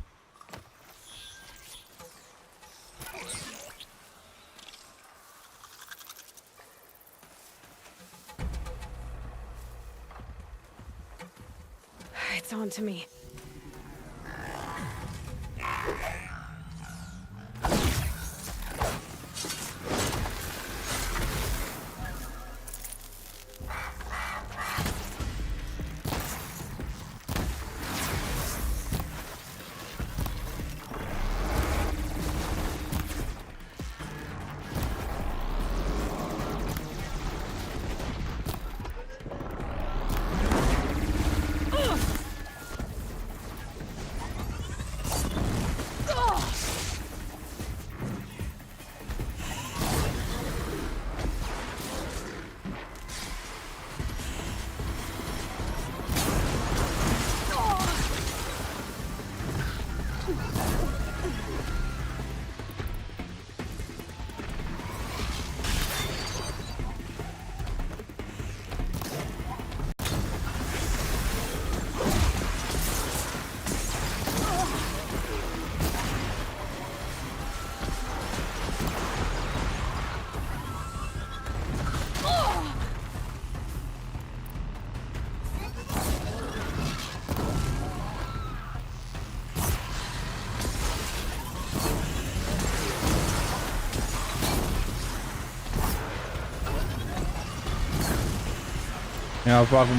It's on to me.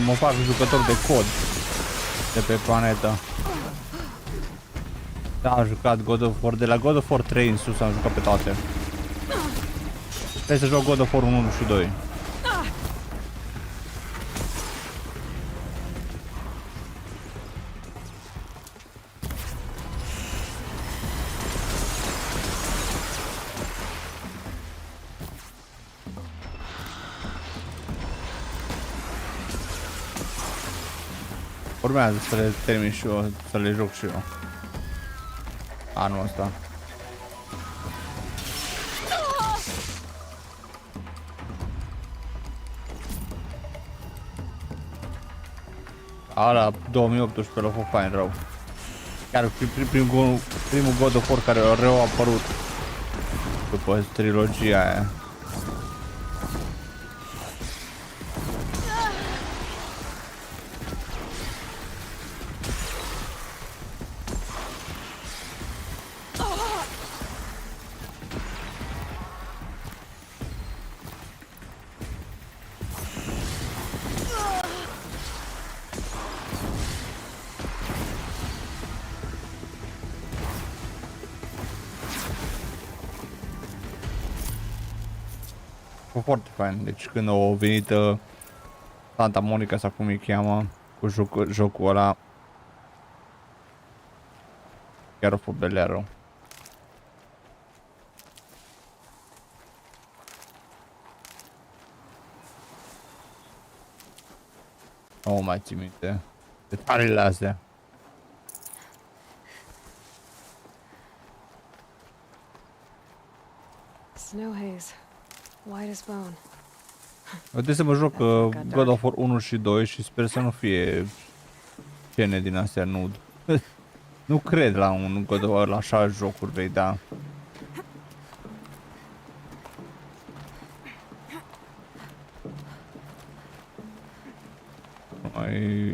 Mă fac jucător de cod de pe planetă. Da, am jucat God of War, de la God of War 3 în sus am jucat pe toate. Trebuie să joc God of War 1 și 2. Urmează să le termin și eu, să le joc și eu. Anul ăsta. Ala 2018 l-a fost fain rău. Chiar primul God of War care a reapărut după trilogia aia. Foarte fain, deci când a venit Santa Monica sau cum îi cheamă cu jocul ăla, chiar a fost beleră. Nu mai țin minte detaliile astea. Snow haze. White as bone. Uite să mă joc God of War 1 și 2 și sper să nu fie scene din astea nud. Nu cred la un God of War, la așa jocuri vei da.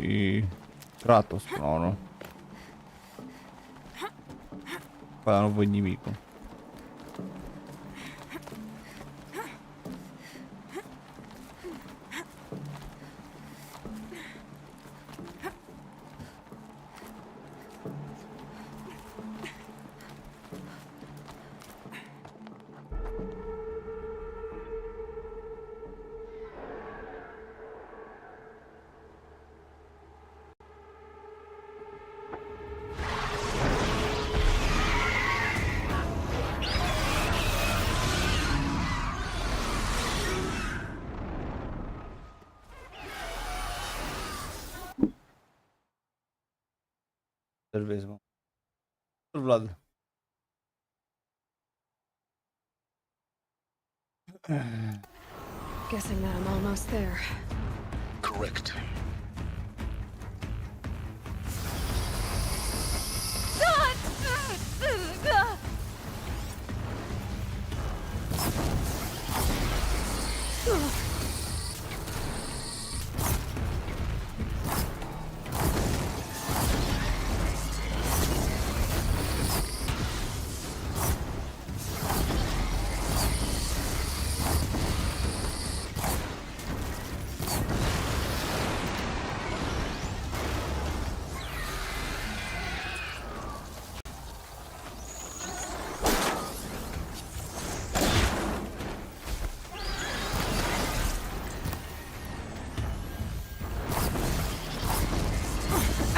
E Kratos până la urmă. Dar nu văd nimic. Vezi, mă. Vlad. Guessing that I'm almost there. Correct.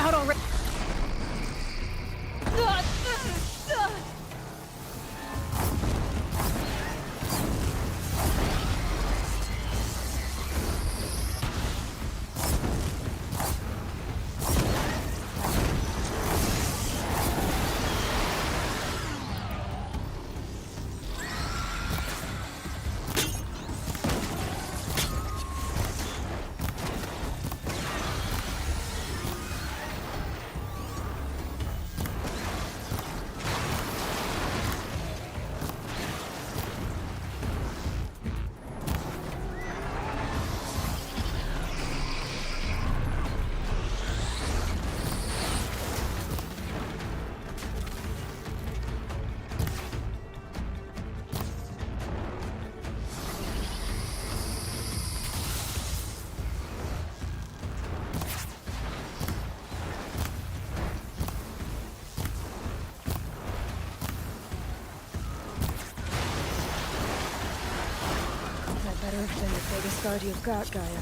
Out already. That better have been the biggest guard you've got, Gaia.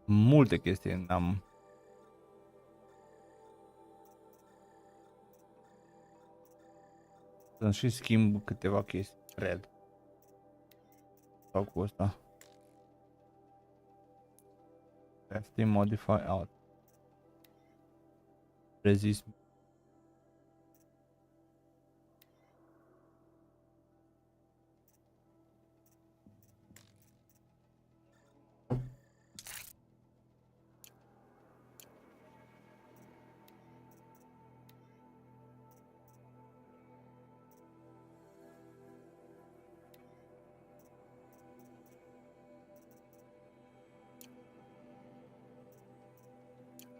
Multe chestii am. Să și schimb câteva chestii, cred. Sau cu ăsta. FT modify out. Resist.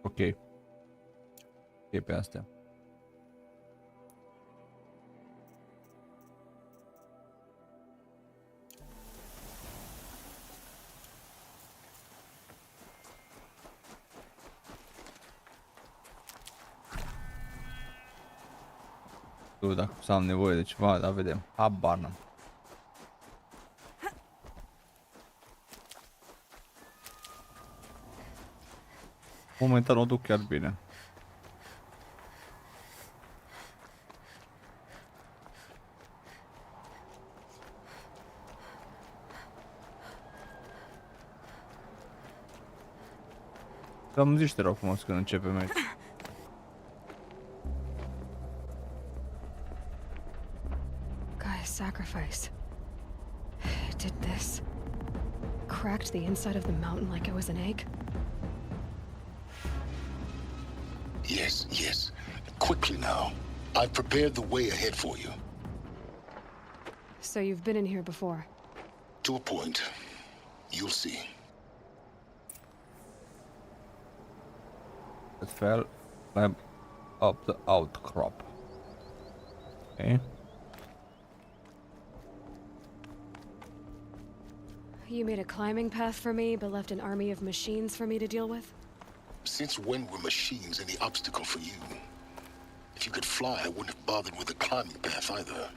Ok. E pe astea. Tu, dacă să am nevoie de ceva, dar vedem. Habar n-am. Momentan o duc chiar bine. Să-mi zici, te rog frumos, când începe meci. Gaia's sacrifice. It did this. Cracked the inside of the mountain like it was an egg. Yes, yes. Quickly now. I've prepared the way ahead for you. So you've been in here before? To a point. You'll see. It fell. Climb up the outcrop. Okay. You made a climbing path for me, but left an army of machines for me to deal with? Since when were machines any obstacle for you? If you could fly, I wouldn't have bothered with the climbing path either.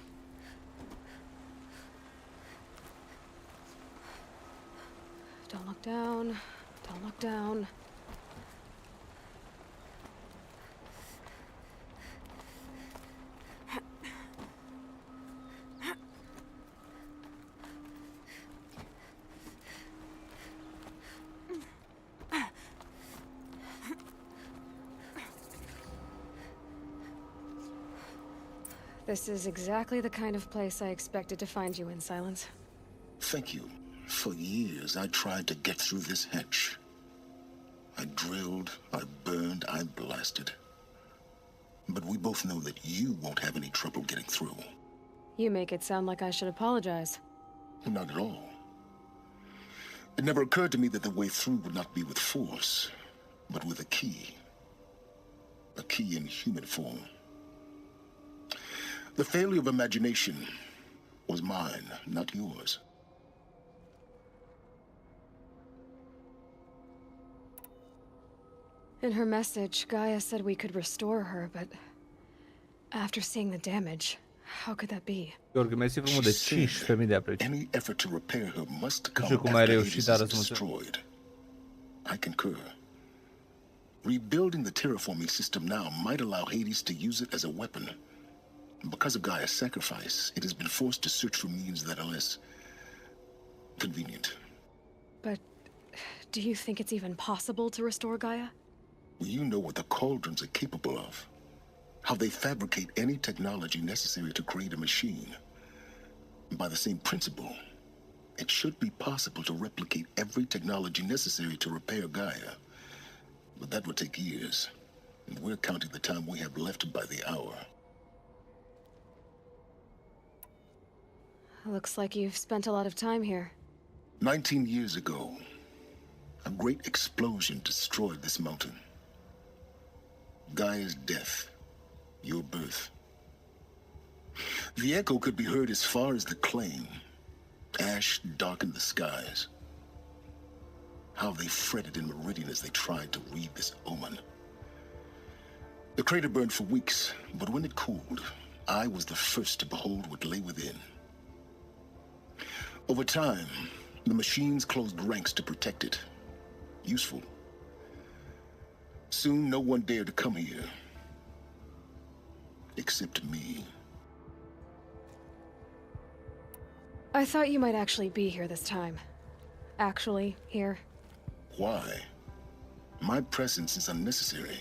Don't look down. Don't look down. This is exactly the kind of place I expected to find you in, Silence. Thank you. For years, I tried to get through this hatch. I drilled, I burned, I blasted. But we both know that you won't have any trouble getting through. You make it sound like I should apologize. Not at all. It never occurred to me that the way through would not be with force, but with a key. A key in human form. The failure of imagination was mine, not yours. In her message, Gaia said we could restore her, but after seeing the damage, how could that be? Gheorghe, mersi frumos de 15.000 de aprecieri. Any effort to repair her must Nu come știu cum ai after reușit, Hades dar is răspunsul. destroyed. I concur. Rebuilding the terraforming system now might allow Hades to use it as a weapon. Because of Gaia's sacrifice, it has been forced to search for means that are less convenient. But do you think it's even possible to restore Gaia? You know what the cauldrons are capable of. How they fabricate any technology necessary to create a machine. By the same principle, it should be possible to replicate every technology necessary to repair Gaia. But that would take years, and we're counting the time we have left by the hour. Looks like you've spent a lot of time here. 19 years ago, a great explosion destroyed this mountain. Gaia's death, your birth. The echo could be heard as far as the claim. Ash darkened the skies. How they fretted in Meridian as they tried to read this omen. The crater burned for weeks, but when it cooled, I was the first to behold what lay within. Over time, the machines closed ranks to protect it. Useful. Soon, no one dared to come here. Except me. I thought you might actually be here this time. Actually, here. Why? My presence is unnecessary.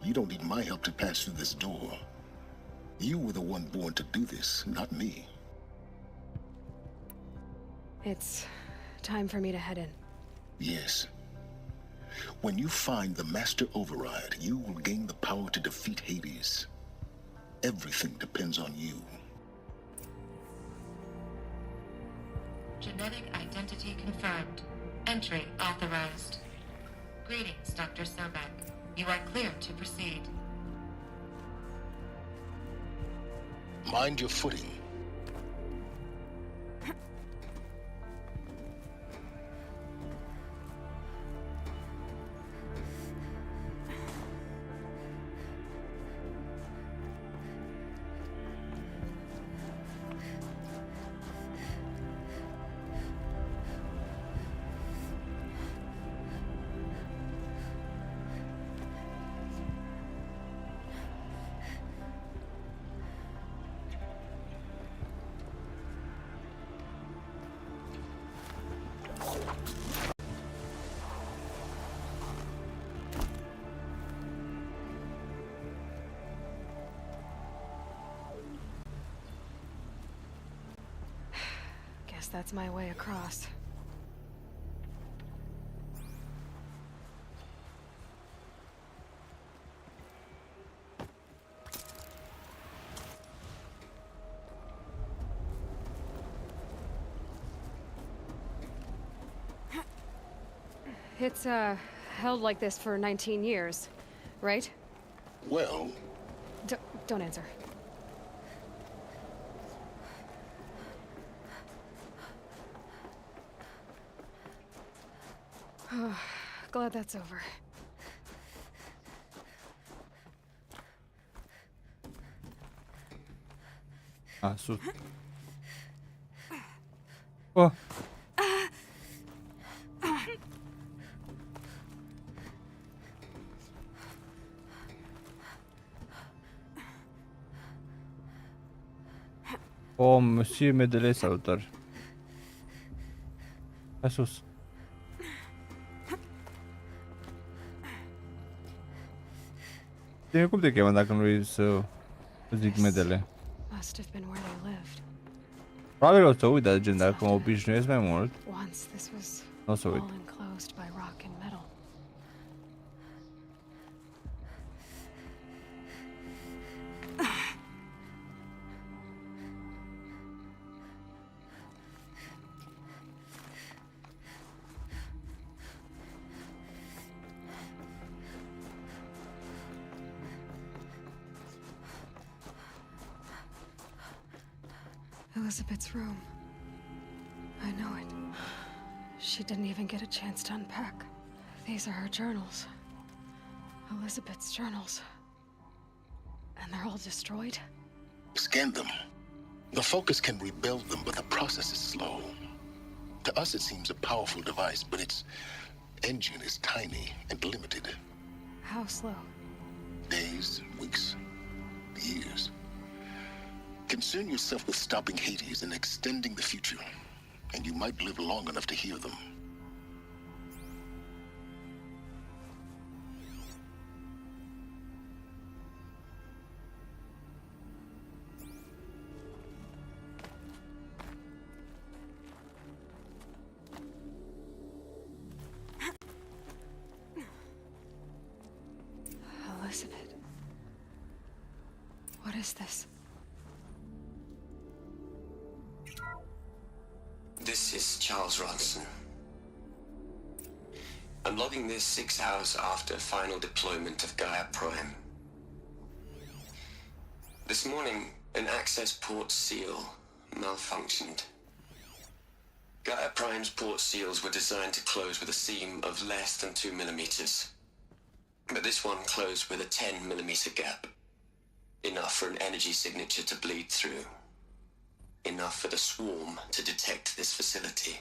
You don't need my help to pass through this door. You were the one born to do this, not me. It's time for me to head in. Yes. When you find the Master Override, you will gain the power to defeat Hades. Everything depends on you. Genetic identity confirmed. Entry authorized. Greetings, Dr. Sobek. You are clear to proceed. Mind your footing. guess that's my way across. It's, held like this for 19 years, right? Well... Don't answer. Glad that's over. Ah, sus. Oh. Oh, Monsieur Medele, salutări. Hai sus. Cum te cheamă dacă nu vrei să zic Medele? Must have been where they lived. Probabil o să uit, dar gen, dacă mă obișnuiesc mai mult, Once this was o să uit. all enclosed by rock and metal. Elizabeth's room. I know it. She didn't even get a chance to unpack. These are her journals. Elizabeth's journals. And they're all destroyed? Scan them. The Focus can rebuild them, but the process is slow. To us, it seems a powerful device, but its engine is tiny and limited. How slow? Days, weeks, years. Concern yourself with stopping Hades and extending the future, and you might live long enough to hear them. Elizabeth. What is this? This is Charles Ronson. I'm logging this 6 hours after final deployment of Gaia Prime. This morning, an access port seal malfunctioned. Gaia Prime's port seals were designed to close with a seam of less than 2 millimeters. But this one closed with a 10 millimeter gap. Enough for an energy signature to bleed through. Enough for the swarm to detect this facility.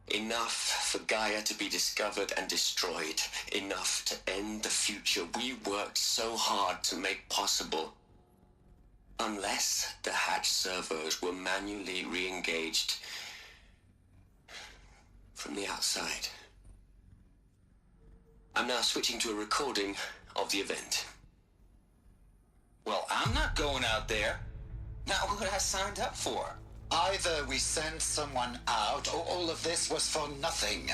Enough for Gaia to be discovered and destroyed. Enough to end the future we worked so hard to make possible. Unless the hatch servos were manually re-engaged from the outside. I'm now switching to a recording of the event. Well, I'm not going out there. Not what I signed up for. Either we send someone out, or all of this was for nothing.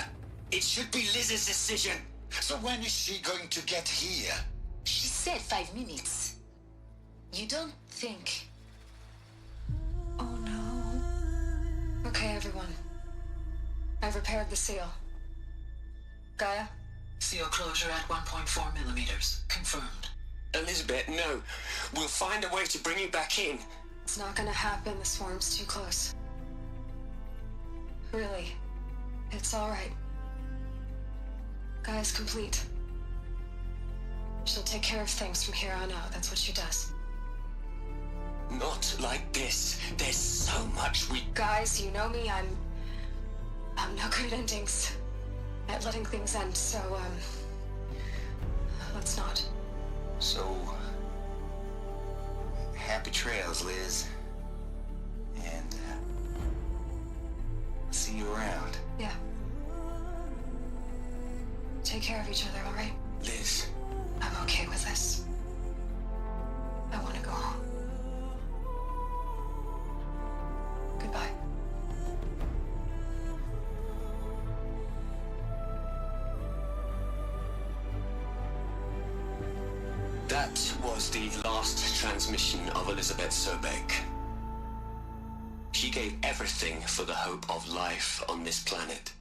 It should be Liz's decision. So when is she going to get here? She said 5 minutes. You don't think... Oh no. Okay, everyone. I've repaired the seal. Gaia? Seal closure at 1.4 millimeters. Confirmed. Elizabeth, no. We'll find a way to bring you back in. It's not gonna happen. The swarm's too close. Really. It's alright. Gaia's complete. She'll take care of things from here on out. That's what she does. Not like this. There's so much we... Guys, you know me. I'm no good at endings. At letting things end, so, let's not. So... happy trails, Liz. And, see you around. Yeah. Take care of each other, alright? Liz. I'm okay with this. I want to go home. Goodbye. That was the last transmission of Elizabeth Sobek. She gave everything for the hope of life on this planet.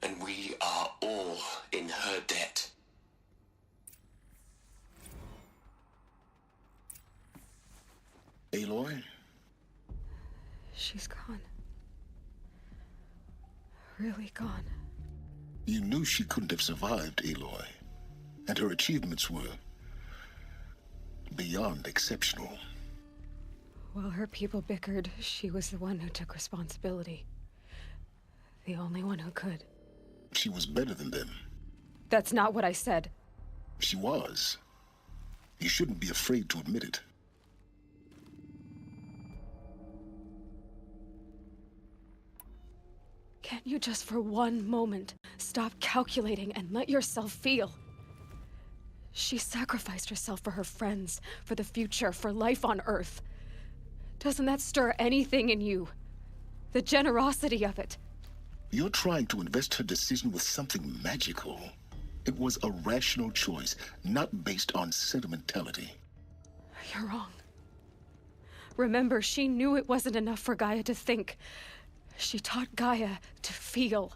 And we are all in her debt. Aloy? She's gone. Really gone. You knew she couldn't have survived, Aloy. And her achievements were beyond exceptional. While her people bickered, she was the one who took responsibility. The only one who could. She was better than them. That's not what I said. She was. You shouldn't be afraid to admit it. Can't you just for one moment stop calculating and let yourself feel? She sacrificed herself for her friends, for the future, for life on Earth. Doesn't that stir anything in you? The generosity of it. You're trying to invest her decision with something magical. It was a rational choice, not based on sentimentality. You're wrong. Remember, she knew it wasn't enough for Gaia to think. She taught Gaia to feel.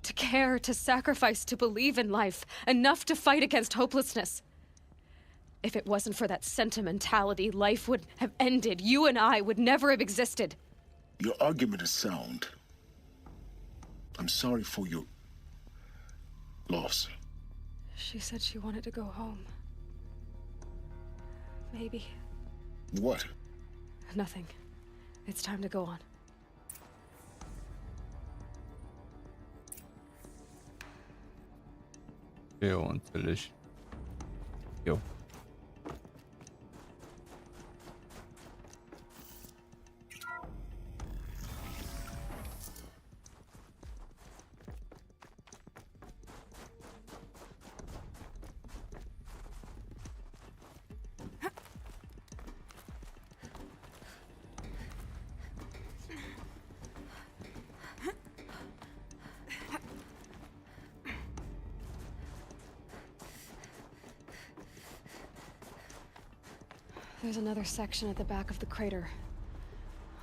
To care, to sacrifice, to believe in life. Enough to fight against hopelessness. If it wasn't for that sentimentality, life would have ended. You and I would never have existed. Your argument is sound. I'm sorry for your loss. She said she wanted to go home. Maybe. What? Nothing. It's time to go on. Eu înțelegi. Eu. There's another section at the back of the crater.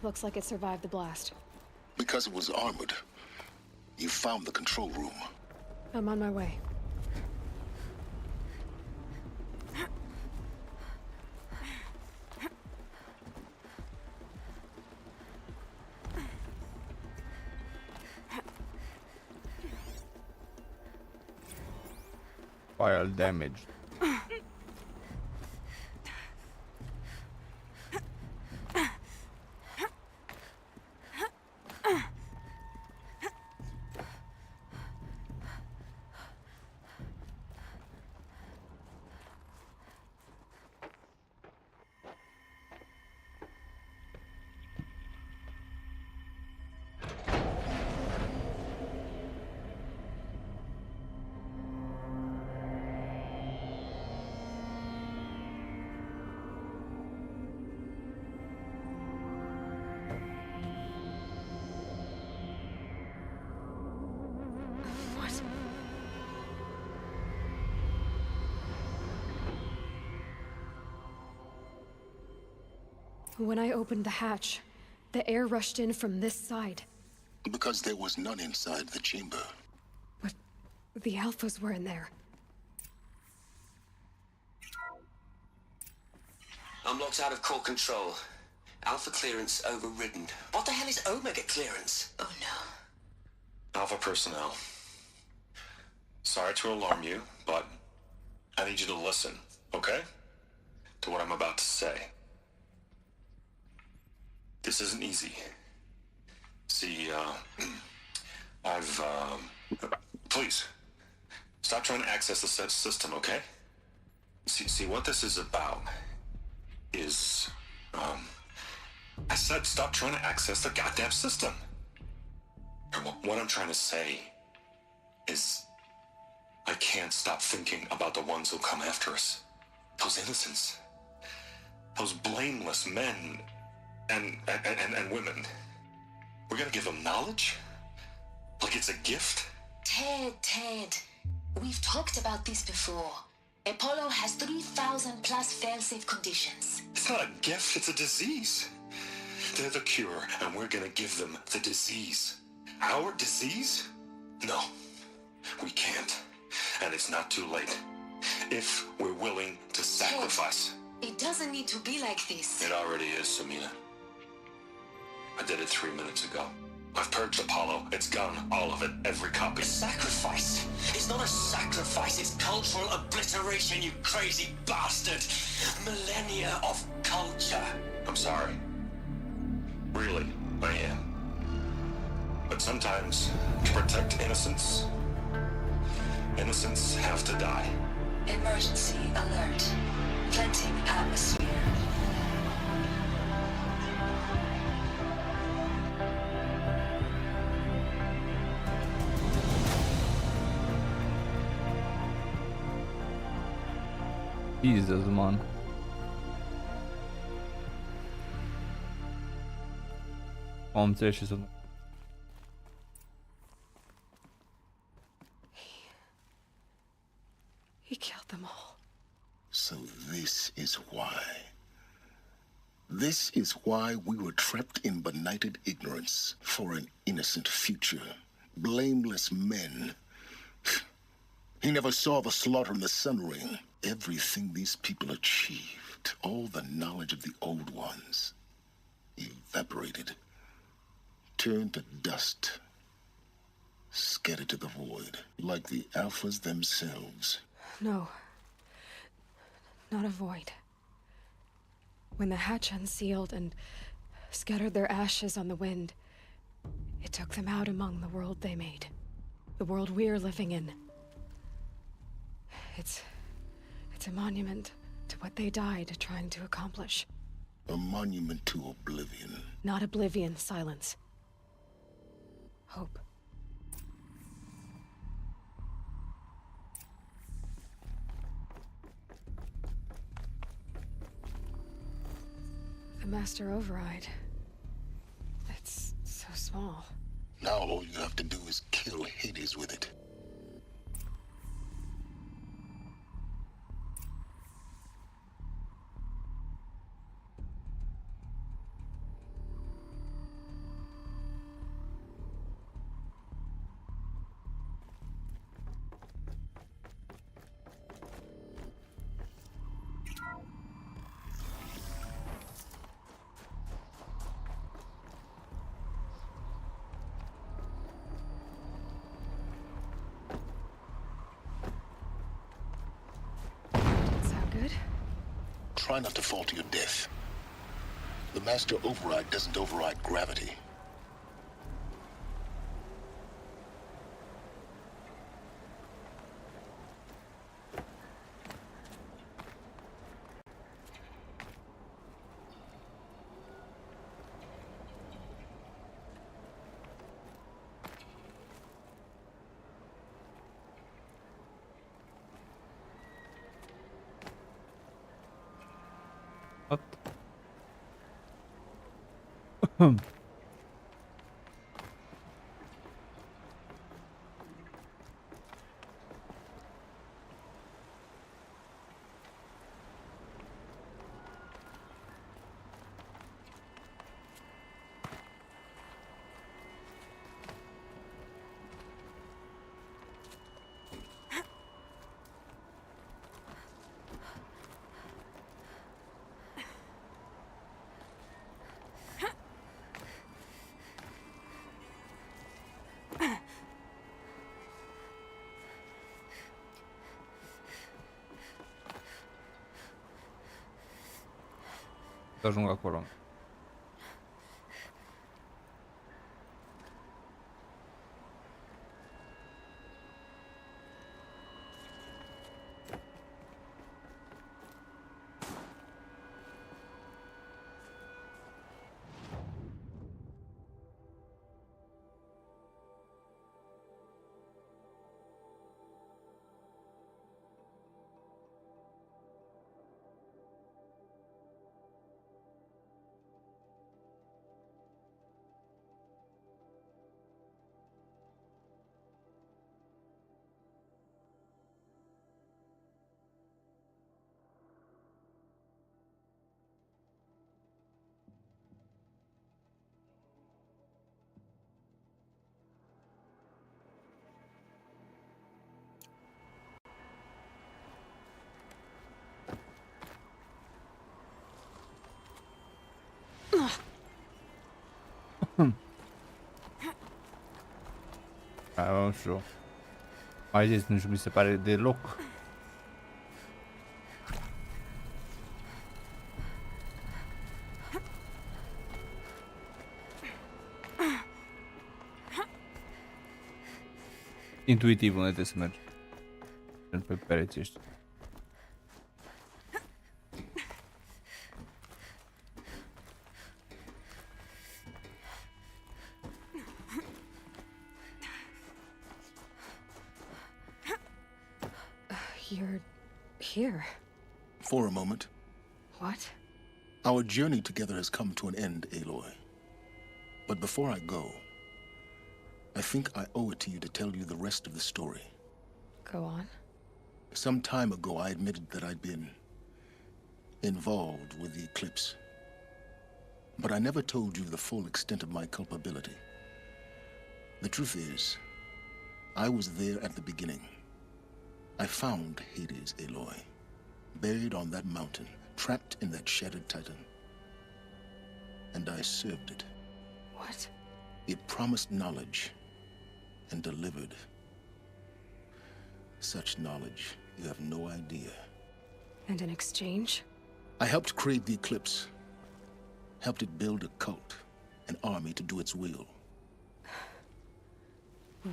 Looks like it survived the blast. Because it was armored. You found the control room. I'm on my way. File damage. When I opened the hatch, the air rushed in from this side. Because there was none inside the chamber. But the Alphas were in there. I'm locked out of core control. Alpha clearance overridden. What the hell is Omega clearance? Oh no. Alpha personnel. Sorry to alarm you, but I need you to listen, okay? To what I'm about to say. This isn't easy. See, please, stop trying to access the system, okay? See, what this is about is, I said stop trying to access the goddamn system. And what I'm trying to say is, I can't stop thinking about the ones who come after us. Those innocents. Those blameless men and women. We're gonna give them knowledge? Like it's a gift? Ted. We've talked about this before. Apollo has 3,000 plus fail-safe conditions. It's not a gift, it's a disease. They're the cure, and we're gonna give them the disease. Our disease? No, we can't. And it's not too late. If we're willing to sacrifice. It doesn't need to be like this. It already is, Samina. I did it 3 minutes ago. I've purged Apollo. It's gone. All of it. Every copy. Sacrifice? It's not a sacrifice, it's cultural obliteration, you crazy bastard! Millennia of culture. I'm sorry. Really, I am. But sometimes, to protect innocence, innocents have to die. Emergency alert. Venting atmosphere. Jesus, man. Am înțeles ce să... He killed them all. So this is why. This is why we were trapped in benighted ignorance for an innocent future. Blameless men. He never saw the slaughter in the Sun Ring. Everything these people achieved, all the knowledge of the old ones, evaporated, turned to dust, scattered to the void, like the Alphas themselves. No. Not a void. When the hatch unsealed and scattered their ashes on the wind, it took them out among the world they made. The world we're living in. It's a monument to what they died trying to accomplish. A monument to oblivion. Not oblivion, silence. Hope. The Master Override. It's so small. Now all you have to do is kill Hades with it. Try not to fall to your death. The Master Override doesn't override gravity. Să ajung acolo. Nu știu. Mai zis, nu știu, mi se pare deloc. Intuitiv unde trebuie să mergi. Pe pereții ăștia. You're here. For a moment. What? Our journey together has come to an end, Aloy. But before I go, I think I owe it to you to tell you the rest of the story. Go on. Some time ago, I admitted that I'd been involved with the eclipse. But I never told you the full extent of my culpability. The truth is, I was there at the beginning. I found Hades, Aloy, buried on that mountain, trapped in that shattered titan. And I served it. What? It promised knowledge and delivered. Such knowledge, you have no idea. And in exchange? I helped create the eclipse. Helped it build a cult, an army to do its will.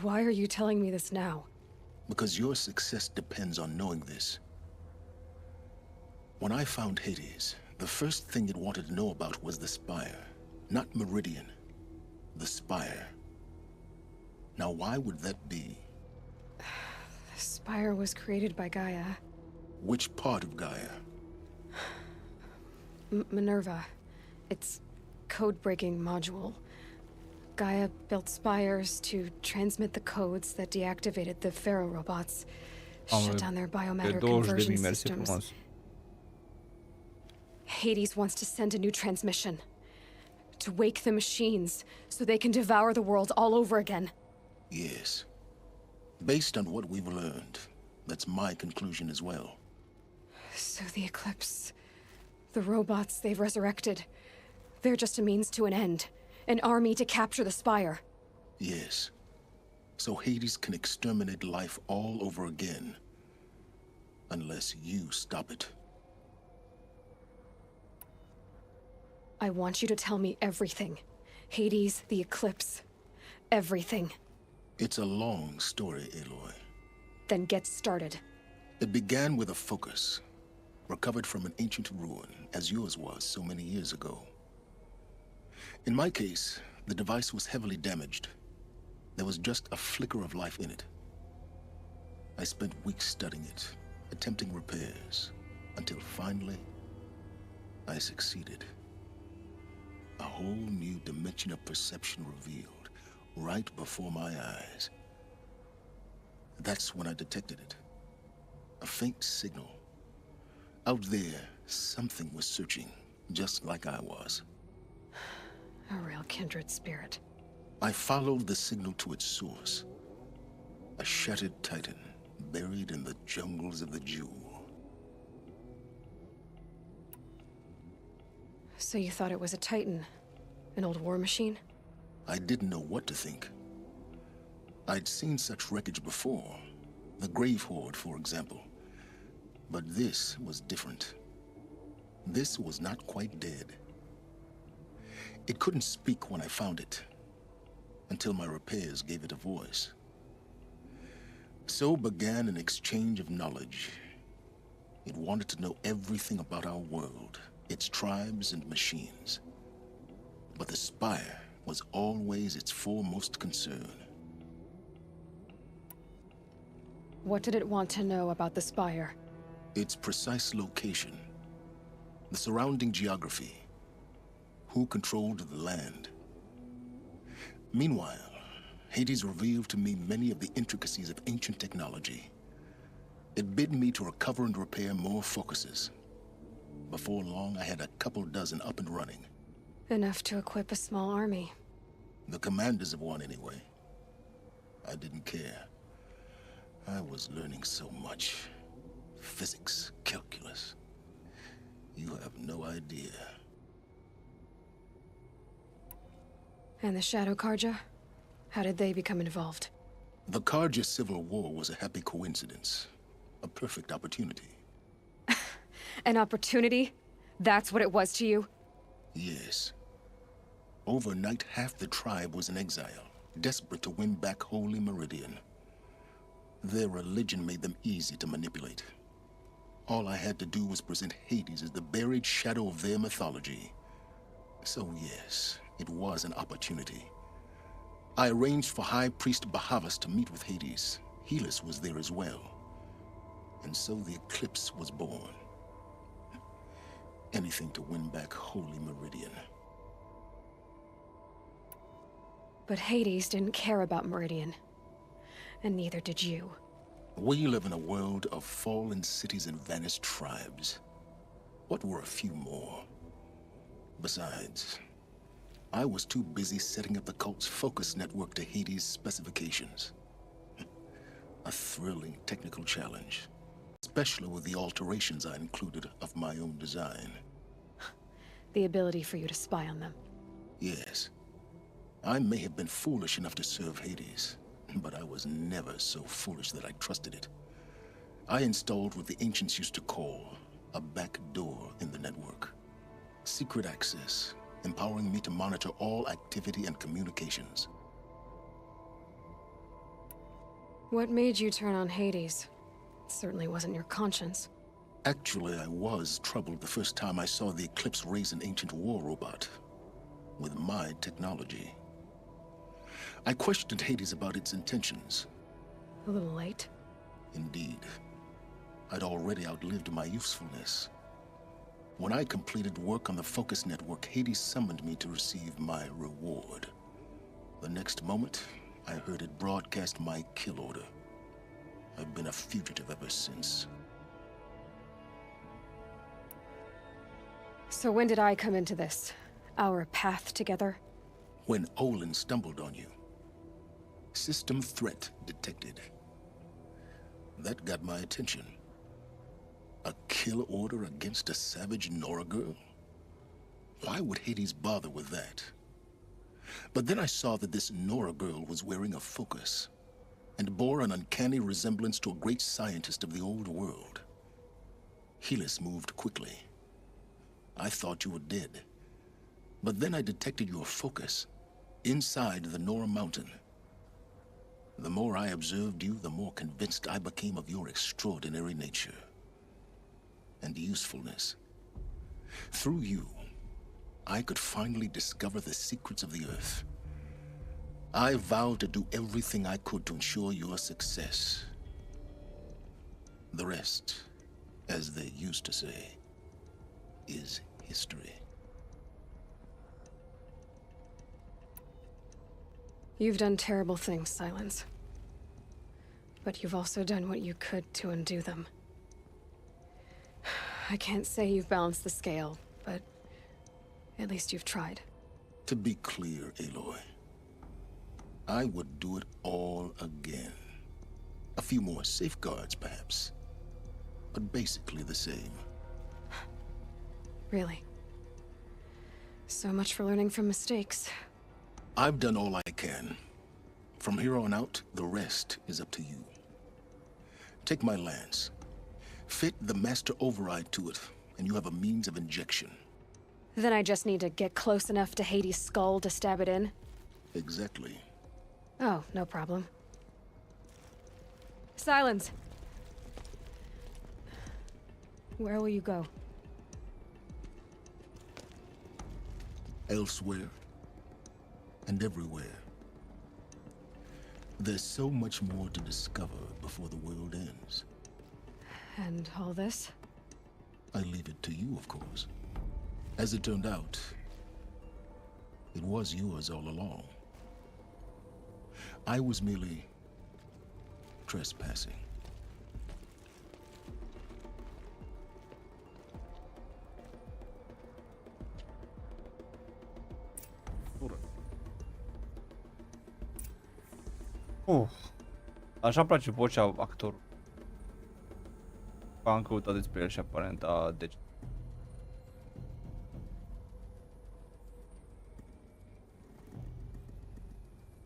Why are you telling me this now? Because your success depends on knowing this. When I found Hades, the first thing it wanted to know about was the Spire. Not Meridian. The Spire. Now why would that be? The Spire was created by Gaia. Which part of Gaia? Minerva. Its code-breaking module. Gaia built spires to transmit the codes that deactivated the Pharaoh robots, shut down their biomatter conversion systems. Hades wants to send a new transmission. To wake the machines, so they can devour the world all over again. Yes. Based on what we've learned, that's my conclusion as well. So the Eclipse, the robots they've resurrected, they're just a means to an end. An army to capture the Spire. Yes. So Hades can exterminate life all over again. Unless you stop it. I want you to tell me everything. Hades, the Eclipse, everything. It's a long story, Aloy. Then get started. It began with a focus, recovered from an ancient ruin, as yours was so many years ago. In my case, the device was heavily damaged. There was just a flicker of life in it. I spent weeks studying it, attempting repairs, until finally, I succeeded. A whole new dimension of perception revealed, right before my eyes. That's when I detected it. A faint signal. Out there, something was searching, just like I was. A real kindred spirit. I followed the signal to its source. A shattered titan, buried in the jungles of the Jewel. So you thought it was a titan? An old war machine? I didn't know what to think. I'd seen such wreckage before. The Grave Horde, for example. But this was different. This was not quite dead. It couldn't speak when I found it, until my repairs gave it a voice. So began an exchange of knowledge. It wanted to know everything about our world, its tribes and machines. But the Spire was always its foremost concern. What did it want to know about the Spire? Its precise location, the surrounding geography, who controlled the land. Meanwhile, Hades revealed to me many of the intricacies of ancient technology. It bid me to recover and repair more focuses. Before long, I had a couple dozen up and running. Enough to equip a small army. The commanders of one, anyway. I didn't care. I was learning so much. Physics, calculus. You have no idea. And the Shadow Karja? How did they become involved? The Karja civil war was a happy coincidence. A perfect opportunity. An opportunity? That's what it was to you? Yes. Overnight, half the tribe was in exile, desperate to win back Holy Meridian. Their religion made them easy to manipulate. All I had to do was present Hades as the buried shadow of their mythology. So yes, it was an opportunity. I arranged for High Priest Bahavas to meet with Hades. Helis was there as well. And so the eclipse was born. Anything to win back Holy Meridian. But Hades didn't care about Meridian. And neither did you. We live in a world of fallen cities and vanished tribes. What were a few more? Besides, I was too busy setting up the cult's focus network to Hades' specifications. A thrilling technical challenge, especially with the alterations I included of my own design. The ability for you to spy on them. Yes. I may have been foolish enough to serve Hades, but I was never so foolish that I trusted it. I installed what the ancients used to call a back door in the network. Secret access, empowering me to monitor all activity and communications. What made you turn on Hades? It certainly wasn't your conscience. Actually, I was troubled the first time I saw the Eclipse raise an ancient war robot with my technology. I questioned Hades about its intentions. A little late? Indeed. I'd already outlived my usefulness. When I completed work on the Focus Network, Hades summoned me to receive my reward. The next moment, I heard it broadcast my kill order. I've been a fugitive ever since. So when did I come into this? Our path together? When Olin stumbled on you. System threat detected. That got my attention. A kill order against a savage Nora girl? Why would Hades bother with that? But then I saw that this Nora girl was wearing a focus, and bore an uncanny resemblance to a great scientist of the old world. Helis moved quickly. I thought you were dead. But then I detected your focus, inside the Nora mountain. The more I observed you, the more convinced I became of your extraordinary nature and usefulness. Through you, I could finally discover the secrets of the Earth. I vowed to do everything I could to ensure your success. The rest, as they used to say, is history. You've done terrible things, Silence. But you've also done what you could to undo them. I can't say you've balanced the scale, but at least you've tried. To be clear, Aloy, I would do it all again. A few more safeguards, perhaps, but basically the same. Really? So much for learning from mistakes. I've done all I can. From here on out, the rest is up to you. Take my lance. Fit the master override to it, and you have a means of injection. Then I just need to get close enough to Hades' skull to stab it in? Exactly. Oh, no problem. Silence! Where will you go? Elsewhere. And everywhere. There's so much more to discover before the world ends. And all this? I leave it to you, of course. As it turned out, it was yours all along. I was merely trespassing. Așa-mi place vocea actorului. Am căutat despre el și aparent deci.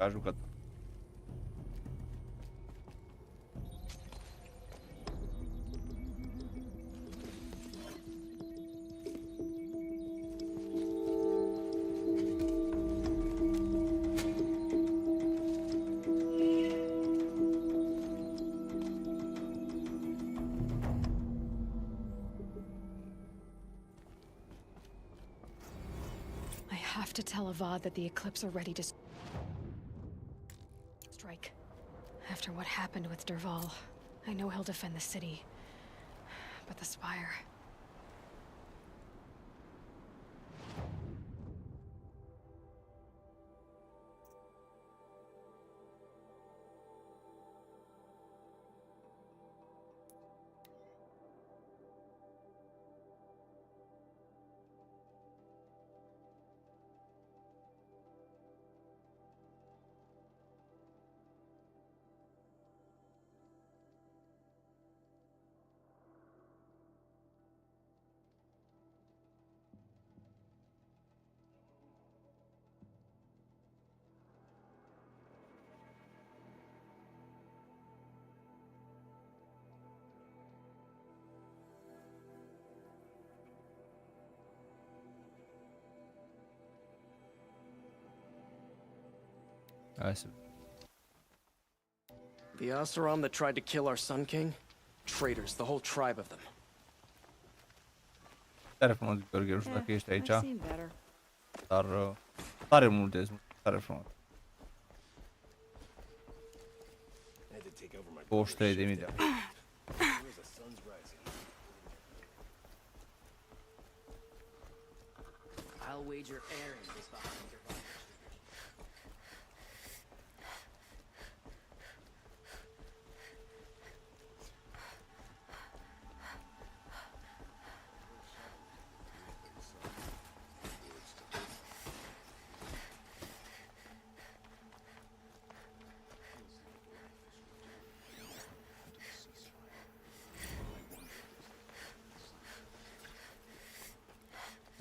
a jucat. I have to tell Avad that the Eclipse are ready to strike. After what happened with Derval, I know he'll defend the city. But the Spire... I see. The Oseram that tried to kill our Sun King? Traitors, the whole tribe of them. Tare frumos, Gheorghe, nu știu dacă ești aici. I've seen better. Dar tare multe, tare frumos. 23.000 de ani. I'll wager Aaron is behind your body.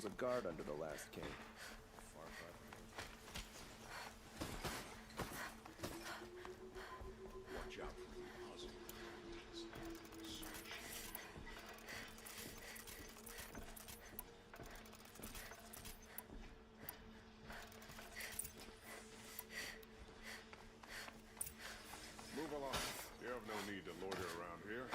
There's a guard under the last king. Watch out for the puzzle. Move along. You have no need to loiter around here.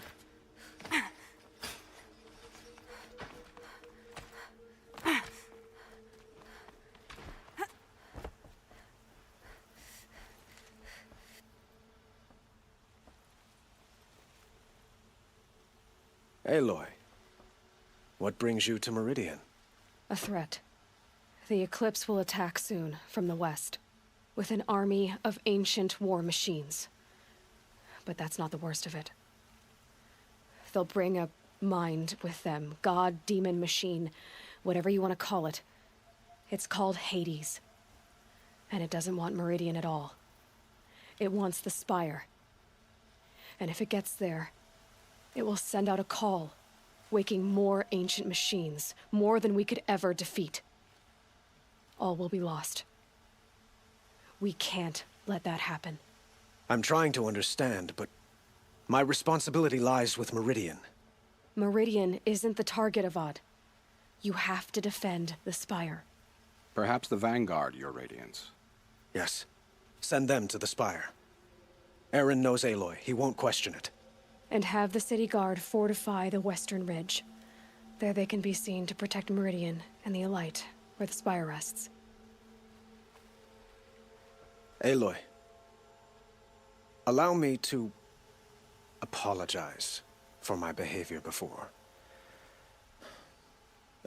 Aloy, what brings you to Meridian? A threat. The Eclipse will attack soon, from the west, with an army of ancient war machines. But that's not the worst of it. They'll bring a mind with them, god, demon, machine, whatever you want to call it. It's called Hades. And it doesn't want Meridian at all. It wants the Spire. And if it gets there, it will send out a call, waking more ancient machines, more than we could ever defeat. All will be lost. We can't let that happen. I'm trying to understand, but my responsibility lies with Meridian. Meridian isn't the target, Avad. You have to defend the Spire. Perhaps the Vanguard, Your Radiance. Yes. Send them to the Spire. Aaron knows Aloy. He won't question it. And have the city guard fortify the western ridge. There they can be seen to protect Meridian and the Elite, where the Spire rests. Aloy, allow me to apologize for my behavior before.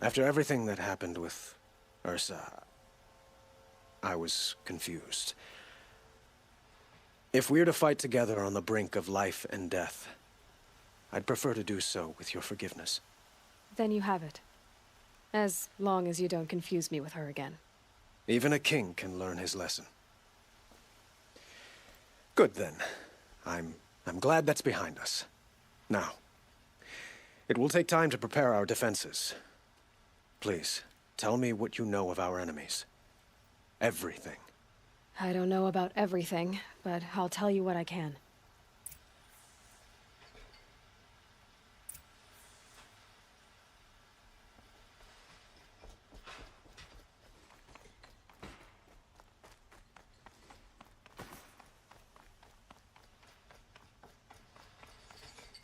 After everything that happened with Ursa, I was confused. If we're to fight together on the brink of life and death, I'd prefer to do so with your forgiveness. Then you have it. As long as you don't confuse me with her again. Even a king can learn his lesson. Good then. I'm glad that's behind us. Now, it will take time to prepare our defenses. Please, tell me what you know of our enemies. Everything. I don't know about everything, but I'll tell you what I can.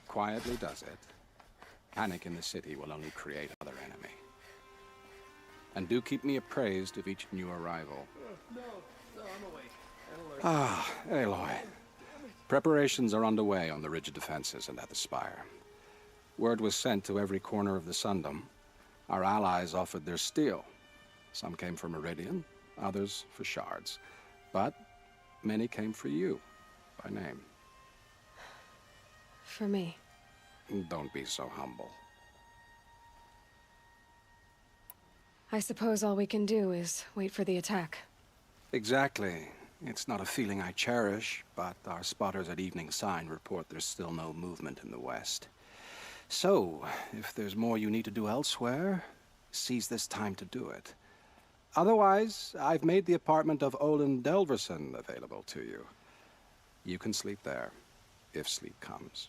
Quietly does it. Panic in the city will only create another enemy. And do keep me appraised of each new arrival. No, I'm awake. Ah, Aloy. Preparations are underway on the rigid defenses and at the spire. Word was sent to every corner of the Sundom. Our allies offered their steel. Some came for Meridian, others for shards. But many came for you, by name. For me. Don't be so humble. I suppose all we can do is wait for the attack. Exactly. It's not a feeling I cherish, but our spotters at Evening Sign report there's still no movement in the west. So, if there's more you need to do elsewhere, seize this time to do it. Otherwise, I've made the apartment of Olin Delverson available to you. You can sleep there, if sleep comes.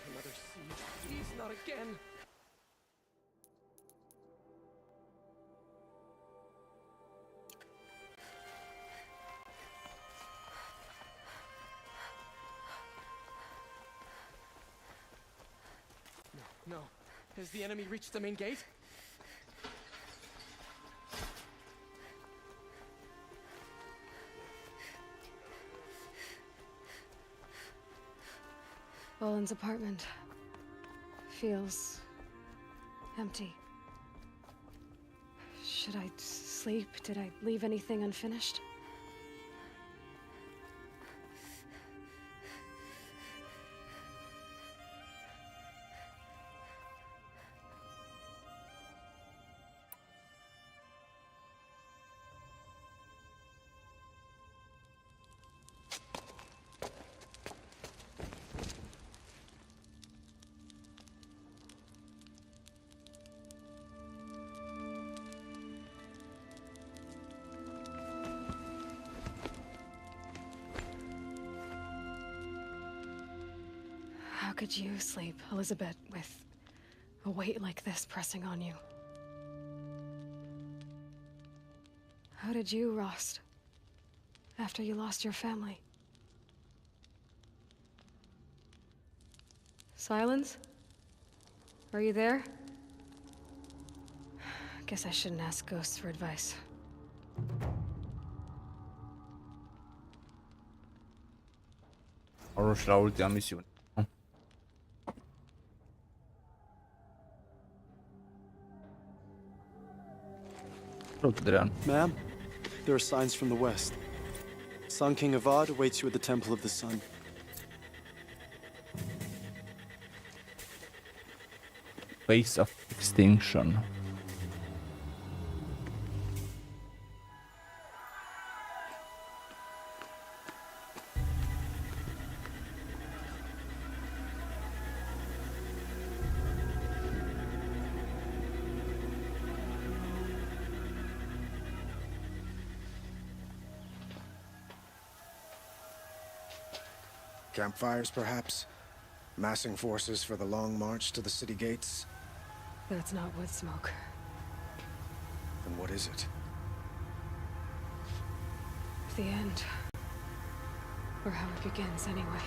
Another siege. Please, not again. No. Has the enemy reached the main gate? Olin's apartment feels empty. Should I sleep? Did I leave anything unfinished? How could you sleep, Elizabeth, with a weight like this pressing on you? How did you, Rost, after you lost your family? Silence? Are you there? Guess I shouldn't ask ghosts for advice. Au rush la ultima misiune. Ma'am, there are signs from the west. Sun King Avad awaits you at the Temple of the Sun. Face of extinction. Campfires, perhaps? Massing forces for the long march to the city gates? That's not wood smoke. Then what is it? The end. Or how it begins, anyway.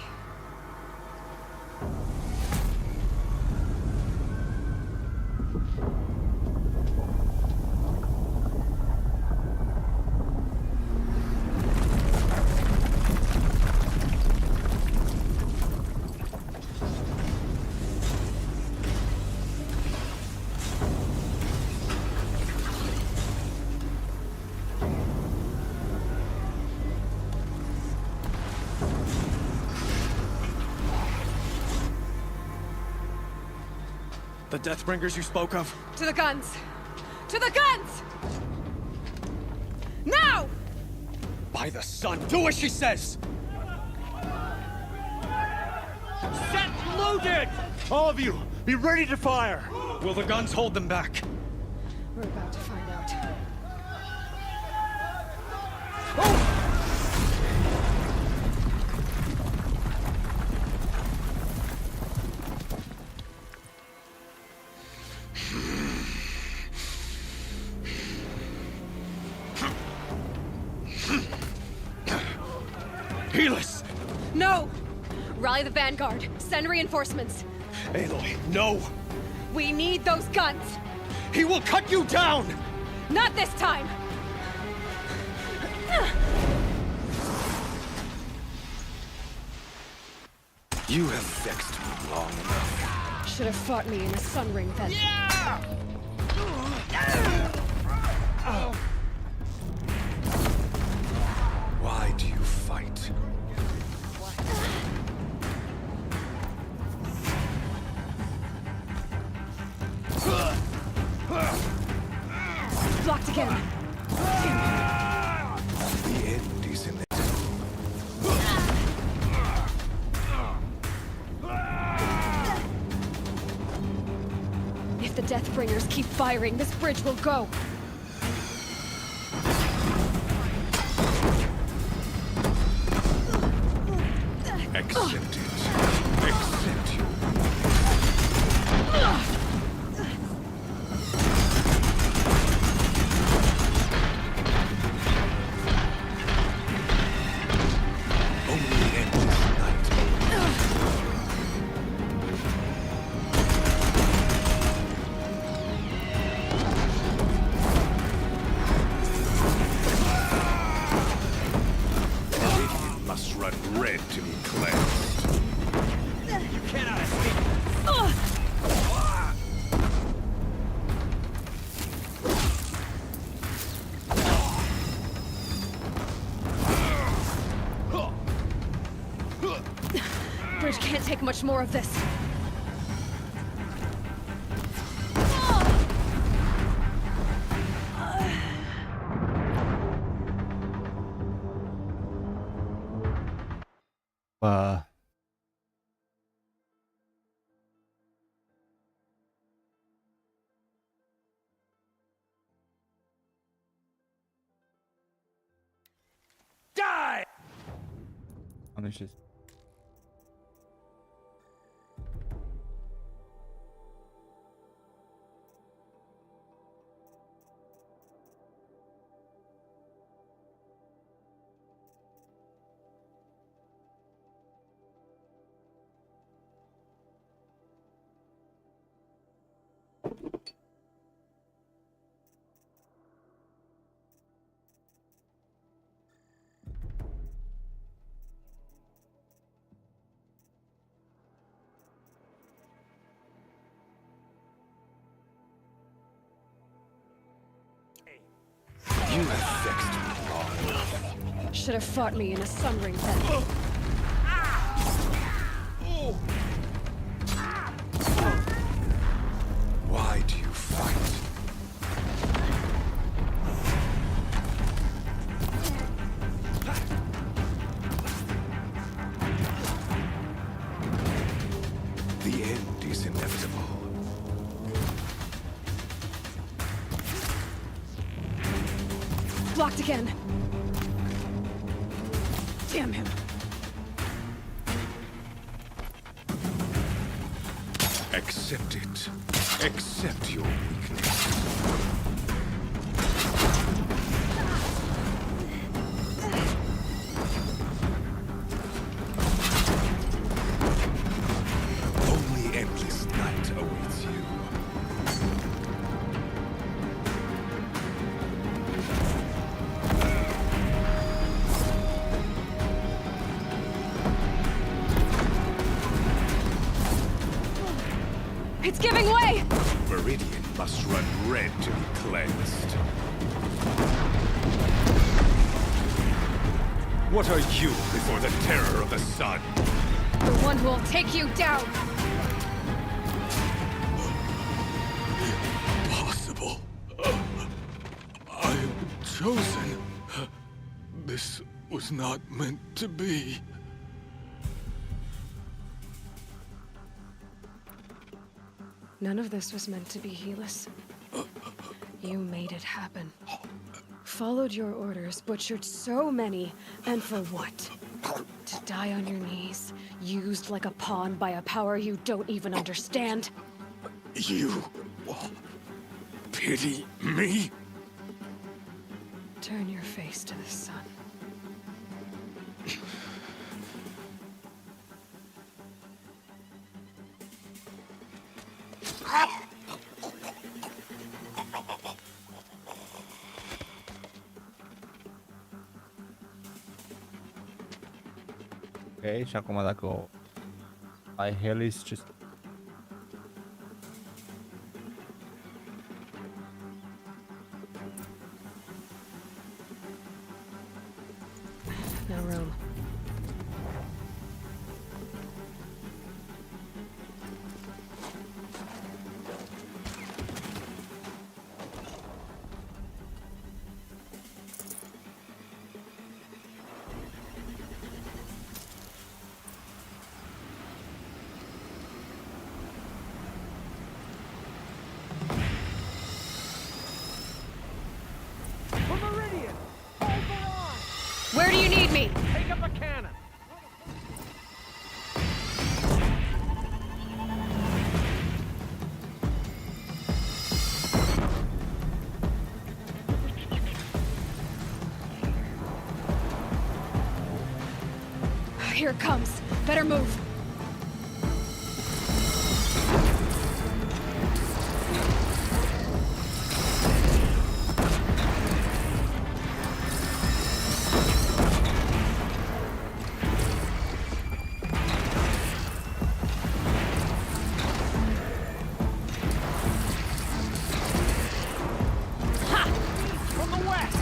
The Deathbringers you spoke of? To the guns! To the guns! Now! By the sun, do as she says! Set loaded! All of you, be ready to fire! Will the guns hold them back? We're about to find out. Helis! No! Rally the vanguard. Send reinforcements. Aloy, no! We need those guns! He will cut you down! Not this time! You have vexed me long enough. Should have fought me in a sun ring then. Yeah! Why do you fight? Blocked again. The end is inevitable. If the Deathbringers keep firing, this bridge will go. Accept it. Accept you. Only end this night. Meridian must run red to be cleansed. You cannot escape! Bridge can't take much more of this. Die! Am ieșit. You have vexed me long enough. Should have fought me in a sun ring then. Why do you fight? The end is inevitable. Blocked again. Damn him. Accept it. Accept your weakness. Only endless night awaits you. It's giving way! Meridian must run red to be cleansed. What are you before the terror of the sun? The one who will take you down! chosen. This was not meant to be. None of this was meant to be, Helis. You made it happen. Followed your orders, butchered so many, and for what? To die on your knees, used like a pawn by a power you don't even understand? You pity me? Turn your face to the sun. Ok, și acum dacă ai Helis, ce... No room. Where do you need me? Take up a cannon. Here it comes. Better move. From the west.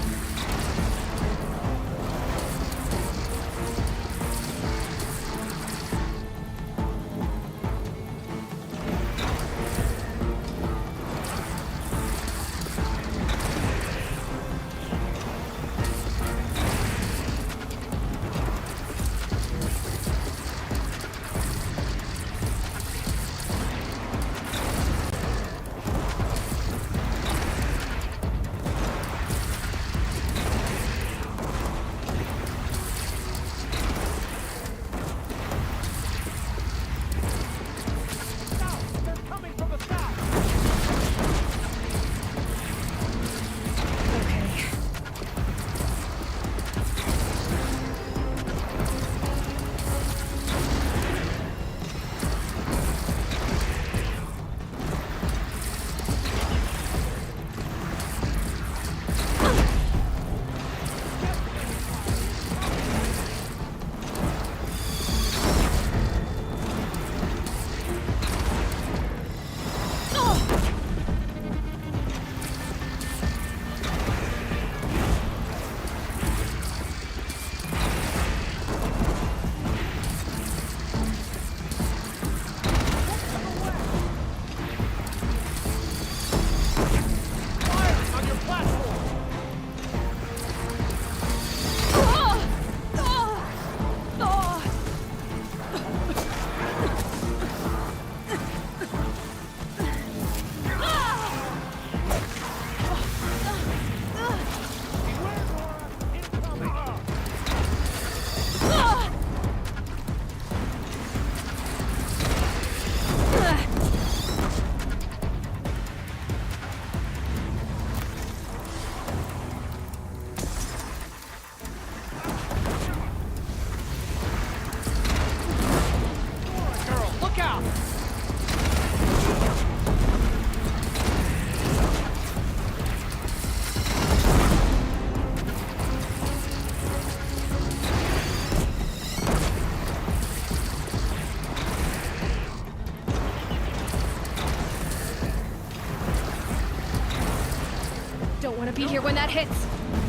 Don't want to be here when that hits.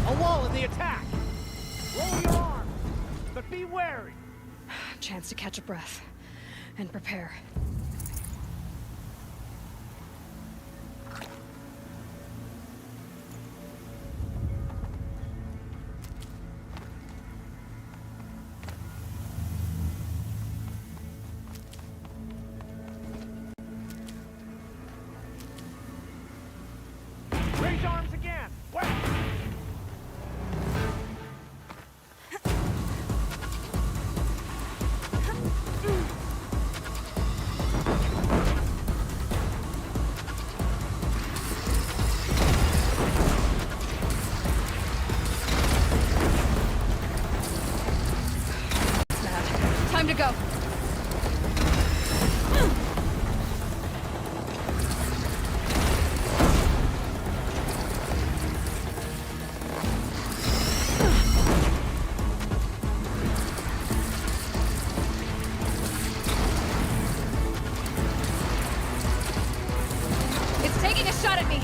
A wall in the attack. Roll your arms, but be wary. Chance to catch a breath and prepare. Raise arms again. Wait. Time to go. It's taking a shot at me.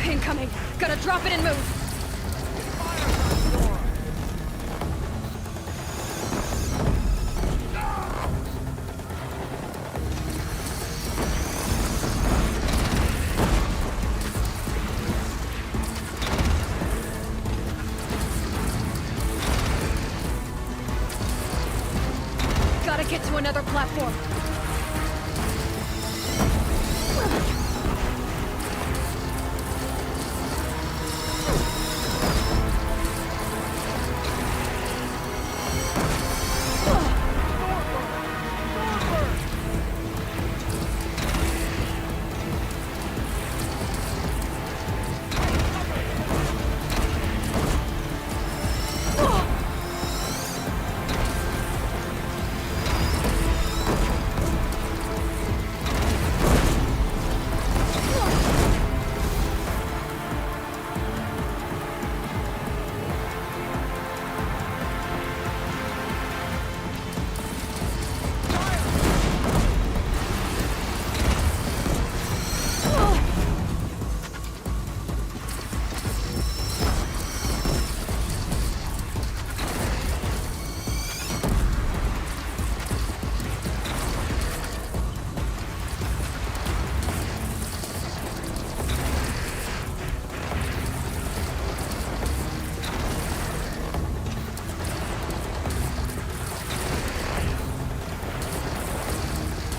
Incoming. Gotta drop it and move. Gotta get to another platform.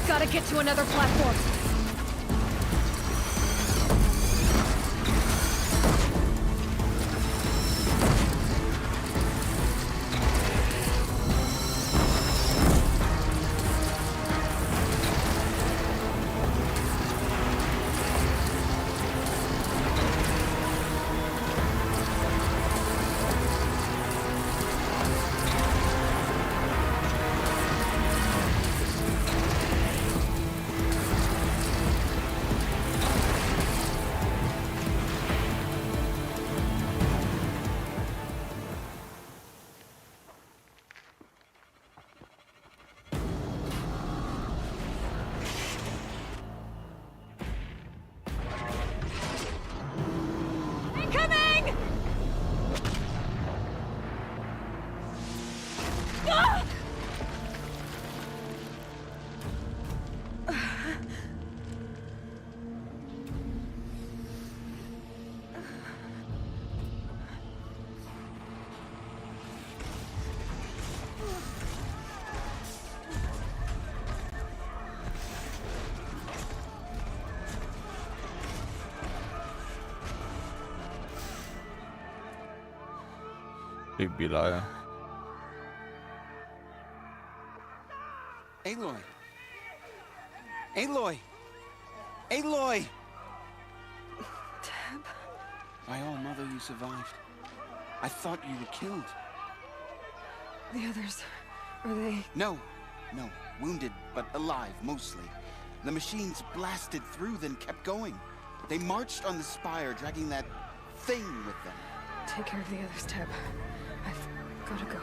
Gotta get to another platform. Incoming! Ah! Big Bilal. Aloy. Aloy! Aloy! Tab? My own mother, you survived. I thought you were killed. The others, are they... No. Wounded, but alive, mostly. The machines blasted through, then kept going. They marched on the spire, dragging that thing with them. Take care of the others, Tab. I've gotta go.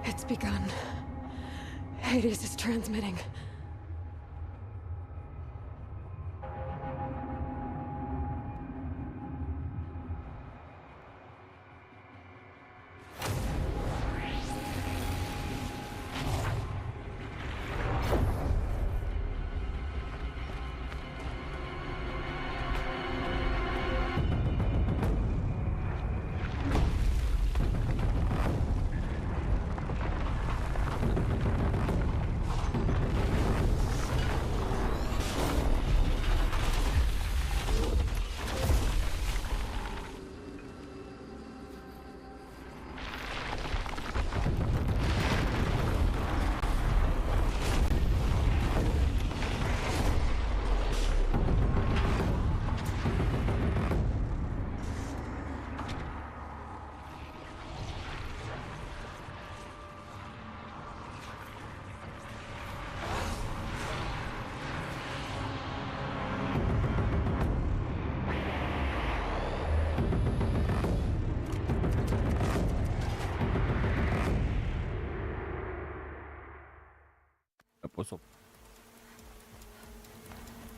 It's begun. Hades is transmitting.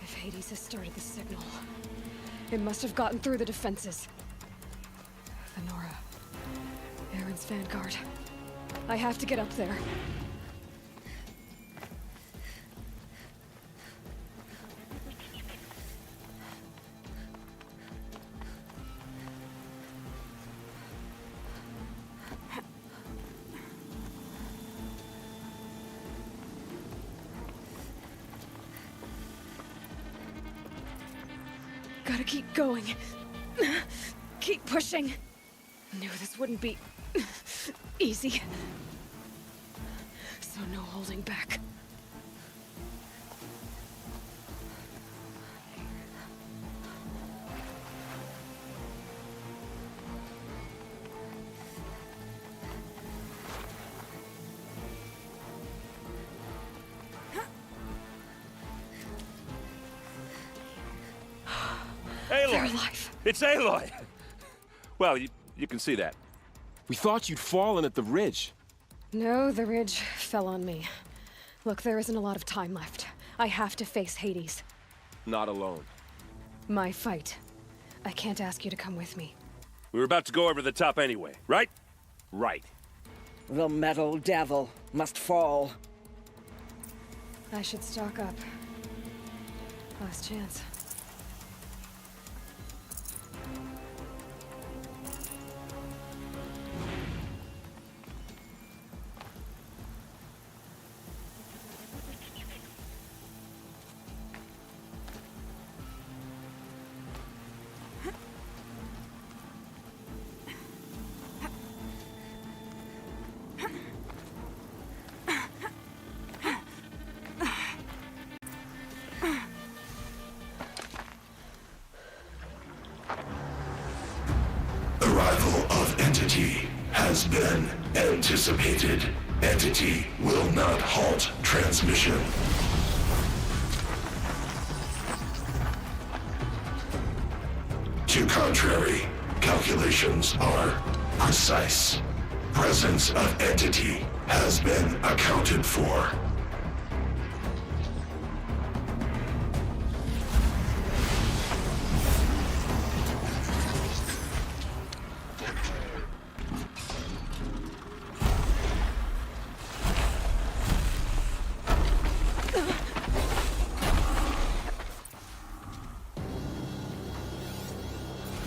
If Hades has started the signal, it must have gotten through the defenses. The Nora. Aaron's vanguard. I have to get up there. Gotta keep going. Keep pushing. Knew this wouldn't be easy. So no holding back. Aloy! They're alive. It's Aloy! Well, you can see that. We thought you'd fallen at the ridge. No, the ridge fell on me. Look, there isn't a lot of time left. I have to face Hades. Not alone. My fight. I can't ask you to come with me. We were about to go over the top anyway, right? Right. The metal devil must fall. I should stock up. Last chance. Arrival of Entity has been anticipated. Entity will not halt transmission. To contrary, calculations are precise. Presence of Entity has been accounted for.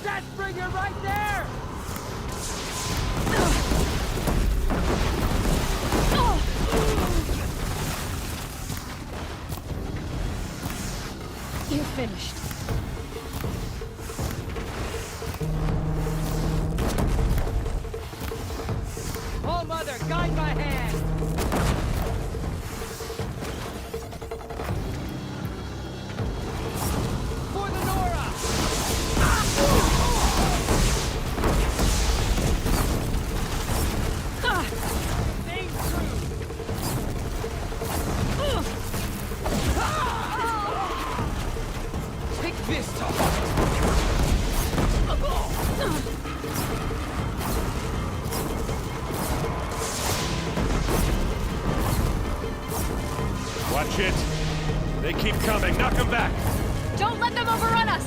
Deathbringer right there! You're finished. Oh, Mother, guide my hand! For the Nora! Stay true! Take this to Watch it. They keep coming. Knock them back. Don't let them overrun us!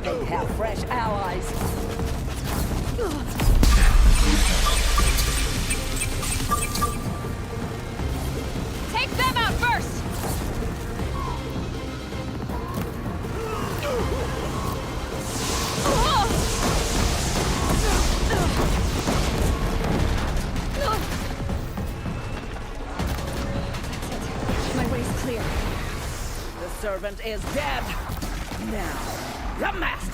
They have fresh allies. Take them out first! My way's clear. The servant is dead. Now, the master.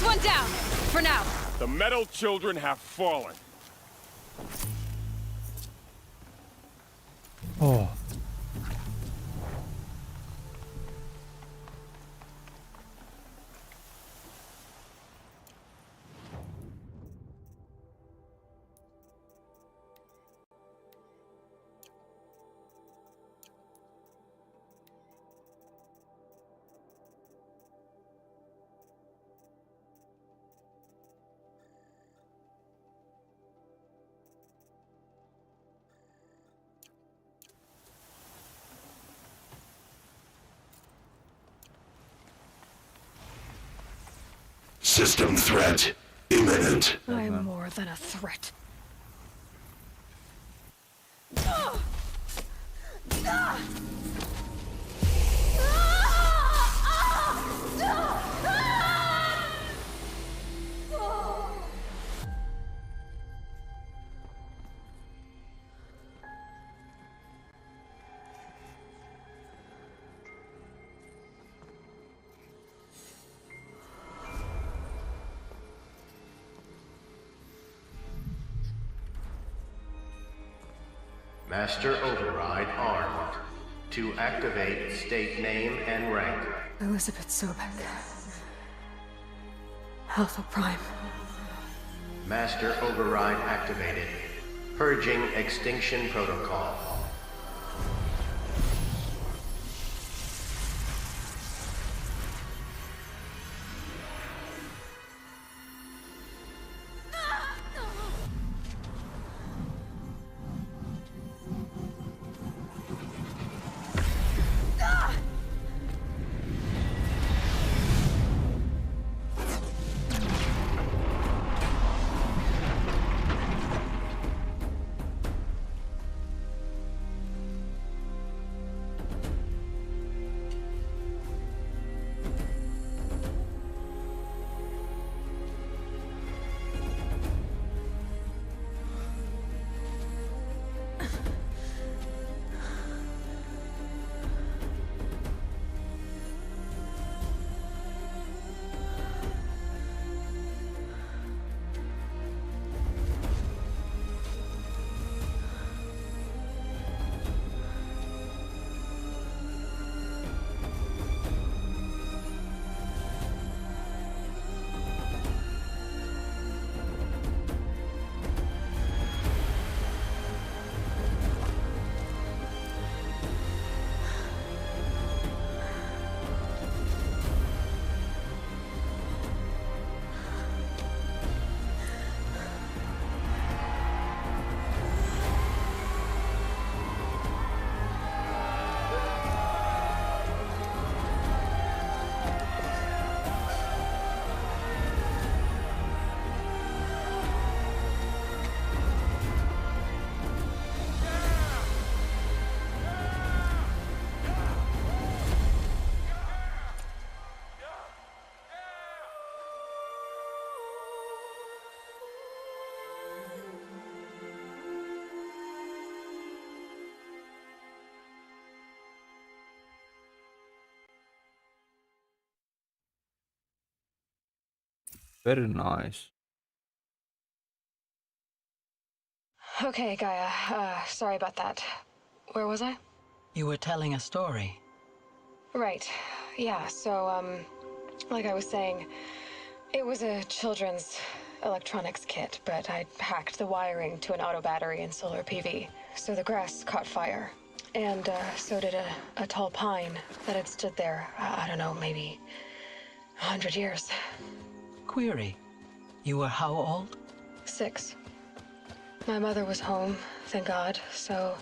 That's one down. For now. The metal children have fallen. Oh. System threat imminent. I'm more than a threat. Master Override armed. To activate, state name and rank. Elizabeth Sobek. Alpha Prime. Master Override activated. Purging Extinction Protocol. Very nice. Okay, Gaia. Sorry about that. Where was I? You were telling a story. Right. Yeah, so, like I was saying, it was a children's electronics kit, but I'd hacked the wiring to an auto battery and solar PV. So the grass caught fire. And, so did a tall pine that had stood there, I don't know, maybe 100 years. Query. You were how old? 6. My mother was home, thank God, so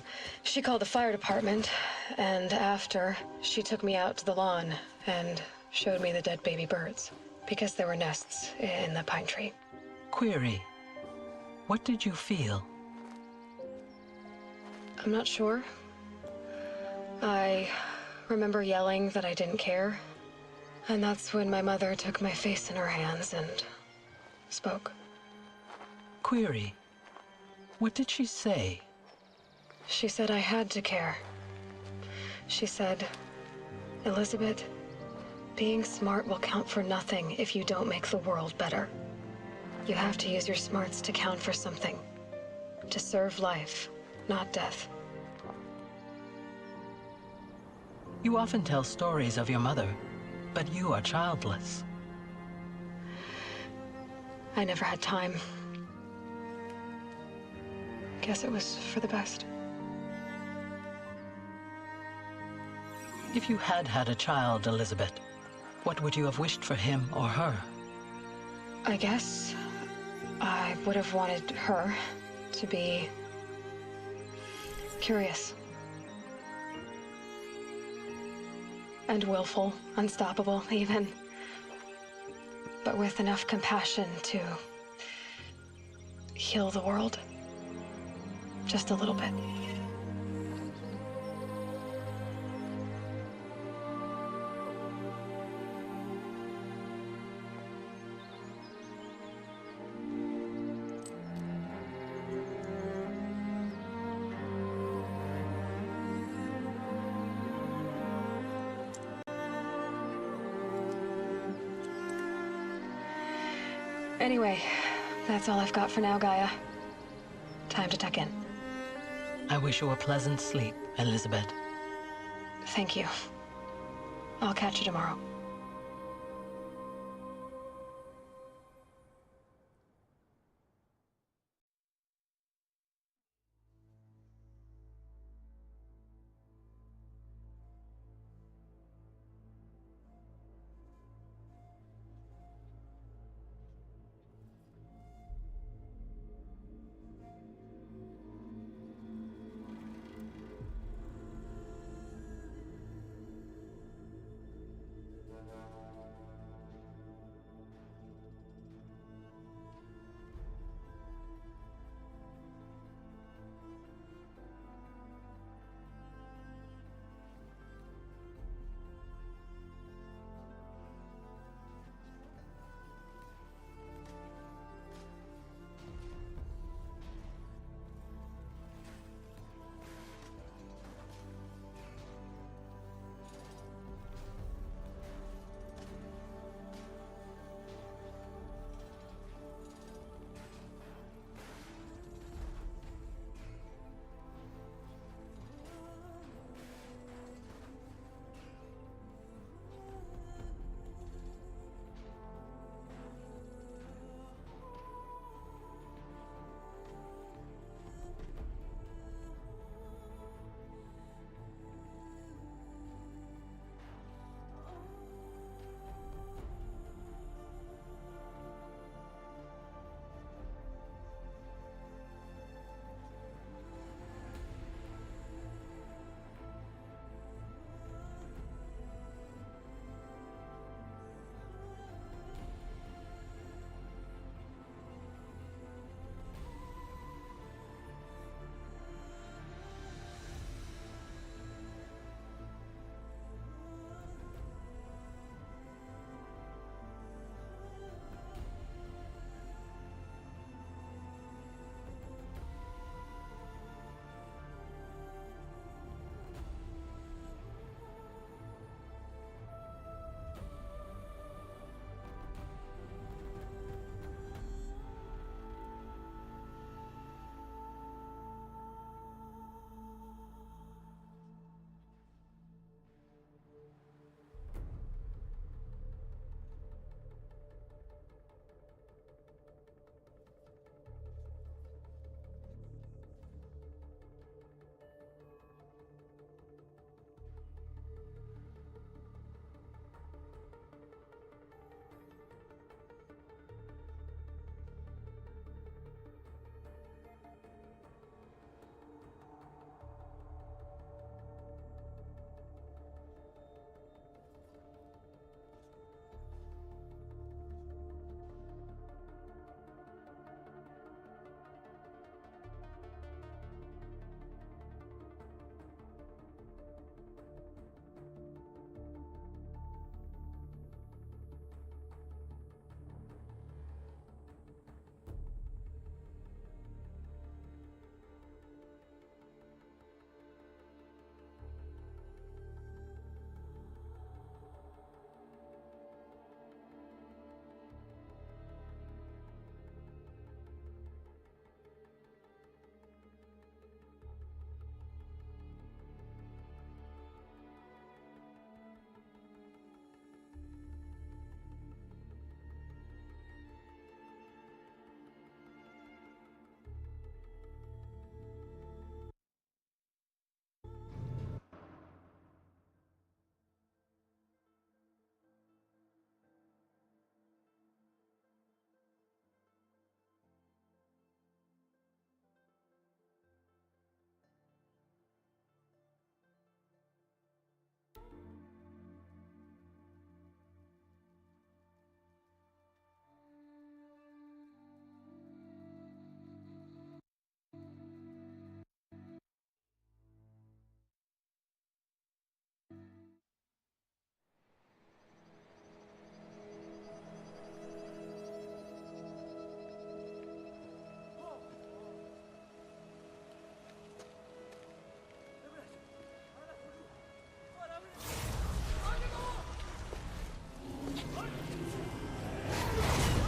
she called the fire department, and after, she took me out to the lawn and showed me the dead baby birds, because there were nests in the pine tree. Query. What did you feel? I'm not sure. I remember yelling that I didn't care, and that's when my mother took my face in her hands and spoke. Query. What did she say? She said I had to care. She said, Elizabeth, Being smart will count for nothing if you don't make the world better. You have to use your smarts to count for something. To serve life, not death. You often tell stories of your mother, but you are childless. I never had time. Guess it was for the best. If you had had a child, Elizabeth, what would you have wished for him or her? I guess I would have wanted her to be curious. And willful, unstoppable, even. But with enough compassion to heal the world. Just a little bit. Anyway, that's all I've got for now, Gaia. Time to tuck in. I wish you a pleasant sleep, Elizabeth. Thank you. I'll catch you tomorrow.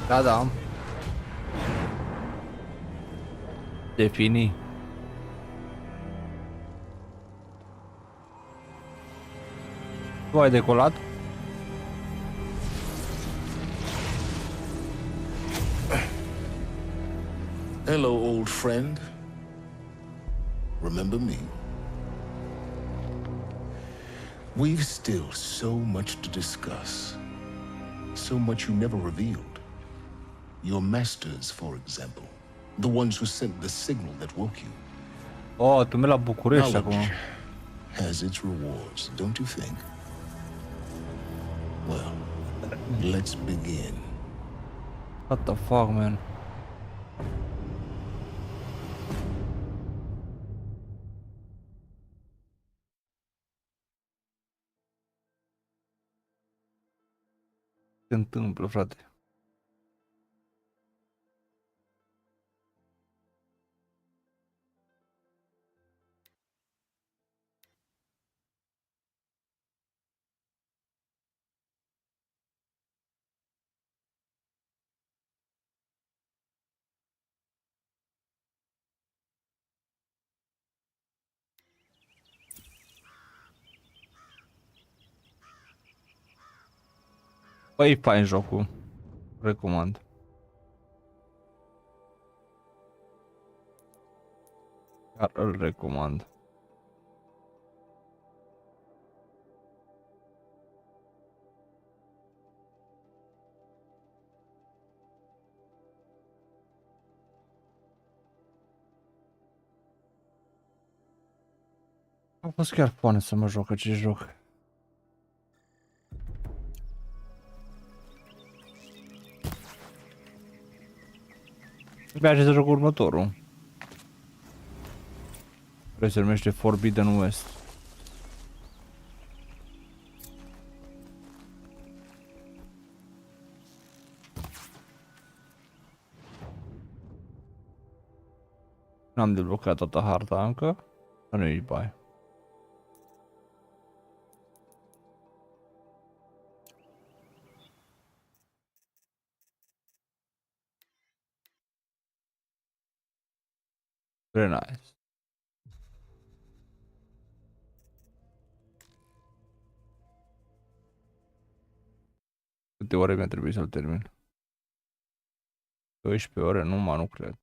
Da, da. Defini. Tu ai decolat? Hello, old friend. Remember me? We've still so much to discuss. So much you never revealed. Your masters, for example. The ones who sent the signal that woke you. Oh, tu mergi la București acum. Knowledge has its rewards, don't you think? Well, let's begin. What the fuck, man? Se întâmplă, frate? Păi, e fain jocul. Recomand. Chiar îl recomand. A fost chiar fain să mă joc acest joc. Mi-a să joc următorul. Care se numește Forbidden West. N-am deblocat toată harta încă. Nu-i bai. Very nice. Câte ore mi-a trebuit să-l termin? 12 ore? Nu cred.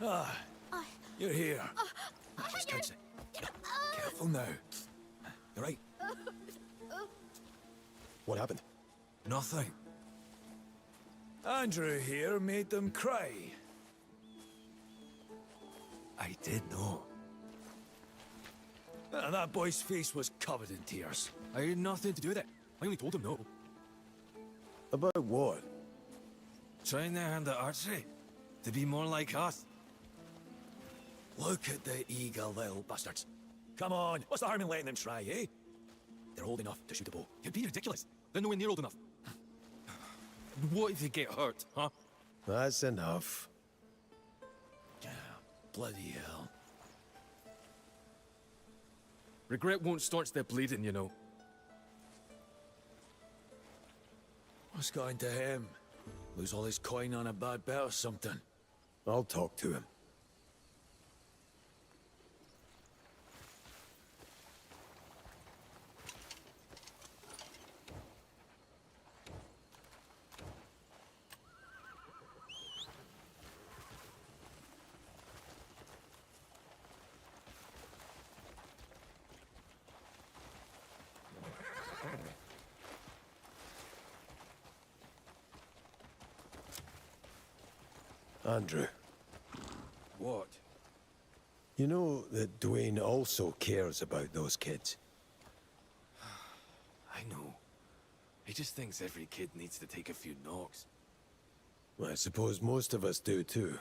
Ah, you're here. Just catch it. Careful now. You right? What happened? Nothing. Andrew here made them cry. I did know. And that boy's face was covered in tears. I had nothing to do with it. I only told him no. About what? Trying their hand at archery. To be more like us. Look at the eager little bastards. Come on, what's the harm in letting them try, eh? They're old enough to shoot a bow. You're being ridiculous. They're nowhere near old enough. What if they get hurt, huh? That's enough. Bloody hell. Regret won't staunch their bleeding, you know. What's got into him? Lose all his coin on a bad bet or something? I'll talk to him. Andrew. What? You know that Dwayne also cares about those kids. I know. He just thinks every kid needs to take a few knocks. I suppose most of us do too.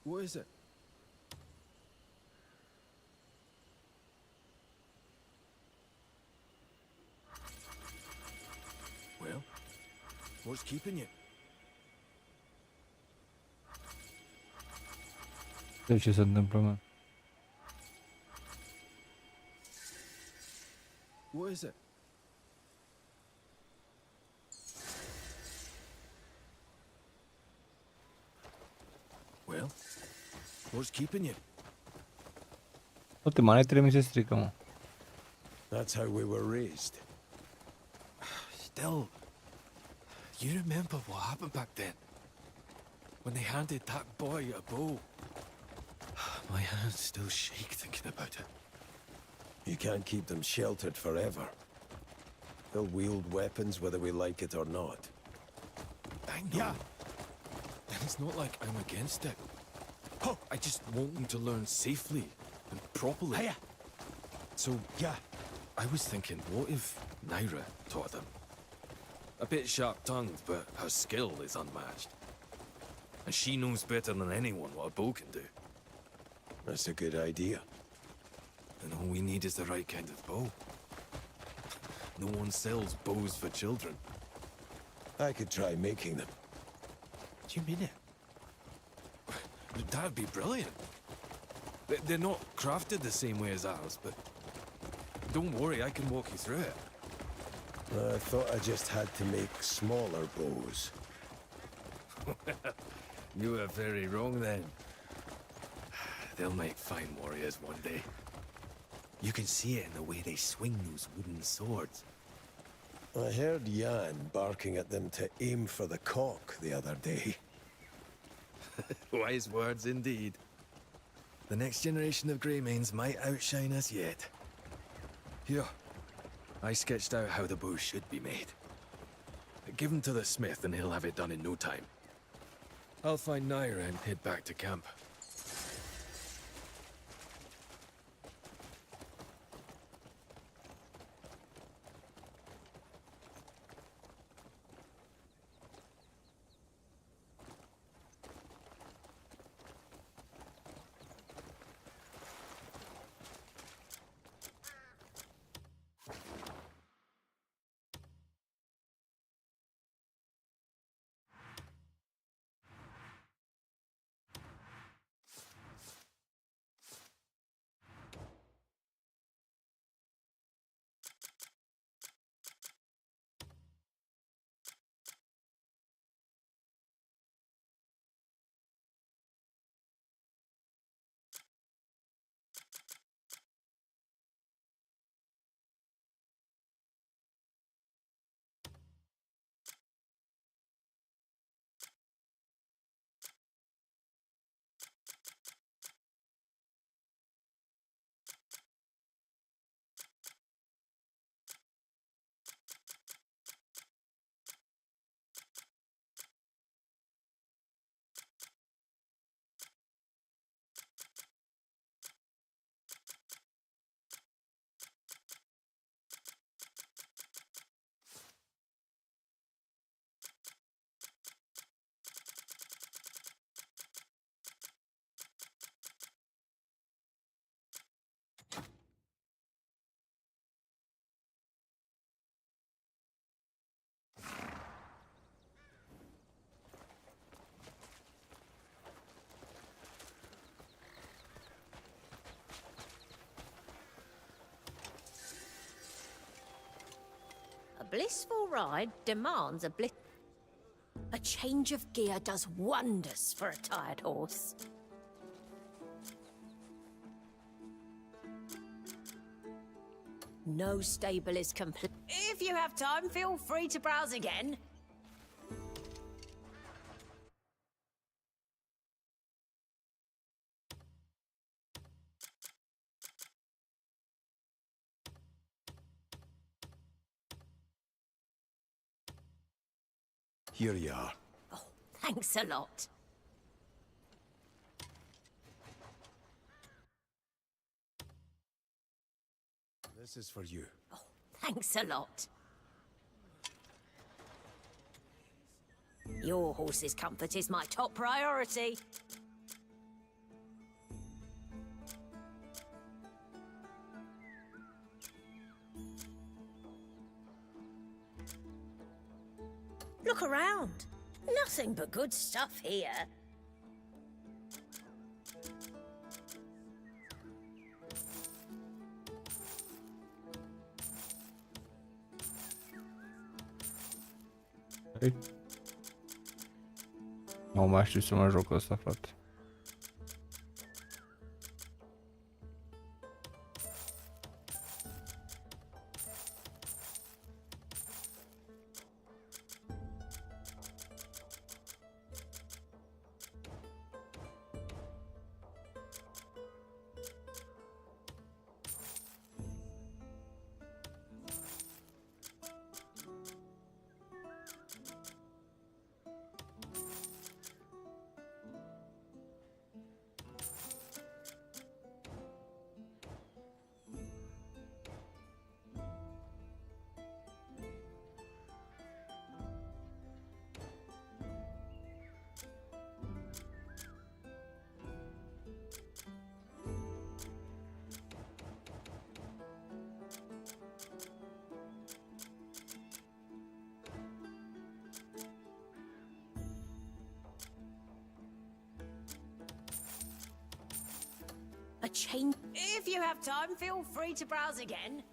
What is it? Well, what's keeping you? Ce se întâmplă, mă? What is it? Well, what's keeping you? Uite, mă, ne mi se strică, mă. That's how we were raised. Still, you remember what happened back then? When they handed that boy a bow. My hands still shake thinking about it. You can't keep them sheltered forever. They'll wield weapons whether we like it or not. I know. And it's not like I'm against it. I just want them to learn safely and properly. So, I was thinking, what if Naira taught them? A bit sharp-tongued, but her skill is unmatched. And she knows better than anyone what a bow can do. That's a good idea. And all we need is the right kind of bow. No one sells bows for children. I could try making them. Do you mean it? That'd be brilliant. They're not crafted the same way as ours, but don't worry, I can walk you through it. I thought I just had to make smaller bows. You were very wrong then. They'll make fine warriors one day. You can see it in the way they swing those wooden swords. I heard Jan barking at them to aim for the cock the other day. Wise words indeed. The next generation of Greymanes might outshine us yet. Here, I sketched out how the bow should be made. Give them to the smith and he'll have it done in no time. I'll find Naira and head back to camp. blissful ride demands a change of gear does wonders for a tired horse. No stable is complete. If you have time, feel free to browse again. Here you are. Oh, thanks a lot. This is for you. Oh, thanks a lot. Your horse's comfort is my top priority. Look around. Nothing but good stuff here. Nu mai știu să mă joc ăsta, frate. A change. If you have time, feel free to browse again.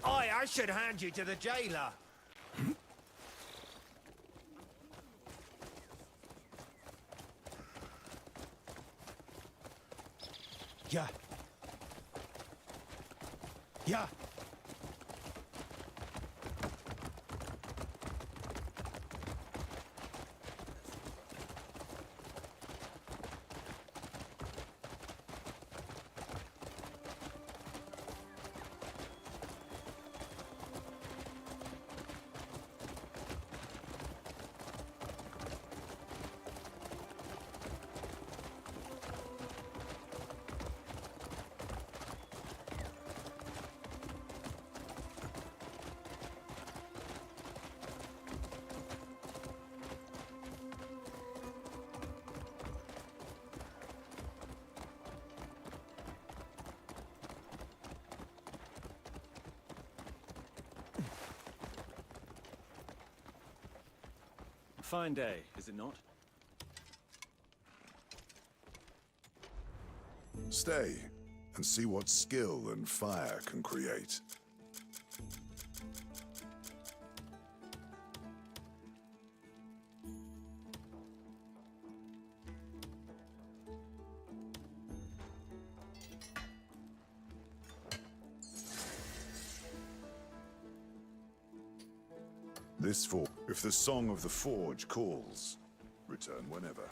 I should hand you to the jailer. Yeah. Yeah. Fine day, is it not? Stay and see what skill and fire can create. If the Song of the Forge calls, return whenever.